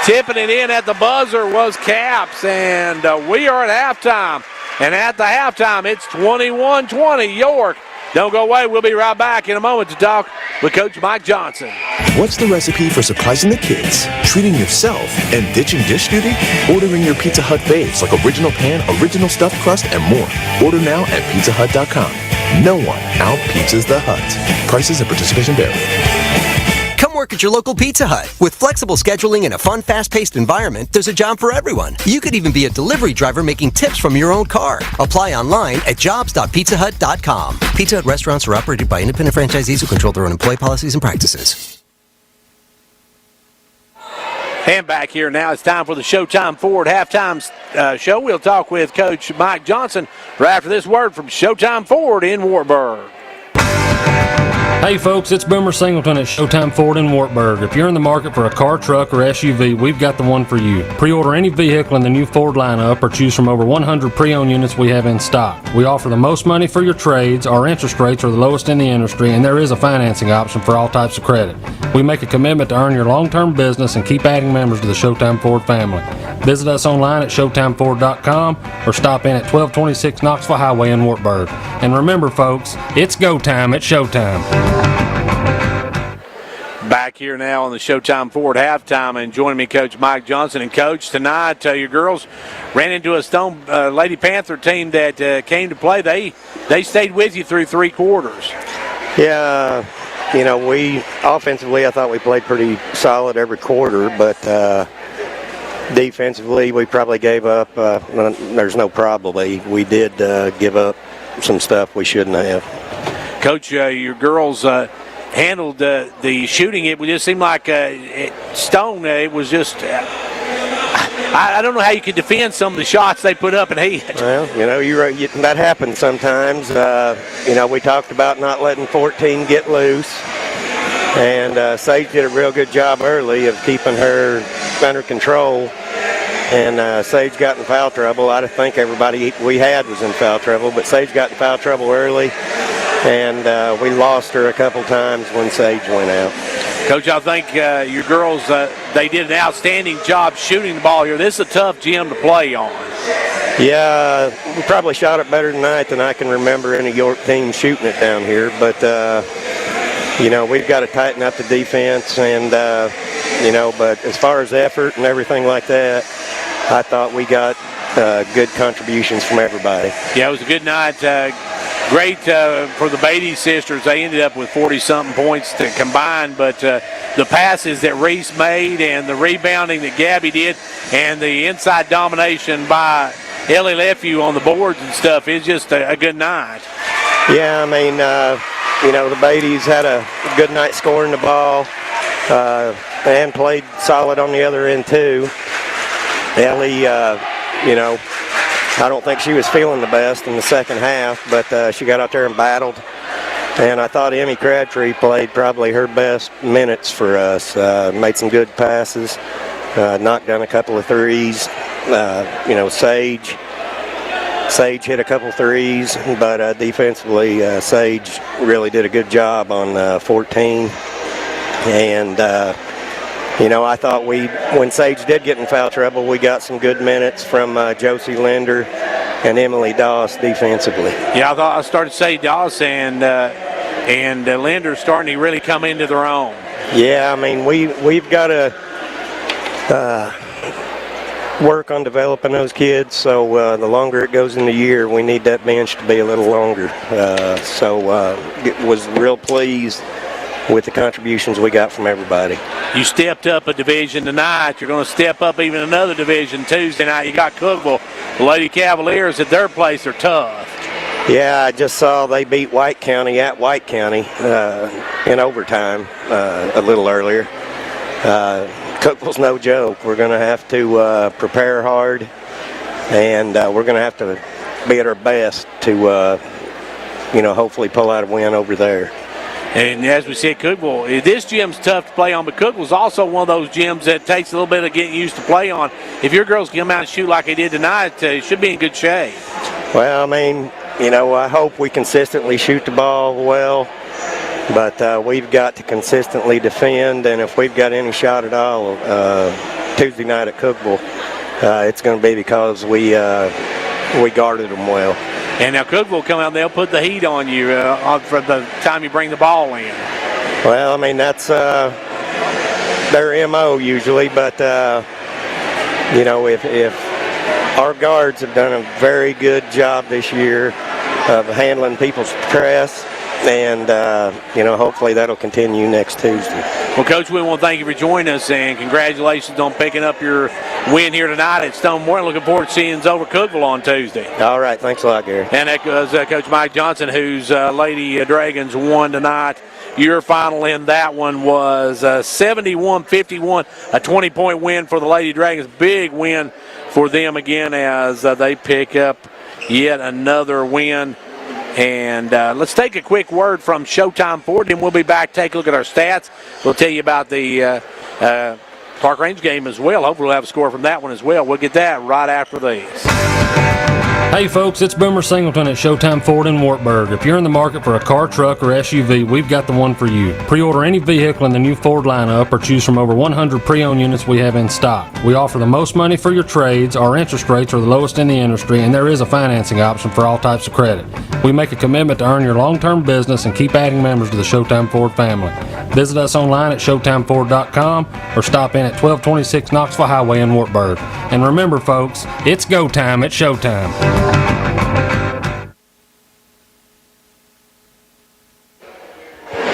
Tipping it in at the buzzer was Caps, and we are at halftime. And at the halftime, it's 21-20 York. Don't go away. We'll be right back in a moment to talk with Coach Mike Johnson.
What's the recipe for surprising the kids, treating yourself, and ditching dish duty? Ordering your Pizza Hut faves like original pan, original stuffed crust, and more. Order now at pizzahut.com. No one out-pizzas the Hut. Prices and participation vary.
Come work at your local Pizza Hut. With flexible scheduling and a fun, fast-paced environment, there's a job for everyone. You could even be a delivery driver making tips from your own car. Apply online at jobs.pizzahut.com. Pizza Hut restaurants are operated by independent franchisees who control their own employee policies and practices.
And back here now, it's time for the Showtime Ford halftime show. We'll talk with Coach Mike Johnson right after this word from Showtime Ford in Wartburg.
Hey folks, it's Boomer Singleton at Showtime Ford in Wartburg. If you're in the market for a car, truck, or SUV, we've got the one for you. Pre-order any vehicle in the new Ford lineup or choose from over 100 pre-owned units we have in stock. We offer the most money for your trades, our interest rates are the lowest in the industry, and there is a financing option for all types of credit. We make a commitment to earn your long-term business and keep adding members to the Showtime Ford family. Visit us online at ShowtimeFord.com or stop in at 1226 Knoxville Highway in Wartburg. And remember folks, it's go time at Showtime.
Back here now on the Showtime Ford halftime, and joining me, Coach Mike Johnson. And Coach, tonight your girls ran into a Stone Lady Panther team that came to play. They stayed with you through 3 quarters.
Yeah, you know, we offensively, I thought we played pretty solid every quarter, but defensively, we probably gave up. There's no probably. We did give up some stuff we shouldn't have.
Coach, your girls handled the shooting. It just seemed like Stone, it was just, I don't know how you could defend some of the shots they put up and hit.
Well, you know, that happens sometimes. You know, we talked about not letting 14 get loose. And Sage did a real good job early of keeping her under control. and Sage got in foul trouble. I think everybody we had was in foul trouble, but Sage got in foul trouble early, and we lost her a couple times when Sage went out.
Coach, I think your girls, they did an outstanding job shooting the ball here. This is a tough gym to play on.
Yeah, we probably shot it better tonight than I can remember any York team shooting it down here. But, we've got to tighten up the defense. And, but as far as effort and everything like that, I thought we got good contributions from everybody.
Yeah, it was a good night. Great for the Beatty sisters. They ended up with 40-something points to combine, but the passes that Reese made and the rebounding that Gabby did and the inside domination by Ellie Lefew on the boards and stuff is just a good night.
Yeah, I mean, the Beatties had a good night scoring the ball and played solid on the other end, too. Ellie, I don't think she was feeling the best in the second half, but she got out there and battled. And I thought Emmy Crabtree played probably her best minutes for us. Made some good passes, knocked down a couple of threes. Sage hit a couple threes, but defensively, Sage really did a good job on 14. And I thought when Sage did get in foul trouble, we got some good minutes from Josie Linder and Emily Doss defensively.
Yeah, I started to say Doss and Linder starting to really come into their own.
Yeah, I mean, we've got to work on developing those kids, so the longer it goes in the year, we need that bench to be a little longer. Was real pleased with the contributions we got from everybody.
You stepped up a division tonight. You're going to step up even another division Tuesday night. You got Cookeville. The Lady Cavaliers at their place are tough.
Yeah, I just saw they beat White County at White County in overtime a little earlier. Cookeville's no joke. We're going to have to prepare hard, and we're going to have to be at our best to, hopefully pull out a win over there.
And as we said, Cookeville, this gym's tough to play on, but Cookeville's also one of those gyms that takes a little bit of getting used to play on. If your girls come out and shoot like they did tonight, it should be in good shape.
Well, I mean, I hope we consistently shoot the ball well, but we've got to consistently defend, and if we've got any shot at all Tuesday night at Cookeville, it's going to be because we guarded them well.
And now Cookeville will come out and they'll put the heat on you for the time you bring the ball in.
Well, I mean, that's their MO usually, but, if our guards have done a very good job this year of handling people's press, and, hopefully that'll continue next Tuesday.
Well, Coach, we want to thank you for joining us, and congratulations on picking up your win here tonight at Stone Moore. Looking forward to seeing us over Cookeville on Tuesday.
All right. Thanks a lot, Gary.
And that was Coach Mike Johnson, whose Lady Dragons won tonight. Your final in that one was 71-51, a 20-point win for the Lady Dragons. Big win for them again as they pick up yet another win. And let's take a quick word from Showtime Ford, and we'll be back, take a look at our stats. We'll tell you about the Clark Range game as well. Hopefully we'll have a score from that one as well. We'll get that right after these.
Hey folks, it's Boomer Singleton at Showtime Ford in Wartburg. If you're in the market for a car, truck, or SUV, we've got the one for you. Pre-order any vehicle in the new Ford lineup or choose from over 100 pre-owned units we have in stock. We offer the most money for your trades, our interest rates are the lowest in the industry, and there is a financing option for all types of credit. We make a commitment to earn your long-term business and keep adding members to the Showtime Ford family. Visit us online at ShowtimeFord.com or stop in at 1226 Knoxville Highway in Wartburg. And remember folks, it's go time at Showtime.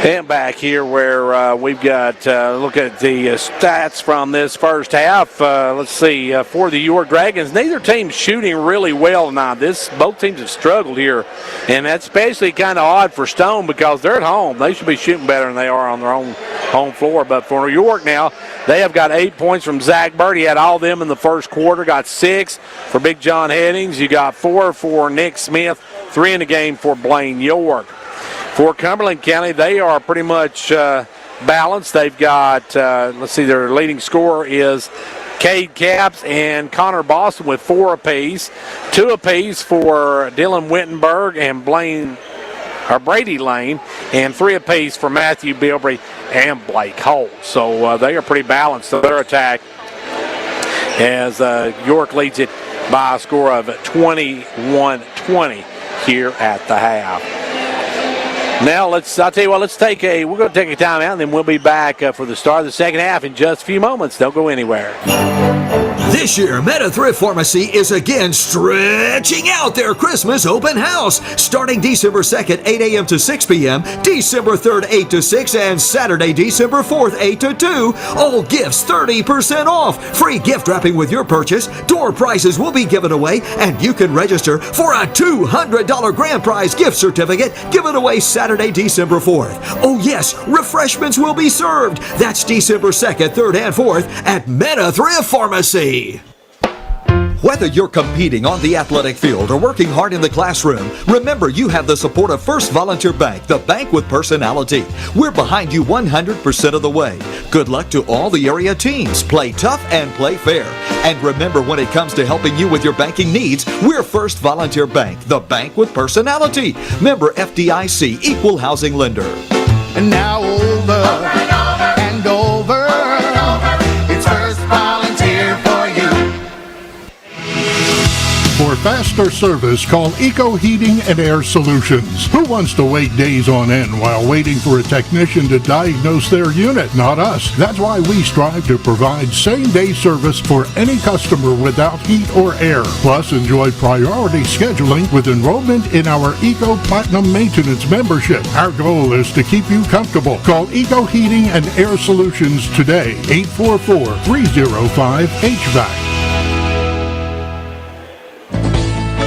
And back here where we've got look at the stats from this first half. Let's see, for the York Dragons, neither team's shooting really well tonight. Both teams have struggled here, and that's especially kind of odd for Stone because they're at home. They should be shooting better than they are on their own home floor. But for York now, they have got 8 points from Zach Bird. He had all of them in the first quarter. Got 6 for Big John Headings. You got 4 for Nick Smith, 3 in the game for Blaine York. For Cumberland County, they are pretty much balanced. They've got, let's see, their leading scorer is Cade Capps and Connor Boston with 4 apiece. 2 apiece for Dylan Wittenberg and Brady Lane, and 3 apiece for Matthew Bilbrey and Blake Holt. So they are pretty balanced to their attack as York leads it by a score of 21-20 here at the half. Now we're going to take a timeout, and then we'll be back for the start of the second half in just a few moments. Don't go anywhere.
This year, Meta Thrift Pharmacy is again stretching out their Christmas open house. Starting December 2nd, 8 a.m. to 6 p.m., December 3rd, 8 to 6, and Saturday, December 4th, 8 to 2. All gifts 30% off. Free gift wrapping with your purchase. Door prizes will be given away, and you can register for a $200 grand prize gift certificate given away Saturday, December 4th. Oh yes, refreshments will be served. That's December 2nd, 3rd, and 4th at Meta Thrift Pharmacy. Whether you're competing on the athletic field or working hard in the classroom, remember you have the support of First Volunteer Bank, the bank with personality. We're behind you 100% of the way. Good luck to all the area teams. Play tough and play fair. And remember, when it comes to helping you with your banking needs, we're First Volunteer Bank, the bank with personality. Member FDIC, Equal Housing Lender.
And now over and over, it's First Volunteer for you.
For faster service, call Eco Heating and Air Solutions. Who wants to wait days on end while waiting for a technician to diagnose their unit? Not us. That's why we strive to provide same-day service for any customer without heat or air. Plus, enjoy priority scheduling with enrollment in our Eco Platinum Maintenance membership. Our goal is to keep you comfortable. Call Eco Heating and Air Solutions today, 844-305-HVAC.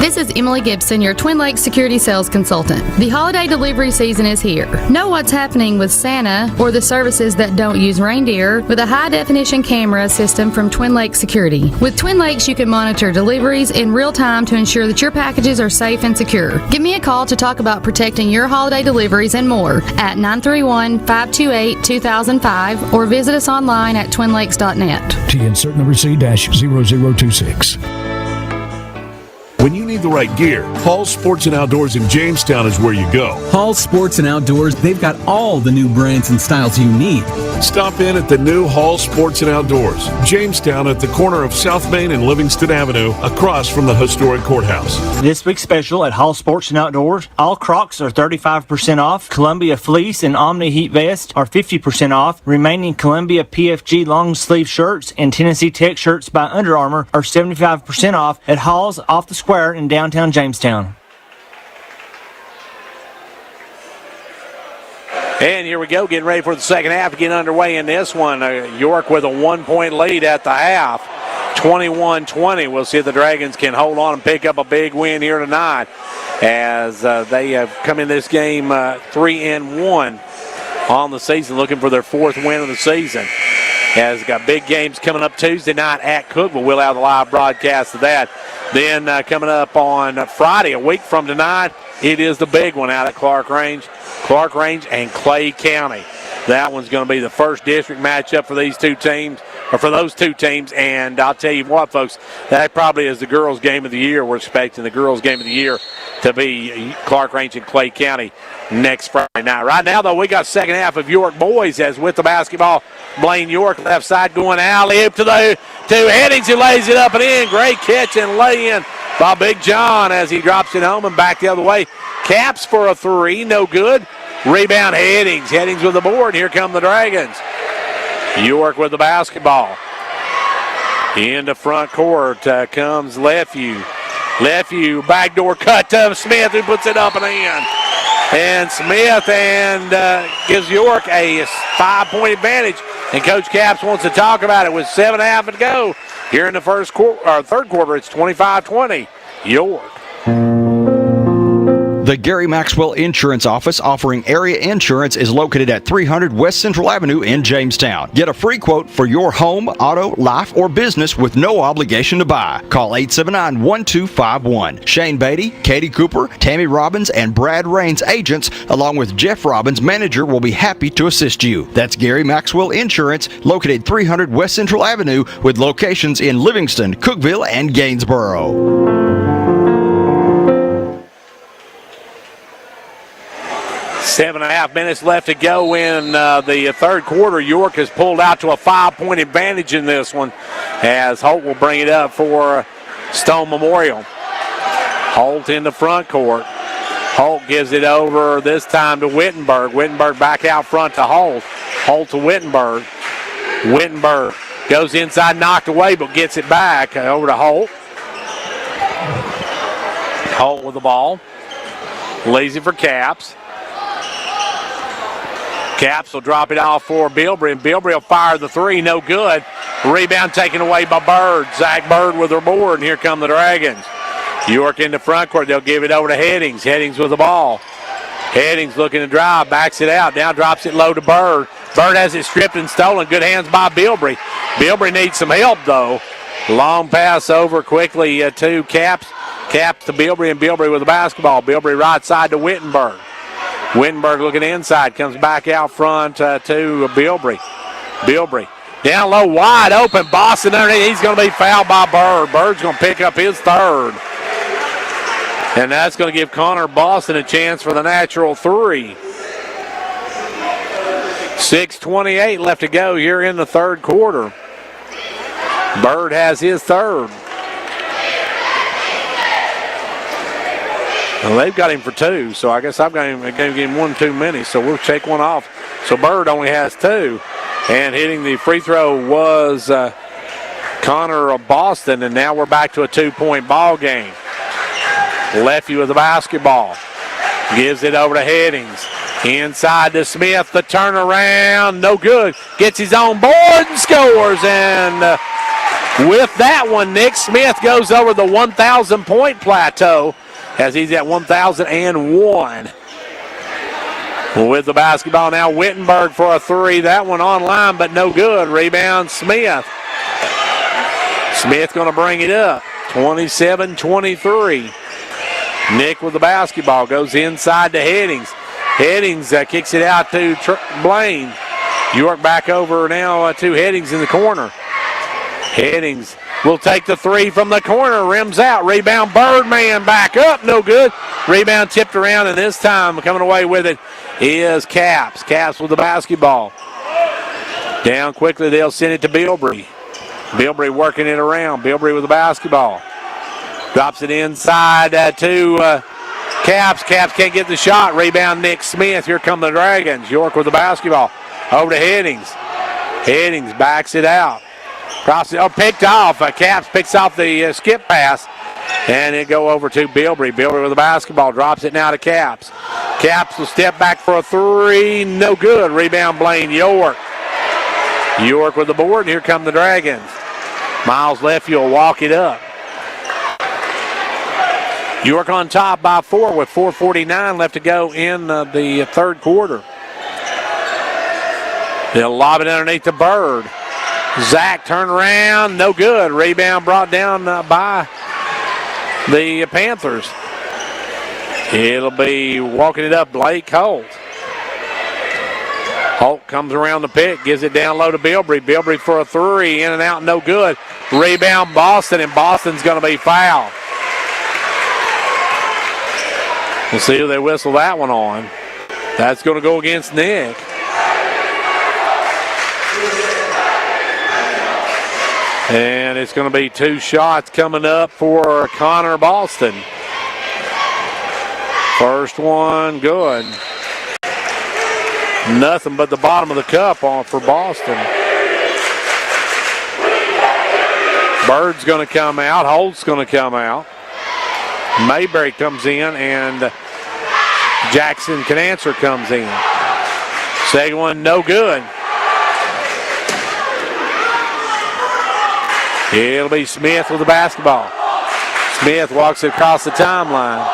This is Emily Gibson, your Twin Lakes Security Sales Consultant. The holiday delivery season is here. Know what's happening with Santa or the services that don't use reindeer with a high-definition camera system from Twin Lakes Security. With Twin Lakes, you can monitor deliveries in real time to ensure that your packages are safe and secure. Give me a call to talk about protecting your holiday deliveries and more at 931-528-2005 or visit us online at twinlakes.net.
TN cert number C-0026.
When you need the right gear, Hall's Sports and Outdoors in Jamestown is where you go.
Hall's Sports and Outdoors, they've got all the new brands and styles you need.
Stop in at the new Hall's Sports and Outdoors, Jamestown, at the corner of South Main and Livingston Avenue, across from the historic courthouse.
This week's special at Hall Sports and Outdoors, all Crocs are 35% off, Columbia Fleece and Omni Heat Vest are 50% off, remaining Columbia PFG long sleeve shirts and Tennessee Tech shirts by Under Armour are 75% off at Hall's off the square in downtown Jamestown.
And here we go, getting ready for the second half to get underway in this one. York with a 1-point lead at the half, 21-20. We'll see if the Dragons can hold on and pick up a big win here tonight, as they have come in this game 3-1 on the season, looking for their 4th win of the season. Has got big games coming up Tuesday night at Cookeville. We'll have the live broadcast of that. Then coming up on Friday, a week from tonight, it is the big one out at Clark Range and Clay County. That one's going to be the first district matchup for these two teams, or for those two teams. And I'll tell you what, folks, that probably is the girls' game of the year. We're expecting the girls' game of the year to be Clark Range and Clay County next Friday night. Right now, though, we got second half of York boys, as with the basketball, Blaine York left side going alley-oop to Headings, who lays it up and in. Great catch and lay-in by Big John as he drops it home and back the other way. Caps for a 3, no good. Rebound Headings. Headings with the board. Here come the Dragons. York with the basketball. Into front court comes Lefevue. Lefevue, backdoor cut to Smith, who puts it up and in. And Smith gives York a 5-point advantage. And Coach Capps wants to talk about it with 7.5 to go. Here in the third quarter, it's 25-20. York.
The Gary Maxwell Insurance Office offering area insurance is located at 300 West Central Avenue in Jamestown. Get a free quote for your home, auto, life, or business with no obligation to buy. Call 879-1251. Shane Beatty, Katie Cooper, Tammy Robbins, and Brad Rains agents, along with Jeff Robbins, manager, will be happy to assist you. That's Gary Maxwell Insurance, located 300 West Central Avenue with locations in Livingston, Cookeville, and Gainsboro.
7.5 minutes left to go in the third quarter. York has pulled out to a 5-point advantage in this one as Holt will bring it up for Stone Memorial. Holt in the front court. Holt gives it over this time to Wittenberg. Wittenberg back out front to Holt. Holt to Wittenberg. Wittenberg goes inside, knocked away, but gets it back over to Holt. Holt with the ball. Lazy for Caps. Caps will drop it off for Bilbrey, and Bilbrey will fire the three, no good. Rebound taken away by Bird. Zach Bird with her board, and here come the Dragons. York in the front court. They'll give it over to Headings. Headings with the ball. Headings looking to drive, backs it out, now drops it low to Bird. Bird has it stripped and stolen. Good hands by Bilbrey. Bilbrey needs some help, though. Long pass over quickly to Caps. Caps to Bilbrey, and Bilbrey with the basketball. Bilbrey right side to Wittenberg. Wittenberg looking inside, comes back out front to Bilbrey. Bilbrey down low, wide open. Boston underneath. He's going to be fouled by Bird. Bird's going to pick up his third. And that's going to give Connor Boston a chance for the natural three. 6:28 left to go here in the third quarter. Bird has his third. Well, they've got him for two, so I guess I've got him, gave him one too many, so we'll take one off. So Bird only has two. And hitting the free throw was Connor of Boston, and now we're back to a 2-point ball game. Lefty with the basketball. Gives it over to Headings. Inside to Smith, the turnaround, no good. Gets his own board and scores, and with that one, Nick Smith goes over the 1,000-point plateau, as he's at 1,001. With the basketball now, Wittenberg for a three. That one online, but no good. Rebound, Smith. Smith going to bring it up. 27-23. Nick with the basketball. Goes inside to Headings. Headings kicks it out to Blaine. York back over now to Headings in the corner. Headings will take the three from the corner, rims out, rebound Birdman, back up, no good. Rebound tipped around, and this time coming away with it is Caps. Caps with the basketball. Down quickly, they'll send it to Bilbrey. Bilbrey working it around. Bilbrey with the basketball. Drops it inside to Caps. Caps can't get the shot. Rebound Nick Smith. Here come the Dragons. York with the basketball. Over to Headings. Headings backs it out. Crosses, picked off. Caps picks off the skip pass, and it go over to Bilbrey. Bilbrey with the basketball, drops it now to Caps. Caps will step back for a three, no good. Rebound Blaine York. York with the board, and here come the Dragons. Miles Lefty will walk it up. York on top by 4 with 4:49 left to go in the third quarter. They'll lob it underneath the Bird. Zach turned around, no good. Rebound brought down by the Panthers. It'll be walking it up Blake Holt. Holt comes around the pick, gives it down low to Bilbrey. Bilbrey for a three, in and out, no good. Rebound Boston, and Boston's going to be fouled. We'll see who they whistle that one on. That's going to go against Nick. And it's going to be two shots coming up for Connor Boston. First one, good. Nothing but the bottom of the cup on for Boston. Bird's going to come out. Holt's going to come out. Mayberry comes in, and Jackson Canancer comes in. Second one, no good. It'll be Smith with the basketball. Smith walks it across the timeline.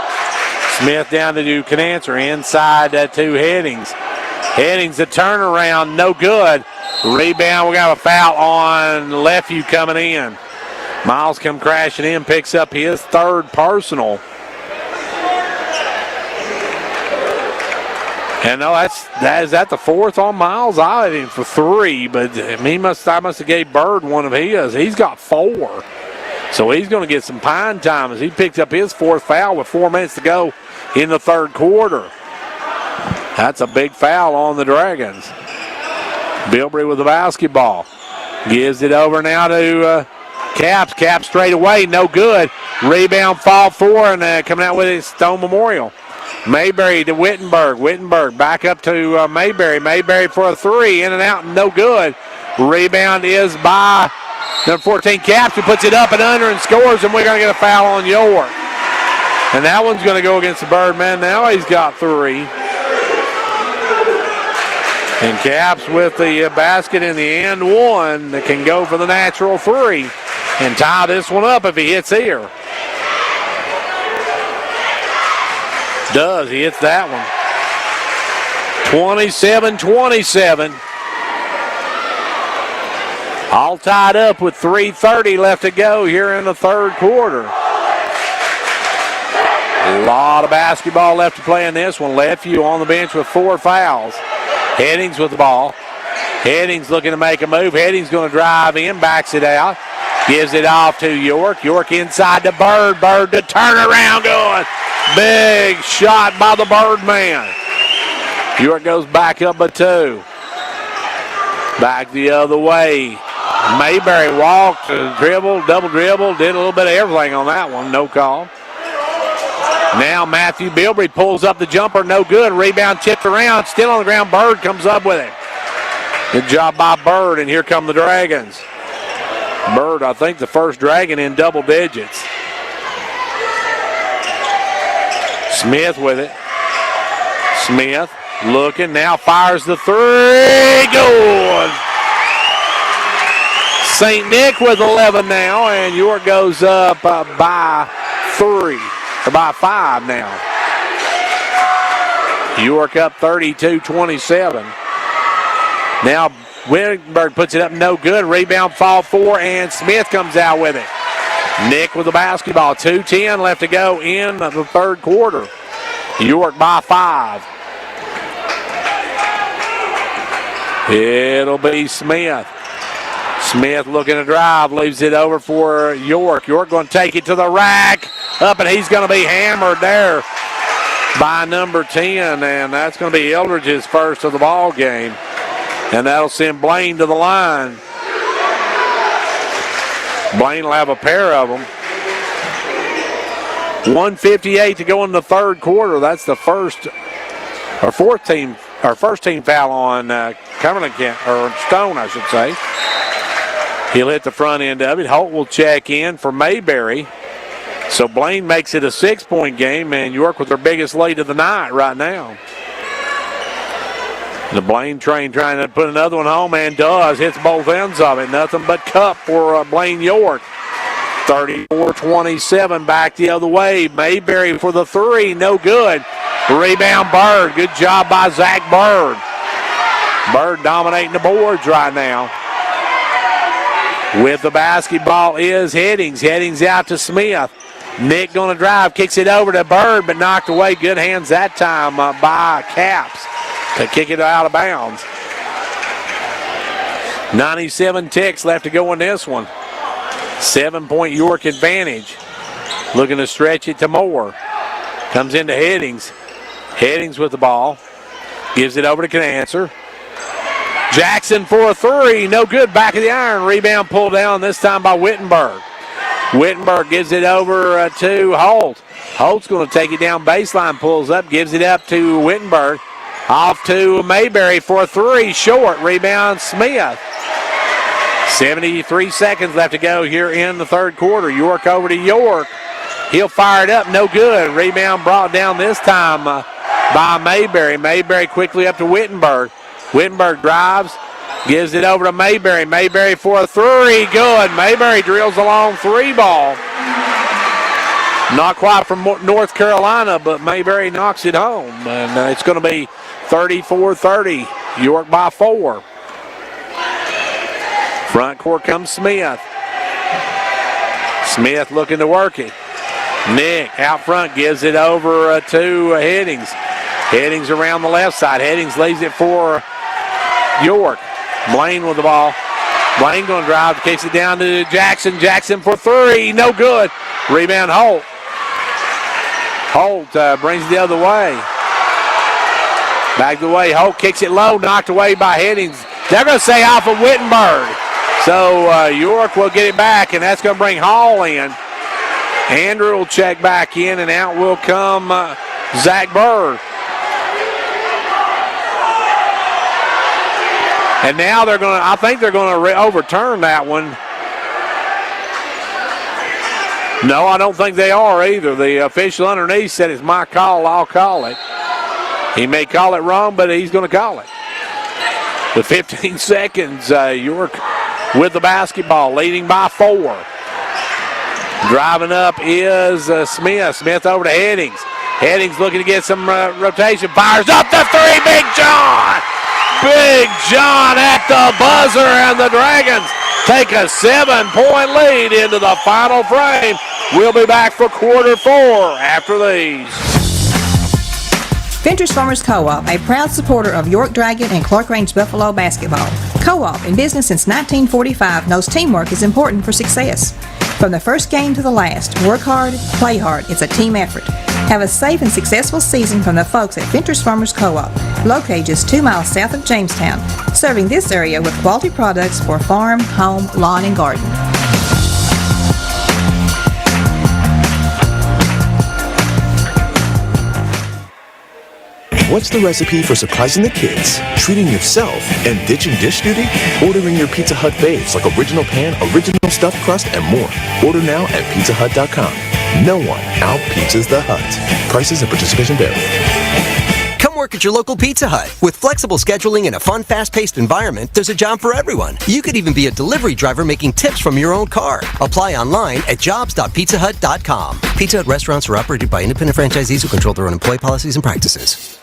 Smith down to do Canancer. Inside to Headings. Headings, the turnaround, no good. Rebound, we got a foul on Lefevue coming in. Miles come crashing in, picks up his third personal. And no, is that the fourth on Miles? I had him for 3, but I must have gave Bird one of his. He's got 4. So he's going to get some pine time as he picked up his 4th foul with 4 minutes to go in the third quarter. That's a big foul on the Dragons. Bilbrey with the basketball. Gives it over now to Caps. Caps straight away, no good. Rebound, fall 4, and coming out with it, Stone Memorial. Mayberry to Wittenberg. Wittenberg back up to Mayberry. Mayberry for a 3, in and out, no good. Rebound is by number 14, Caps, who puts it up and under and scores, and we're going to get a foul on York. And that one's going to go against the Birdman. Now he's got 3. And Caps with the basket in the end one that can go for the natural 3 and tie this one up if he hits here. Does. He hits that one. 27-27. All tied up with 3:30 left to go here in the third quarter. A lot of basketball left to play in this one. Lefevue on the bench with 4 fouls. Headings with the ball. Headings looking to make a move. Headings going to drive in, backs it out. Gives it off to York. York inside to Bird. Bird to turn around going. Big shot by the Birdman. York goes back up a 2. Back the other way. Mayberry walked, dribbled, double dribble, did a little bit of everything on that one. No call. Now Matthew Bilbrey pulls up the jumper. No good. Rebound tipped around. Still on the ground. Bird comes up with it. Good job by Bird, and here come the Dragons. Bird, I think the first Dragon in double digits. Smith with it. Smith looking, now fires the 3. Good. St. Nick with 11 now, and York goes up by 3, or by 5 now. York up 32-27. Now Wittenberg puts it up, no good. Rebound, fall 4, and Smith comes out with it. Nick with the basketball. 2:10 left to go in the third quarter. York by 5. It'll be Smith. Smith looking to drive, leaves it over for York. York going to take it to the rack. Up, and he's going to be hammered there by number 10, and that's going to be Eldridge's first of the ball game. And that'll send Blaine to the line. Blaine will have a pair of them. 1:58 to go in the third quarter. That's the first team foul on Cumberland, or Stone, I should say. He'll hit the front end of it. Holt will check in for Mayberry. So Blaine makes it a 6-point game, and York with their biggest lead of the night right now. The Blaine train trying to put another one home, and does. Hits both ends of it. Nothing but cup for Blaine York. 34-27, back the other way. Mayberry for the 3, no good. Rebound Bird. Good job by Zach Bird. Bird dominating the boards right now. With the basketball is Headings. Headings out to Smith. Nick going to drive, kicks it over to Bird, but knocked away. Good hands that time by Caps to kick it out of bounds. 97 ticks left to go in this one. 7-point York advantage. Looking to stretch it to Moore. Comes into Headings. Headings with the ball. Gives it over to Canancer. Jackson for a 3. No good. Back of the iron. Rebound pulled down this time by Wittenberg. Wittenberg gives it over to Holt. Holt's going to take it down baseline. Pulls up. Gives it up to Wittenberg. Off to Mayberry for a 3. Short. Rebound Smith. 73 seconds left to go here in the third quarter. York over to York. He'll fire it up. No good. Rebound brought down this time by Mayberry. Mayberry quickly up to Wittenberg. Wittenberg drives. Gives it over to Mayberry. Mayberry for a 3. Good. Mayberry drills a long 3 ball. Not quite from North Carolina, but Mayberry knocks it home. And it's going to be 34-30. York by 4. Front court comes Smith. Smith looking to work it. Nick out front gives it over to Headings. Headings around the left side. Headings leaves it for York. Blaine with the ball. Blaine going to drive, kicks it down to Jackson. Jackson for 3, no good. Rebound Holt. Holt brings it the other way. Back the way. Holt kicks it low, knocked away by Headings. They're going to say off of Wittenberg. So York will get it back, and that's going to bring Hall in. Andrew will check back in, and out will come Zach Bird. And now I think they're going to overturn that one. No, I don't think they are either. The official underneath said it's my call, I'll call it. He may call it wrong, but he's going to call it. With 15 seconds, York with the basketball, leading by 4. Driving up is Smith. Smith over to Headings. Headings looking to get some rotation. Fires up the 3, Big John! Big John at the buzzer, and the Dragons take a 7-point lead into the final frame. We'll be back for quarter 4 after these.
Ventures Farmers Co-op, a proud supporter of York Dragon and Clark Range Buffalo basketball. Co-op, in business since 1945, knows teamwork is important for success. From the first game to the last, work hard, play hard. It's a team effort. Have a safe and successful season from the folks at Ventures Farmers Co-op, located just 2 miles south of Jamestown, serving this area with quality products for farm, home, lawn, and garden.
What's the recipe for surprising the kids, treating yourself, and ditching dish duty? Ordering your Pizza Hut faves like original pan, original stuffed crust, and more. Order now at pizzahut.com. No one out-pizzas the Hut. Prices and participation vary.
Come work at your local Pizza Hut. With flexible scheduling and a fun, fast-paced environment, there's a job for everyone. You could even be a delivery driver making tips from your own car. Apply online at jobs.pizzahut.com. Pizza Hut restaurants are operated by independent franchisees who control their own employee policies and practices.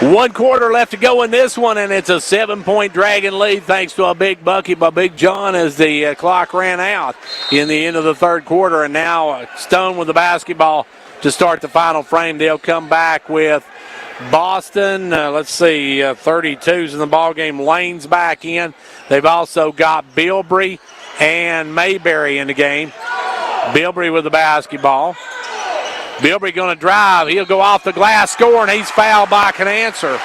1 quarter left to go in this one, and it's a 7-point Dragon lead thanks to a big bucket by Big John as the clock ran out in the end of the third quarter. And now Stone with the basketball to start the final frame. They'll come back with Boston. 32's in the ball game. Lane's back in. They've also got Bilbrey and Mayberry in the game. Bilbrey with the basketball. Bilbrey going to drive. He'll go off the glass, score, and he's fouled by Canancer.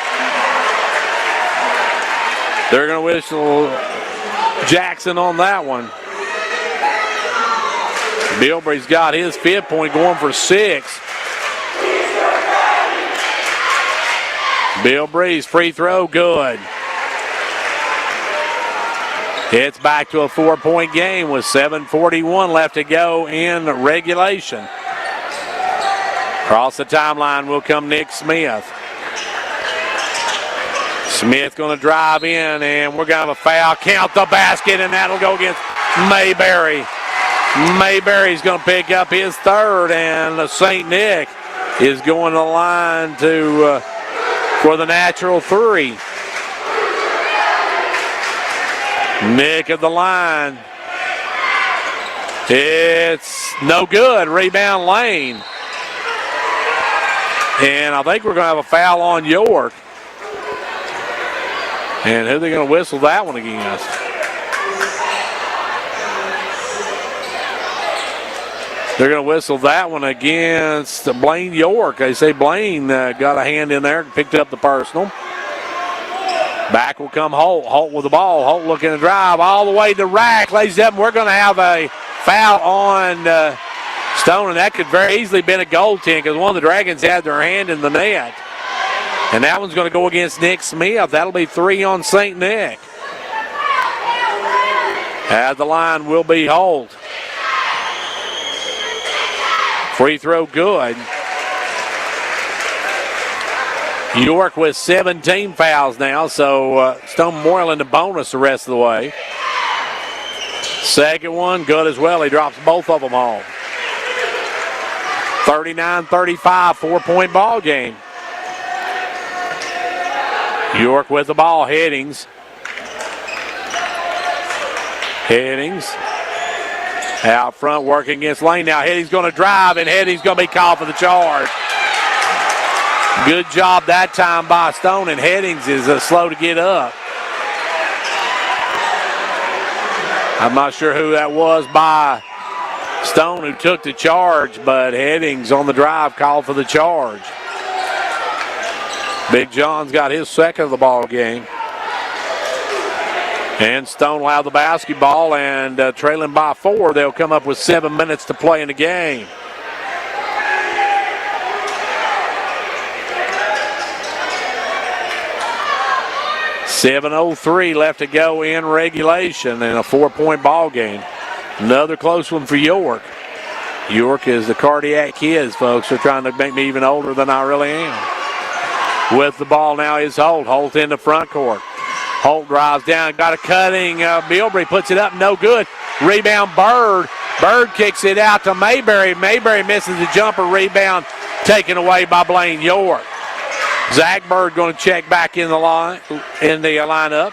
They're going to whistle Jackson on that one. Bilbrey's got his 5th point, going for 6. Bilbrey's free throw, good. It's back to a 4-point game with 7:41 left to go in regulation. Across the timeline will come Nick Smith. Smith going to drive in, and we're going to have a foul. Count the basket, and that'll go against Mayberry. Mayberry's going to pick up his 3rd, and St. Nick is going to the line for the natural 3. Nick at the line. It's no good. Rebound Lane. And I think we're going to have a foul on York. And who are they going to whistle that one against? They're going to whistle that one against Blaine York. They say Blaine got a hand in there and picked up the personal. Back will come Holt. Holt with the ball. Holt looking to drive all the way to rack. Ladies and gentlemen, we're going to have a foul on Stone, and that could very easily been a goaltend because one of the Dragons had their hand in the net. And that one's going to go against Nick Smith. That'll be 3 on St. Nick. At the line will be Holt. Free throw good. York with 17 fouls now, so Stone Memorial in the bonus the rest of the way. Second one, good as well. He drops both of them home. 39-35, 4-point ball game. York with the ball. Headings out front working against Lane. Now Headings going to drive, and Headings going to be called for the charge. Good job that time by Stone, and Headings is slow to get up. I'm not sure who that was by Stone who took the charge, but Headings on the drive called for the charge. Big John's got his second of the ball game. And Stone will have the basketball, and trailing by 4, they'll come up with 7 minutes to play in the game. .7:03 left to go in regulation in a 4-point ball game. Another close one for York. York is the cardiac kids, folks. They're trying to make me even older than I really am. With the ball now is Holt. Holt in the front court. Holt drives down, got a cutting. Bilbrey puts it up, no good. Rebound Bird. Bird kicks it out to Mayberry. Mayberry misses the jumper. Rebound taken away by Blaine York. Zach Bird going to check back in the lineup.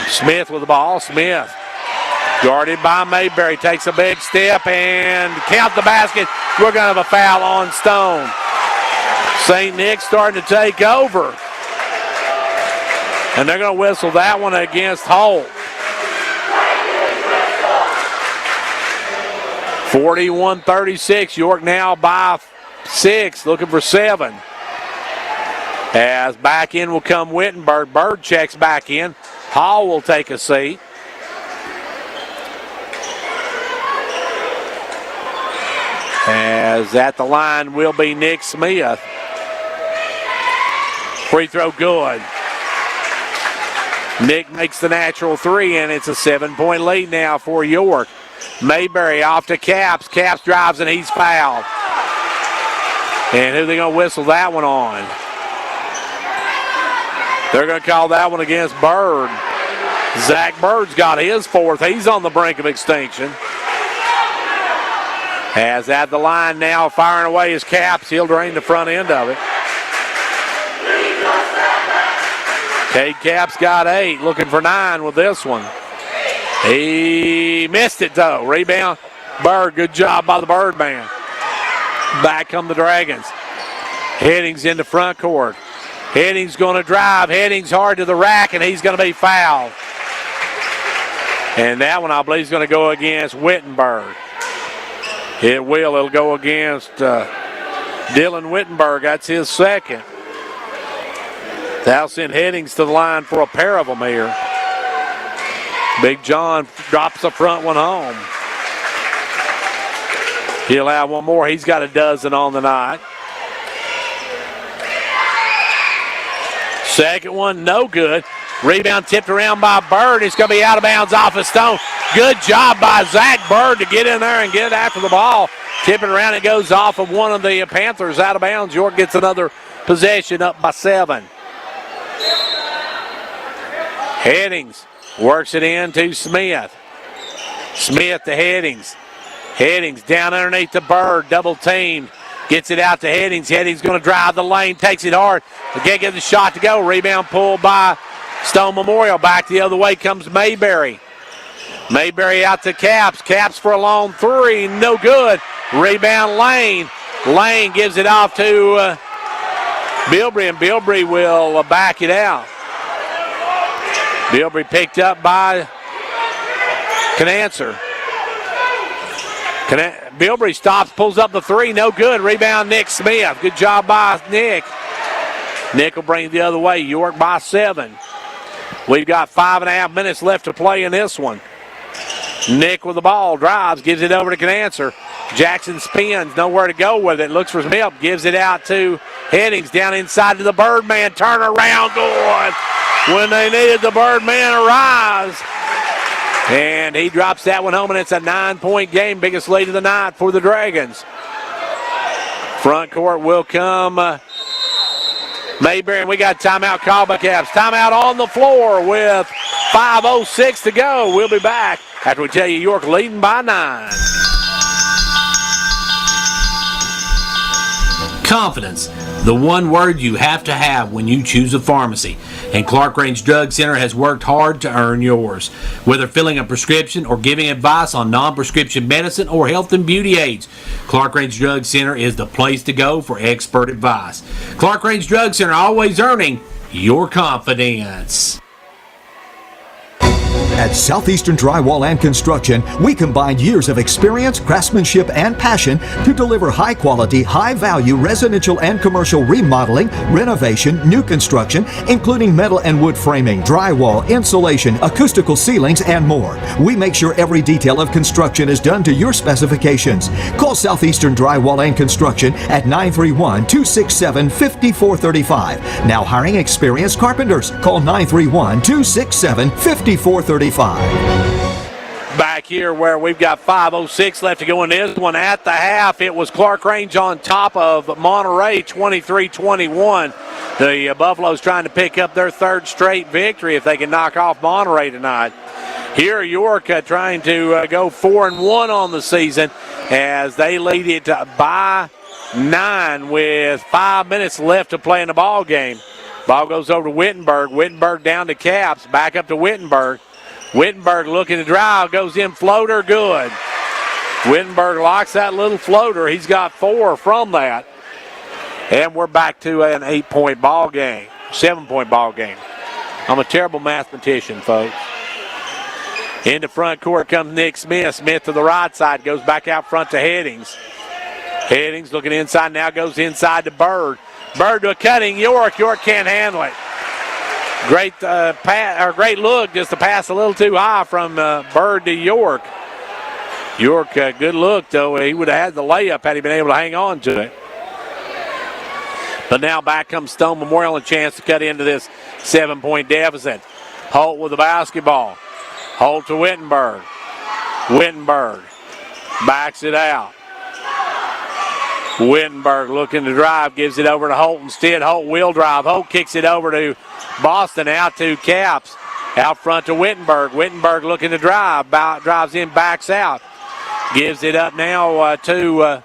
Smith with the ball. Smith guarded by Mayberry. Takes a big step and count the basket. We're going to have a foul on Stone. St. Nick's starting to take over. And they're going to whistle that one against Holt. 41-36. York now by 6, looking for 7. As back in will come Wittenberg. Bird checks back in. Hall will take a seat. As at the line will be Nick Smith. Free throw good. Nick makes the natural 3, and it's a 7-point lead now for York. Mayberry off to Caps. Caps drives, and he's fouled. And who they going to whistle that one on? They're going to call that one against Bird. Zach Bird's got his 4th. He's on the brink of extinction. As at the line now, firing away his Caps. He'll drain the front end of it. Cade Caps got 8, looking for 9 with this one. He missed it, though. Rebound, Bird. Good job by the Birdman. Back come the Dragons. Headings into front court. Headings going to drive. Headings hard to the rack, and he's going to be fouled. And that one, I believe, is going to go against Wittenberg. It will. It'll go against Dylan Wittenberg. That's his second. That'll send Headings to the line for a pair of them here. Big John drops the front one home. He'll have one more. He's got a dozen on the night. Second one, no good. Rebound tipped around by Bird. It's going to be out of bounds off of Stone. Good job by Zach Bird to get in there and get after the ball. Tipping around, it goes off of one of the Panthers out of bounds. York gets another possession up by 7. Headings works it in to Smith. Smith to Headings. Headings down underneath the Bird, double teamed. Gets it out to Headings. Headings going to drive the lane, takes it hard. Can't get the shot to go. Rebound pulled by Stone Memorial. Back the other way comes Mayberry. Mayberry out to Caps. Caps for a long 3, no good. Rebound Lane. Lane gives it off to Bilbrey, and Bilbrey will back it out. Bilbrey picked up by Canancer. Bilbrey stops, pulls up the 3, no good. Rebound Nick Smith. Good job by Nick. Nick will bring it the other way. York by 7. We've got 5.5 minutes left to play in this one. Nick with the ball, drives, gives it over to Canancer. Jackson spins, nowhere to go with it. Looks for some help, gives it out to Headings down inside to the Birdman. Turn around, good. When they needed the Birdman to rise. And he drops that one home, and it's a 9-point game. Biggest lead of the night for the Dragons. Front court will come Mayberry, and we got timeout call by Caps. Timeout on the floor with 5:06 to go. We'll be back after we tell you York leading by 9.
Confidence, the one word you have to have when you choose a pharmacy. And Clark Range Drug Center has worked hard to earn yours. Whether filling a prescription or giving advice on non-prescription medicine or health and beauty aids, Clark Range Drug Center is the place to go for expert advice. Clark Range Drug Center, always earning your confidence.
At Southeastern Drywall and Construction, we combine years of experience, craftsmanship, and passion to deliver high-quality, high-value residential and commercial remodeling, renovation, new construction, including metal and wood framing, drywall, insulation, acoustical ceilings, and more. We make sure every detail of construction is done to your specifications. Call Southeastern Drywall and Construction at 931-267-5435. Now hiring experienced carpenters. Call 931-267-5435.
Back here where we've got 5:06 left to go in this one. At the half, it was Clark Range on top of Monterey, 23-21. The Buffaloes trying to pick up their third straight victory if they can knock off Monterey tonight. Here, York trying to go 4-1 on the season as they lead it by 9 with 5 minutes left to play in the ball game. Ball goes over to Wittenberg. Wittenberg down to Caps. Back up to Wittenberg. Wittenberg looking to drive. Goes in floater. Good. Wittenberg locks that little floater. He's got 4 from that. And we're back to an 8-point ball game. 7-point ball game. I'm a terrible mathematician, folks. Into front court comes Nick Smith. Smith to the right side. Goes back out front to Headings. Headings looking inside. Now goes inside to Bird. Bird to a cutting York. York can't handle it. Great great look, just to pass a little too high from Bird to York. York, good look though. He would have had the layup had he been able to hang on to it. But now back comes Stone Memorial, a chance to cut into this 7-point deficit. Holt with the basketball. Holt to Wittenberg. Wittenberg backs it out. Wittenberg looking to drive, gives it over to Holt instead. Holt will drive. Holt kicks it over to Boston, out to Caps. Out front to Wittenberg. Wittenberg looking to drive. Drives in, backs out. Gives it up now to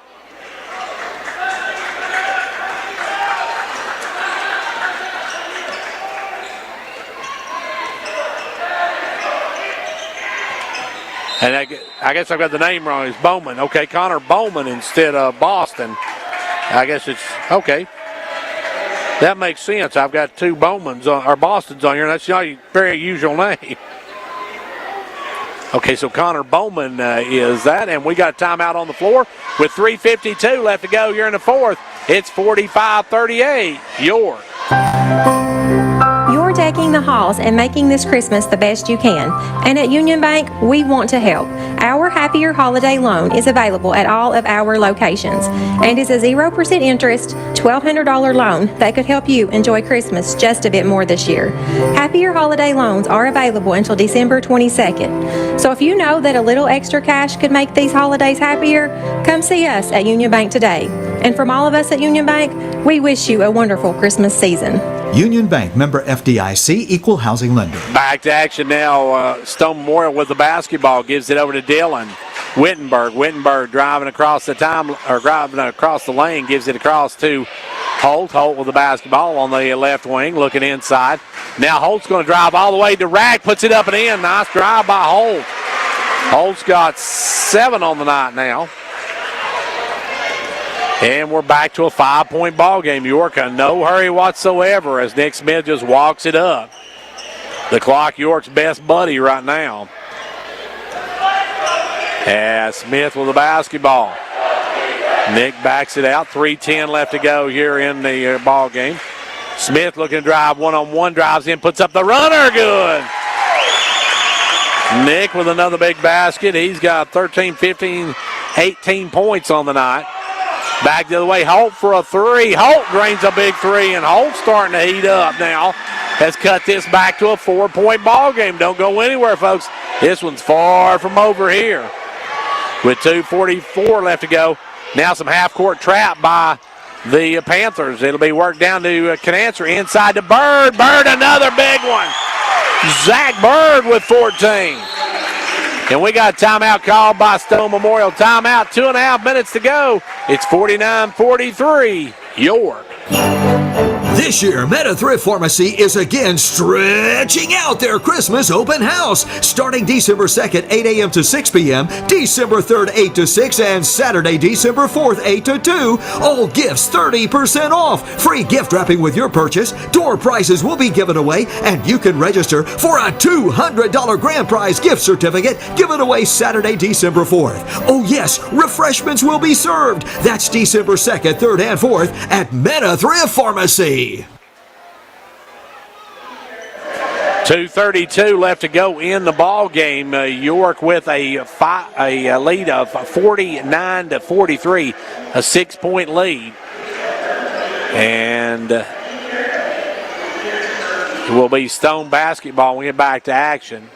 and I guess I've got the name wrong. It's Bowman. Okay, Connor Bowman instead of Boston. I guess it's okay. That makes sense. I've got 2 Bowmans or Bostons on here, and that's not a very usual name. Okay, so Connor Bowman is that, and we got a timeout on the floor with 3:52 left to go here in the fourth. It's 45-38. York.
You're decking the halls and making this Christmas the best you can. And at Union Bank, we want to help. Our Happier Holiday Loan is available at all of our locations and is a 0% interest, $1,200 loan that could help you enjoy Christmas just a bit more this year. Happier Holiday Loans are available until December 22nd. So if you know that a little extra cash could make these holidays happier, come see us at Union Bank today. And from all of us at Union Bank, we wish you a wonderful Christmas season.
Union Bank, member FDIC, equal housing lender.
Back to action now. Stone Memorial with the basketball, gives it over to Dylan. Wittenberg. Wittenberg driving across the lane, gives it across to Holt. Holt with the basketball on the left wing, looking inside. Now Holt's going to drive all the way to Rack, puts it up and in. Nice drive by Holt. Holt's got 7 on the night now. And we're back to a 5-point ball game. York in no hurry whatsoever as Nick Smith just walks it up. The clock, York's best buddy right now. As Smith with the basketball. Nick backs it out. 3:10 left to go here in the ball game. Smith looking to drive one-on-one, drives in, puts up the runner. Good. Nick with another big basket. He's got 13, 15, 18 points on the night. Back the other way, Holt for a 3. Holt drains a big 3, and Holt's starting to heat up now. Has cut this back to a 4-point ball game. Don't go anywhere, folks. This one's far from over here. With 2:44 left to go. Now some half-court trap by the Panthers. It'll be worked down to Canancer. Inside to Bird. Bird, another big one. Zach Bird with 14. And we got a timeout called by Stone Memorial. Timeout, 2.5 minutes to go. It's 49-43, York.
This year, Meta Thrift Pharmacy is again stretching out their Christmas open house. Starting December 2nd, 8 a.m. to 6 p.m., December 3rd, 8 to 6, and Saturday, December 4th, 8 to 2. All gifts 30% off. Free gift wrapping with your purchase. Door prizes will be given away, and you can register for a $200 grand prize gift certificate given away Saturday, December 4th. Oh yes, refreshments will be served. That's December 2nd, 3rd, and 4th at Meta Thrift Pharmacy.
2:32 left to go in the ball game. York with a lead of 49-43, a 6-point lead, and it will be Stone basketball when we get back to action.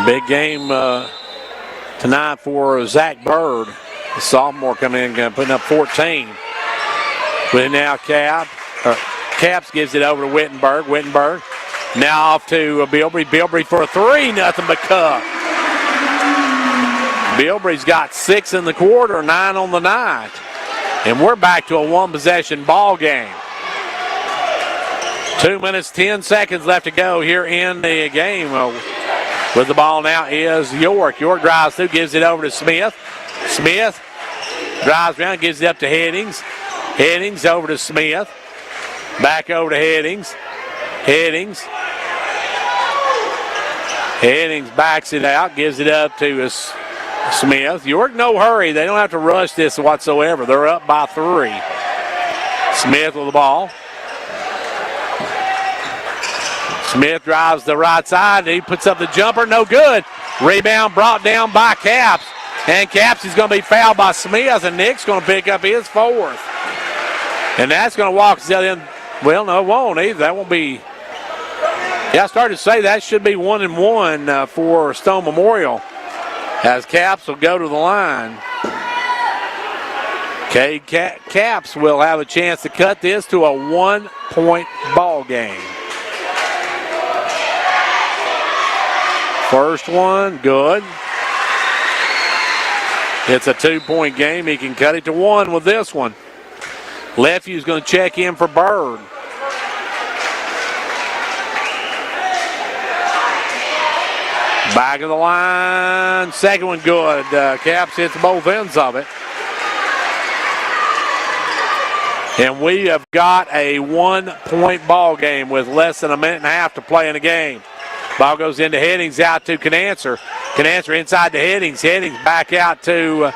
Big game tonight for Zach Bird, the sophomore, coming in putting up 14. With now Caps gives it over to Wittenberg. Wittenberg now off to Bilbrey. Bilbrey for a three, nothing but cup. Bilbrey's got 6 in the quarter, 9 on the night. And we're back to a one-possession ball game. 2 minutes, 10 seconds left to go here in the game. With the ball now is York. York drives through, gives it over to Smith. Smith drives around, gives it up to Headings. Headings over to Smith. Back over to Headings. Headings backs it out, gives it up to Smith. York, no hurry. They don't have to rush this whatsoever. They're up by 3. Smith with the ball. Smith drives the right side. He puts up the jumper. No good. Rebound brought down by Caps. And Caps is going to be fouled by Smith, and Nick's going to pick up his 4th. And that's going to walk us in. Well, no, it won't either. That won't be. Yeah, I started to say that should be 1-1 for Stone Memorial, as Caps will go to the line. Okay, Caps will have a chance to cut this to a 1-point ball game. First one, good. It's a 2-point game. He can cut it to 1 with this one. Lefty's going to check in for Bird. Back of the line. Second one good. Caps hits both ends of it. And we have got a 1-point ball game with less than a minute and a half to play in the game. Ball goes into Headings, out to Canancer. Canancer inside to Headings. Headings back out to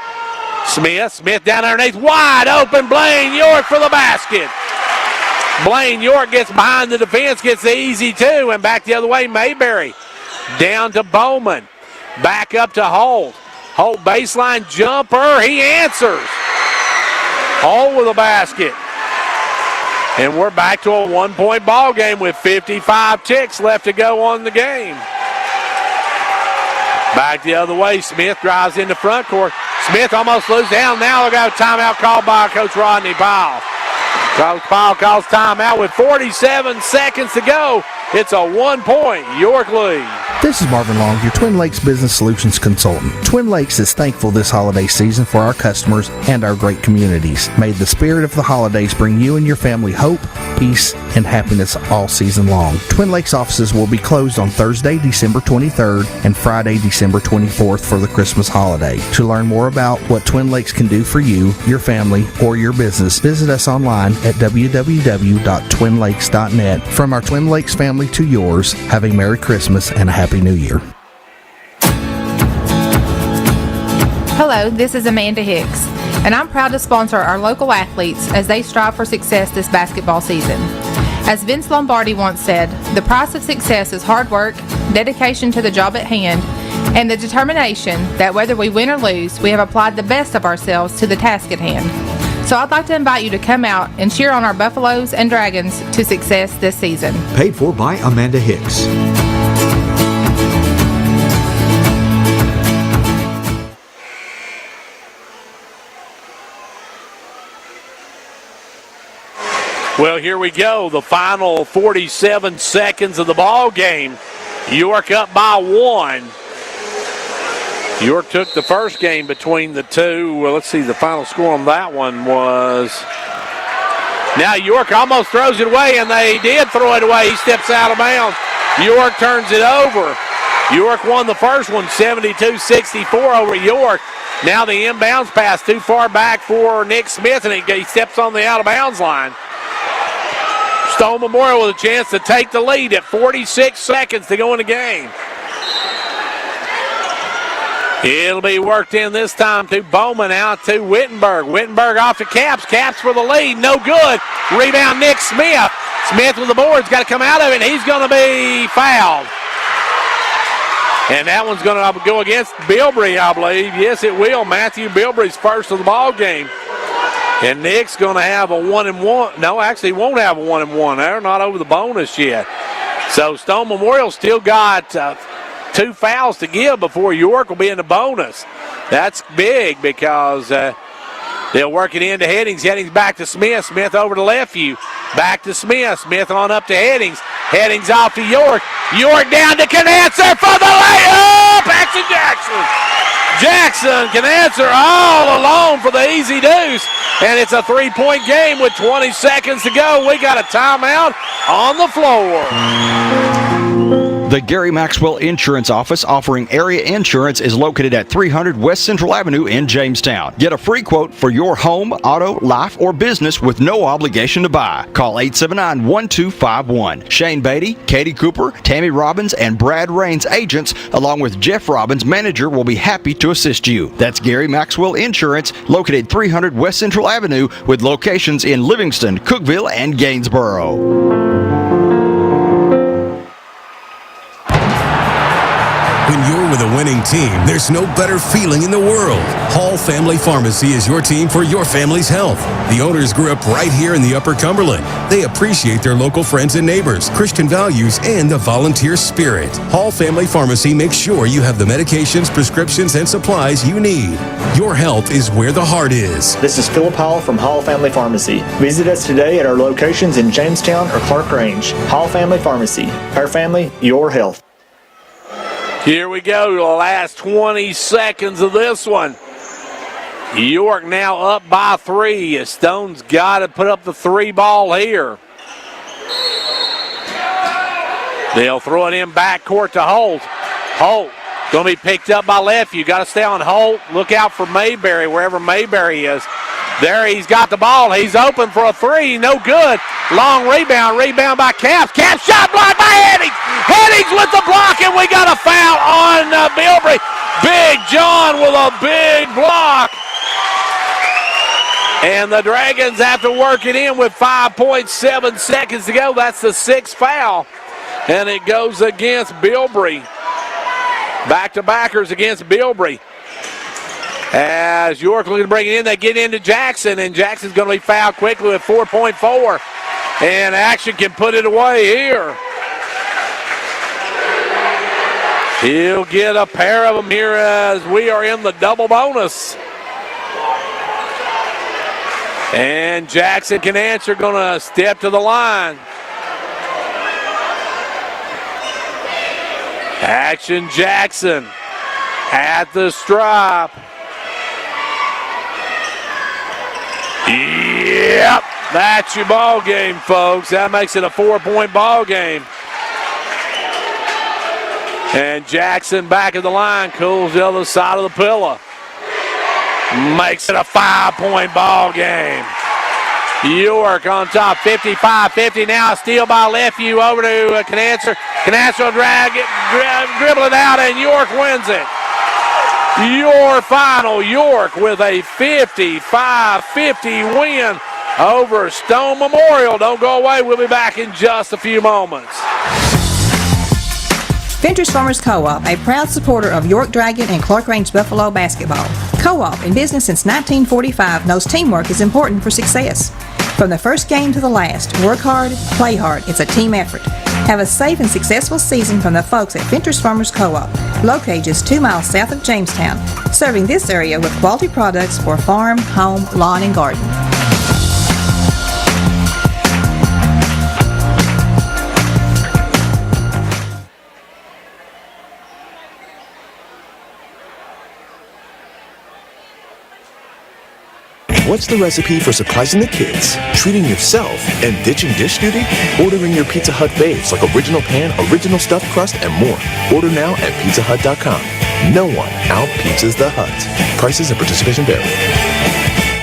Smith. Smith down underneath. Wide open. Blaine York for the basket. Blaine York gets behind the defense, gets the easy 2, and back the other way, Mayberry. Down to Bowman. Back up to Holt. Holt baseline jumper. He answers. Holt with a basket. And we're back to a 1-point ball game with 55 ticks left to go on the game. Back the other way. Smith drives into front court. Smith almost loses down. Now we got a timeout called by Coach Rodney Powell. Coach Powell calls timeout with 47 seconds to go. It's a 1-point York lead.
This is Marvin Long, your Twin Lakes Business Solutions consultant. Twin Lakes is thankful this holiday season for our customers and our great communities. May the spirit of the holidays bring you and your family hope, peace, and happiness all season long. Twin Lakes offices will be closed on Thursday, December 23rd and Friday, December 24th for the Christmas holiday. To learn more about what Twin Lakes can do for you, your family, or your business, visit us online at www.twinlakes.net. From our Twin Lakes family to yours, have a Merry Christmas and a Happy New Year.
Hello, this is Amanda Hicks, and I'm proud to sponsor our local athletes as they strive for success this basketball season. As Vince Lombardi once said, the price of success is hard work, dedication to the job at hand, and the determination that whether we win or lose, we have applied the best of ourselves to the task at hand. So I'd like to invite you to come out and cheer on our Buffaloes and Dragons to success this season.
Paid for by Amanda Hicks.
Well, here we go. The final 47 seconds of the ball game. York up by 1. York took the first game between the two. Well, let's see. The final score on that one was. Now York almost throws it away, and they did throw it away. He steps out of bounds. York turns it over. York won the first one, 72-64 over York. Now the inbounds pass too far back for Nick Smith, and he steps on the out-of-bounds line. Stone Memorial with a chance to take the lead at 46 seconds to go in the game. It'll be worked in this time to Bowman, out to Wittenberg. Wittenberg off to Caps. Caps for the lead. No good. Rebound, Nick Smith. Smith with the boards. Got to come out of it. He's going to be fouled. And that one's going to go against Bilbrey, I believe. Yes, it will. Matthew Bilbrey's first of the ball game. And Nick's going to have a 1-and-1. No, actually, he won't have a 1-and-1. They're not over the bonus yet. So Stone Memorial still got 2 fouls to give before York will be in the bonus. That's big because they'll work it into Headings. Headings back to Smith. Smith over to Lefeview. Back to Smith. Smith on up to Headings. Headings off to York. York down to Canancer for the layup. Action Jackson can answer all alone for the easy deuce. And it's a 3-point game with 20 seconds to go. We got a timeout on the floor.
The Gary Maxwell Insurance Office offering area insurance is located at 300 West Central Avenue in Jamestown. Get a free quote for your home, auto, life, or business with no obligation to buy. Call 879-1251. Shane Beatty, Katie Cooper, Tammy Robbins, and Brad Raines agents, along with Jeff Robbins, manager, will be happy to assist you. That's Gary Maxwell Insurance, located 300 West Central Avenue with locations in Livingston, Cookeville, and Gainsboro.
When you're with a winning team, there's no better feeling in the world. Hall Family Pharmacy is your team for your family's health. The owners grew up right here in the Upper Cumberland. They appreciate their local friends and neighbors, Christian values, and the volunteer spirit. Hall Family Pharmacy makes sure you have the medications, prescriptions, and supplies you need. Your health is where the heart is.
This is Philip Hall from Hall Family Pharmacy. Visit us today at our locations in Jamestown or Clark Range. Hall Family Pharmacy. Our family, your health.
Here we go, the last 20 seconds of this one. York now up by 3. Stone's got to put up the 3 ball here. They'll throw it in backcourt to Holt. Holt going to be picked up by Left. You got to stay on Holt. Look out for Mayberry, wherever Mayberry is. There he's got the ball. He's open for a 3. No good. Long rebound. Rebound by Caps. Caps shot blocked by Headings. Headings with the block, and we got a foul on Bilbrey. Big John with a big block. And the Dragons have to work it in with 5.7 seconds to go. That's the 6th foul. And it goes against Bilbrey. Back-to-backers against Bilbrey. As York looking to bring it in, they get into Jackson, and Jackson's going to be fouled quickly with 4.4. And Action can put it away here. He'll get a pair of them here as we are in the double bonus. And Jackson can answer, going to step to the line. Action Jackson at the stripe. Yep, that's your ball game, folks. That makes it a 4-point ball game. And Jackson back at the line, cools the other side of the pillar. Makes it a 5-point ball game. York on top, 55-50 now. Steal by Lefeview over to Canancer. Canancer will dribble it out, and York wins it. Your final, York with a 55-50 win over Stone Memorial. Don't go away. We'll be back in just a few moments.
Ventures Farmers Co-op, a proud supporter of York Dragon and Clark Range Buffalo basketball. Co-op, in business since 1945, knows teamwork is important for success. From the first game to the last, work hard, play hard. It's a team effort. Have a safe and successful season from the folks at Ventures Farmers Co-op, located just 2 miles south of Jamestown, serving this area with quality products for farm, home, lawn, and garden.
What's the recipe for surprising the kids, treating yourself, and ditching dish duty? Ordering your Pizza Hut faves like original pan, original stuffed crust, and more. Order now at pizzahut.com. No one out-pizzas the Hut. Prices and participation vary.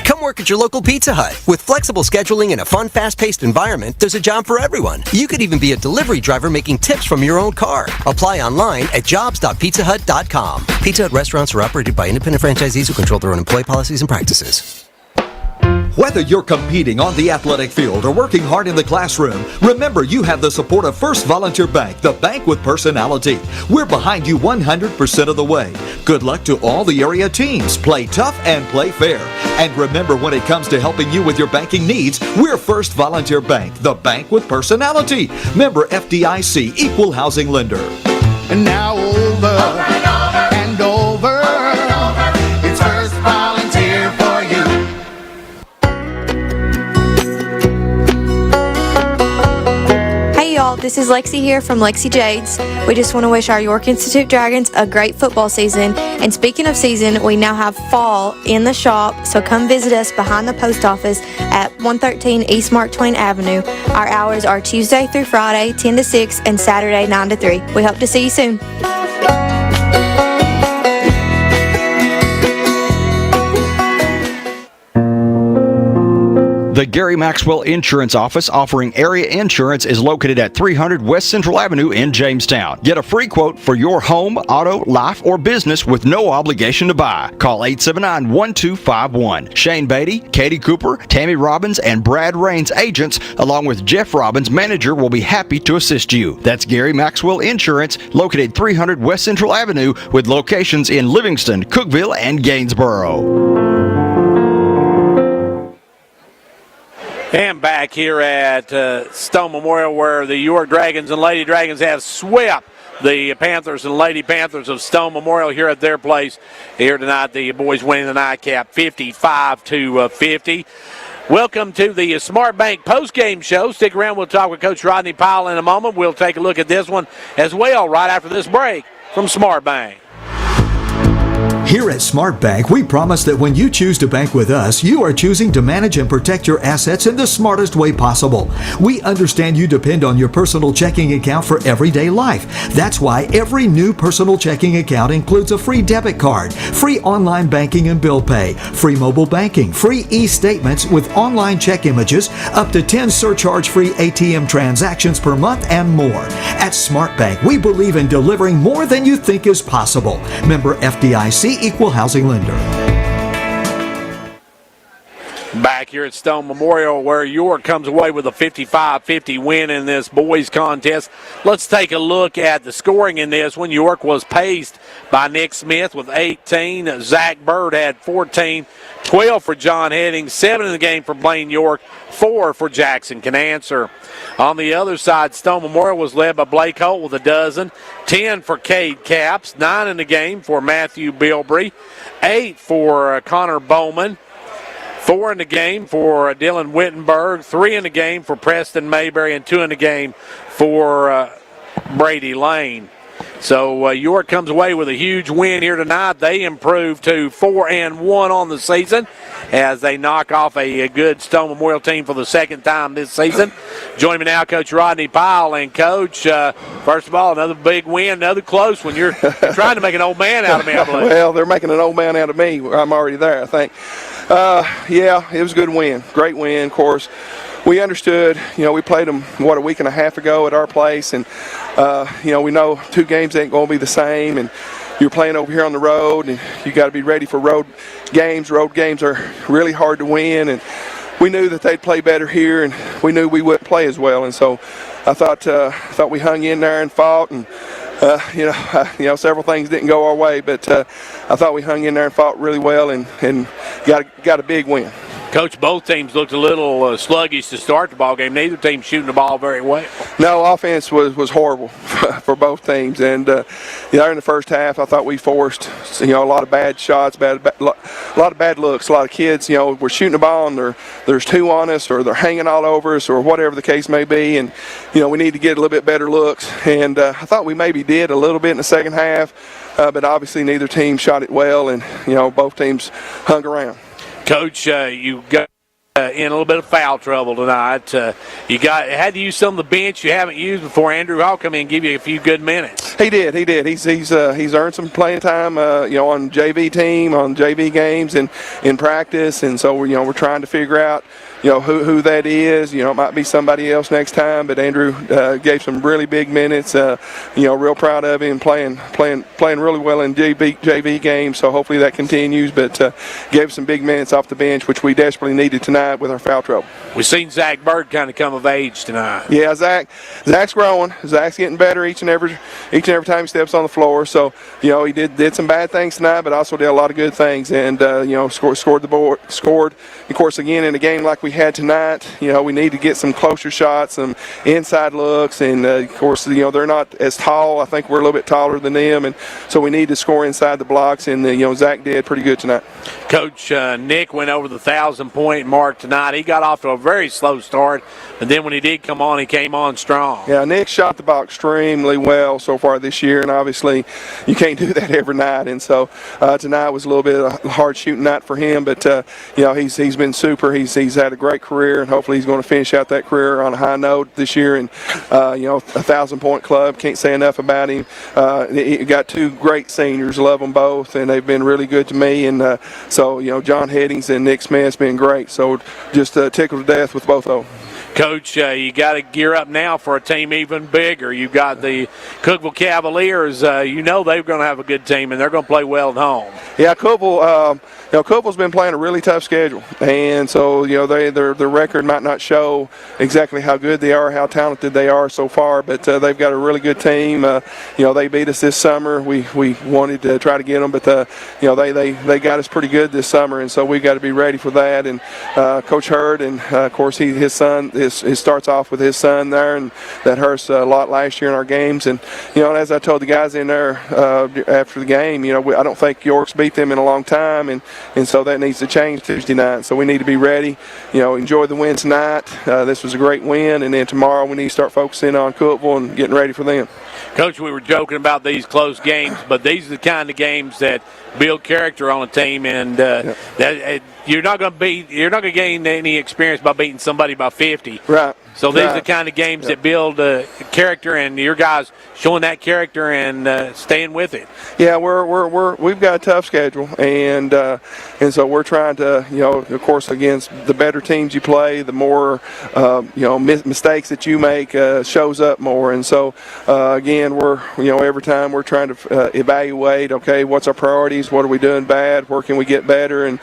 Come work at your local Pizza Hut. With flexible scheduling and a fun, fast-paced environment, there's a job for everyone. You could even be a delivery driver making tips from your own car. Apply online at jobs.pizzahut.com. Pizza Hut restaurants are operated by independent franchisees who control their own employee policies and practices.
Whether you're competing on the athletic field or working hard in the classroom, remember you have the support of First Volunteer Bank, the bank with personality. We're behind you 100% of the way. Good luck to all the area teams. Play tough and play fair. And remember, when it comes to helping you with your banking needs, we're First Volunteer Bank, the bank with personality. Member FDIC, Equal Housing Lender.
And now over and over. It's First Volunteer for you.
Hey y'all, this is Lexi here from Lexi Jades. We just want to wish our York Institute Dragons a great football season. And speaking of season, we now have fall in the shop, so come visit us behind the post office at 113 East Mark Twain Avenue. Our hours are Tuesday through Friday, 10 to 6, and Saturday, 9 to 3. We hope to see you soon.
The Gary Maxwell Insurance Office offering area insurance is located at 300 West Central Avenue in Jamestown. Get a free quote for your home, auto, life, or business with no obligation to buy. Call 879-1251. Shane Beatty, Katie Cooper, Tammy Robbins, and Brad Rains agents, along with Jeff Robbins, manager, will be happy to assist you. That's Gary Maxwell Insurance, located 300 West Central Avenue, with locations in Livingston, Cookeville, and Gainsboro.
And back here at Stone Memorial, where the York Dragons and Lady Dragons have swept the Panthers and Lady Panthers of Stone Memorial here at their place. Here tonight, the boys winning the nightcap 55-50. Welcome to the Smart Bank postgame show. Stick around. We'll talk with Coach Rodney Powell in a moment. We'll take a look at this one as well right after this break from Smart Bank.
Here at Smart Bank, we promise that when you choose to bank with us, you are choosing to manage and protect your assets in the smartest way possible. We understand you depend on your personal checking account for everyday life. That's why every new personal checking account includes a free debit card, free online banking and bill pay, free mobile banking, free e-statements with online check images, up to 10 surcharge-free ATM transactions per month, and more. At Smart Bank, we believe in delivering more than you think is possible. Member FDIC, Equal Housing Lender.
Back here at Stone Memorial, where York comes away with a 55-50 win in this boys contest. Let's take a look at the scoring in this one. York was paced by Nick Smith with 18. Zach Bird had 14. 12 for John Heading, 7 in the game for Blaine York, 4 for Jackson Canancer. On the other side, Stone Memorial was led by Blake Holt with a dozen, 10 for Cade Capps, 9 in the game for Matthew Bilbrey, 8 for Connor Bowman, 4 in the game for Dylan Wittenberg, 3 in the game for Preston Mayberry, and 2 in the game for Brady Lane. So York comes away with a huge win here tonight. They improve to 4-1 on the season as they knock off a good Stone Memorial team for the second time this season. Joining me now, Coach Rodney Powell. And, Coach, first of all, another big win, another close one. You're trying to make an old man out of me, I believe.
Well, they're making an old man out of me. I'm already there, I think. Yeah, it was a good win. Great win, of course. We understood, we played them, a week and a half ago at our place, and, we know 2 games ain't going to be the same, and you're playing over here on the road, and you got to be ready for road games. Road games are really hard to win, and we knew that they'd play better here, and we knew we wouldn't play as well, and so I thought we hung in there and fought, and several things didn't go our way, but I thought we hung in there and fought really well, and got a big win.
Coach, both teams looked a little sluggish to start the ball game. Neither team shooting the ball very well.
No, offense was horrible for both teams. And in the first half, I thought we forced a lot of bad shots, a lot of bad looks. A lot of kids, were shooting the ball and there's 2 on us, or they're hanging all over us, or whatever the case may be. And we need to get a little bit better looks. And I thought we maybe did a little bit in the second half, but obviously neither team shot it well, and both teams hung around.
Coach, you got in a little bit of foul trouble tonight. You had to use some of the bench you haven't used before. Andrew Hall come in and give you a few good minutes.
He did. He's earned some playing time, on JV team, on JV games, and in practice. And so we're trying to figure out, who that is. It might be somebody else next time. But Andrew gave some really big minutes. Real proud of him playing really well in JV games. So hopefully that continues. But gave some big minutes off the bench, which we desperately needed tonight with our foul trouble.
We've seen Zach Bird kind of come of age tonight.
Yeah, Zach's growing. Zach's getting better each and every time he steps on the floor. So he did some bad things tonight, but also did a lot of good things. And scored the board. Scored. Of course, again in a game like we had tonight, we need to get some closer shots, some inside looks, and of course, they're not as tall. I think we're a little bit taller than them, and so we need to score inside the blocks. And Zach did pretty good tonight.
Coach, Nick went over the 1,000-point mark tonight. He got off to a very slow start, but then when he did come on, he came on strong.
Yeah, Nick shot the ball extremely well so far this year, and obviously you can't do that every night. And so tonight was a little bit of a hard shooting night for him, but he's been super. He's had a great career, and hopefully he's going to finish out that career on a high note this year. And a 1,000-point club, can't say enough about him. He got two great seniors, love them both, and they've been really good to me. And so John Headings and Nick Smith's been great. So just tickled to death with both of them.
Coach, you got to gear up now for a team even bigger. You've got the Cookeville Cavaliers. They're going to have a good team, and they're going to play well at home.
Yeah, Cookeville's been playing a really tough schedule, and so their record might not show exactly how good they are, how talented they are so far, but they've got a really good team. They beat us this summer. We wanted to try to get them, but they got us pretty good this summer, and so we got to be ready for that. And Coach Hurd, and of course his son. It starts off with his son there, and that hurt us a lot last year in our games. And as I told the guys in there after the game, I don't think York's beat them in a long time, and so that needs to change Tuesday night. So we need to be ready. Enjoy the win tonight. This was a great win, and then tomorrow we need to start focusing on Cookeville and getting ready for them.
Coach, we were joking about these close games, but these are the kind of games that build character on a team, and you're not going to gain any experience by beating somebody by 50.
Right.
So these are the kind of games that build character, and your guys showing that character and staying with it.
Yeah, we've got a tough schedule, and so we're trying to, of course, against the better teams you play, the more mistakes that you make shows up more. And so again, we're every time we're trying to evaluate. Okay, what's our priorities? What are we doing bad? Where can we get better? And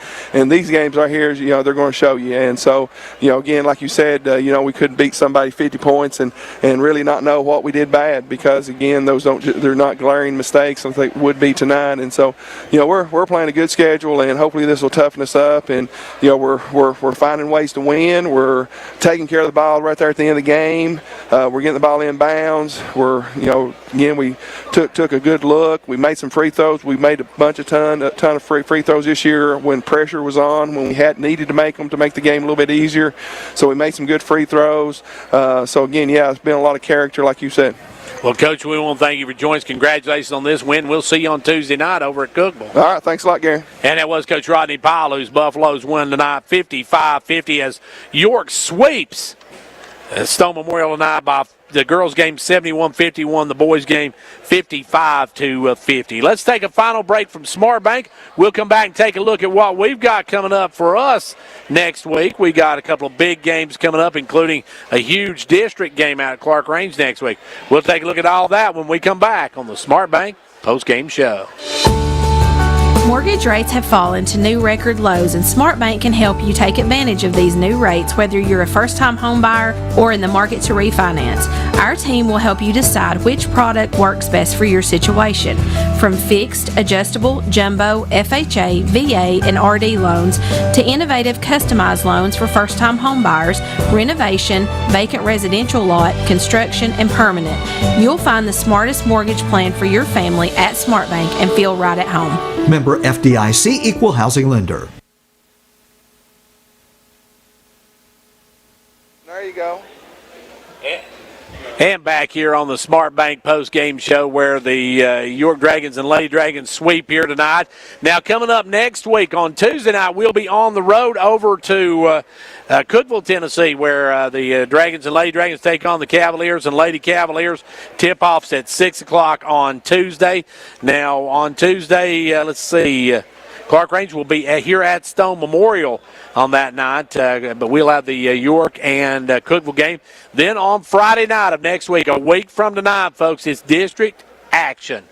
these games right here, they're going to show you. And so again, like you said, we couldn't beat somebody 50 points and really not know what we did bad, because again, they're not glaring mistakes like they would be tonight. And so we're playing a good schedule, and hopefully this will toughen us up. And we're finding ways to win. We're taking care of the ball right there at the end of the game. We're getting the ball in bounds. Again, we took a good look. We made some free throws. We made a ton of free throws this year when pressure was on, when we had needed to make them to make the game a little bit easier. So we made some good free throws. So again, it's been a lot of character, like you said.
Well, Coach, we want to thank you for joining us. Congratulations on this win. We'll see you on Tuesday night over at Cookeville.
All right, thanks a lot, Gary.
And that was Coach Rodney Powell, whose Buffaloes won tonight 55-50 as York sweeps Stone Memorial tonight by the girls' game 71-51, the boys' game 55-50. Let's take a final break from Smart Bank. We'll come back and take a look at what we've got coming up for us next week. We got a couple of big games coming up, including a huge district game out at Clark Range next week. We'll take a look at all that when we come back on the Smart Bank post-game show.
Mortgage rates have fallen to new record lows, and SmartBank can help you take advantage of these new rates, whether you're a first-time home buyer or in the market to refinance. Our team will help you decide which product works best for your situation. From fixed, adjustable, jumbo, FHA, VA, and RD loans to innovative customized loans for first-time home buyers, renovation, vacant residential lot, construction, and permanent. You'll find the smartest mortgage plan for your family at SmartBank and feel right at home.
Member FDIC, Equal Housing Lender.
There you go.
And back here on the Smart Bank post-game show where the York Dragons and Lady Dragons sweep here tonight. Now, coming up next week on Tuesday night, we'll be on the road over to Cookeville, Tennessee, where the Dragons and Lady Dragons take on the Cavaliers and Lady Cavaliers. Tip-offs at 6 o'clock on Tuesday. Now, on Tuesday, let's see, Clark Range will be here at Stone Memorial on that night, but we'll have the York and Cookeville game. Then on Friday night of next week, a week from tonight, folks, it's district action.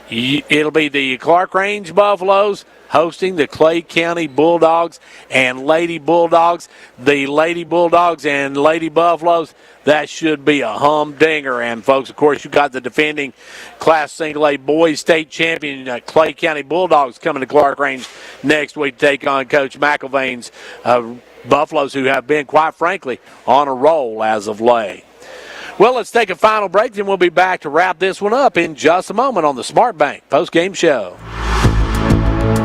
It'll be the Clark Range Buffaloes hosting the Clay County Bulldogs and Lady Bulldogs. The Lady Bulldogs and Lady Buffaloes, that should be a humdinger. And, folks, of course, you got the defending Class Single A Boys State Champion Clay County Bulldogs coming to Clark Range next week to take on Coach McIlvain's Buffaloes, who have been, quite frankly, on a roll as of late. Well, let's take a final break, then we'll be back to wrap this one up in just a moment on the Smart Bank post-game show.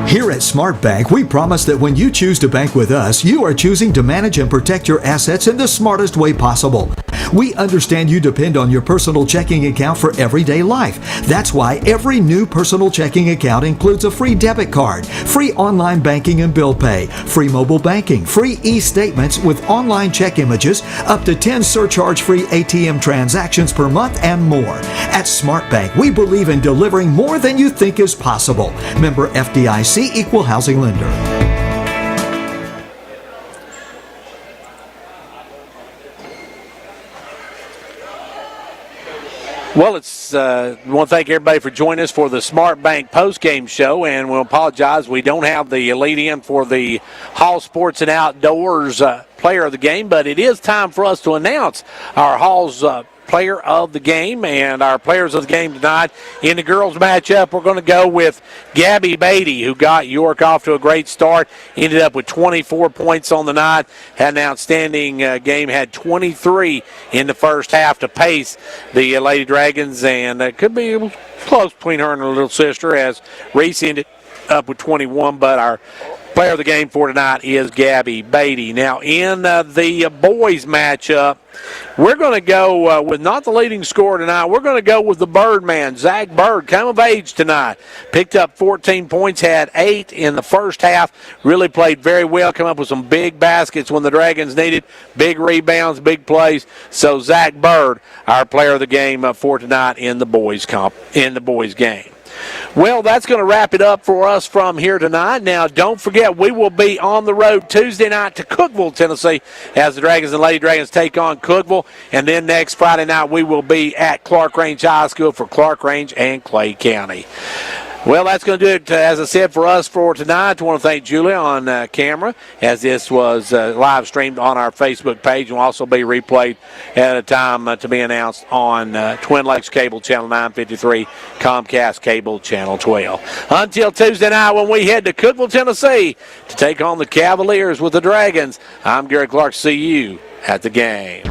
Here at Smart Bank, we promise that when you choose to bank with us, you are choosing to manage and protect your assets in the smartest way possible. We understand you depend on your personal checking account for everyday life. That's why every new personal checking account includes a free debit card, free online banking and bill pay, free mobile banking, free e-statements with online check images, up to 10 surcharge-free ATM transactions per month, and more. At Smart Bank, we believe in delivering more than you think is possible. Member FDIC, Equal Housing Lender.
Well, we want to thank everybody for joining us for the Smart Bank post-game show, and we'll apologize. We don't have the lead-in for the Hall Sports and Outdoors player of the game, but it is time for us to announce our Hall's player of the game and our players of the game tonight. In the girls matchup, we're going to go with Gabby Beatty, who got York off to a great start, ended up with 24 points on the night, had an outstanding game, had 23 in the first half to pace the Lady Dragons, and it could be close between her and her little sister as Reese ended up with 21, but our player of the game for tonight is Gabby Beatty. Now, in the boys matchup, we're going to go with not the leading scorer tonight. We're going to go with the Birdman, Zach Bird, come of age tonight. Picked up 14 points, had 8 in the first half. Really played very well, come up with some big baskets when the Dragons needed, big rebounds, big plays. So Zach Bird, our player of the game for tonight in the boys game. Well, that's going to wrap it up for us from here tonight. Now, don't forget, we will be on the road Tuesday night to Cookeville, Tennessee, as the Dragons and Lady Dragons take on Cookeville. And then next Friday night, we will be at Clark Range High School for Clark Range and Clay County. Well, that's going to do it, as I said, for us for tonight. I want to thank Julia on camera, as this was live streamed on our Facebook page and will also be replayed at a time to be announced on Twin Lakes Cable Channel 953, Comcast Cable Channel 12. Until Tuesday night when we head to Cookeville, Tennessee to take on the Cavaliers with the Dragons, I'm Gary Clark. See you at the game.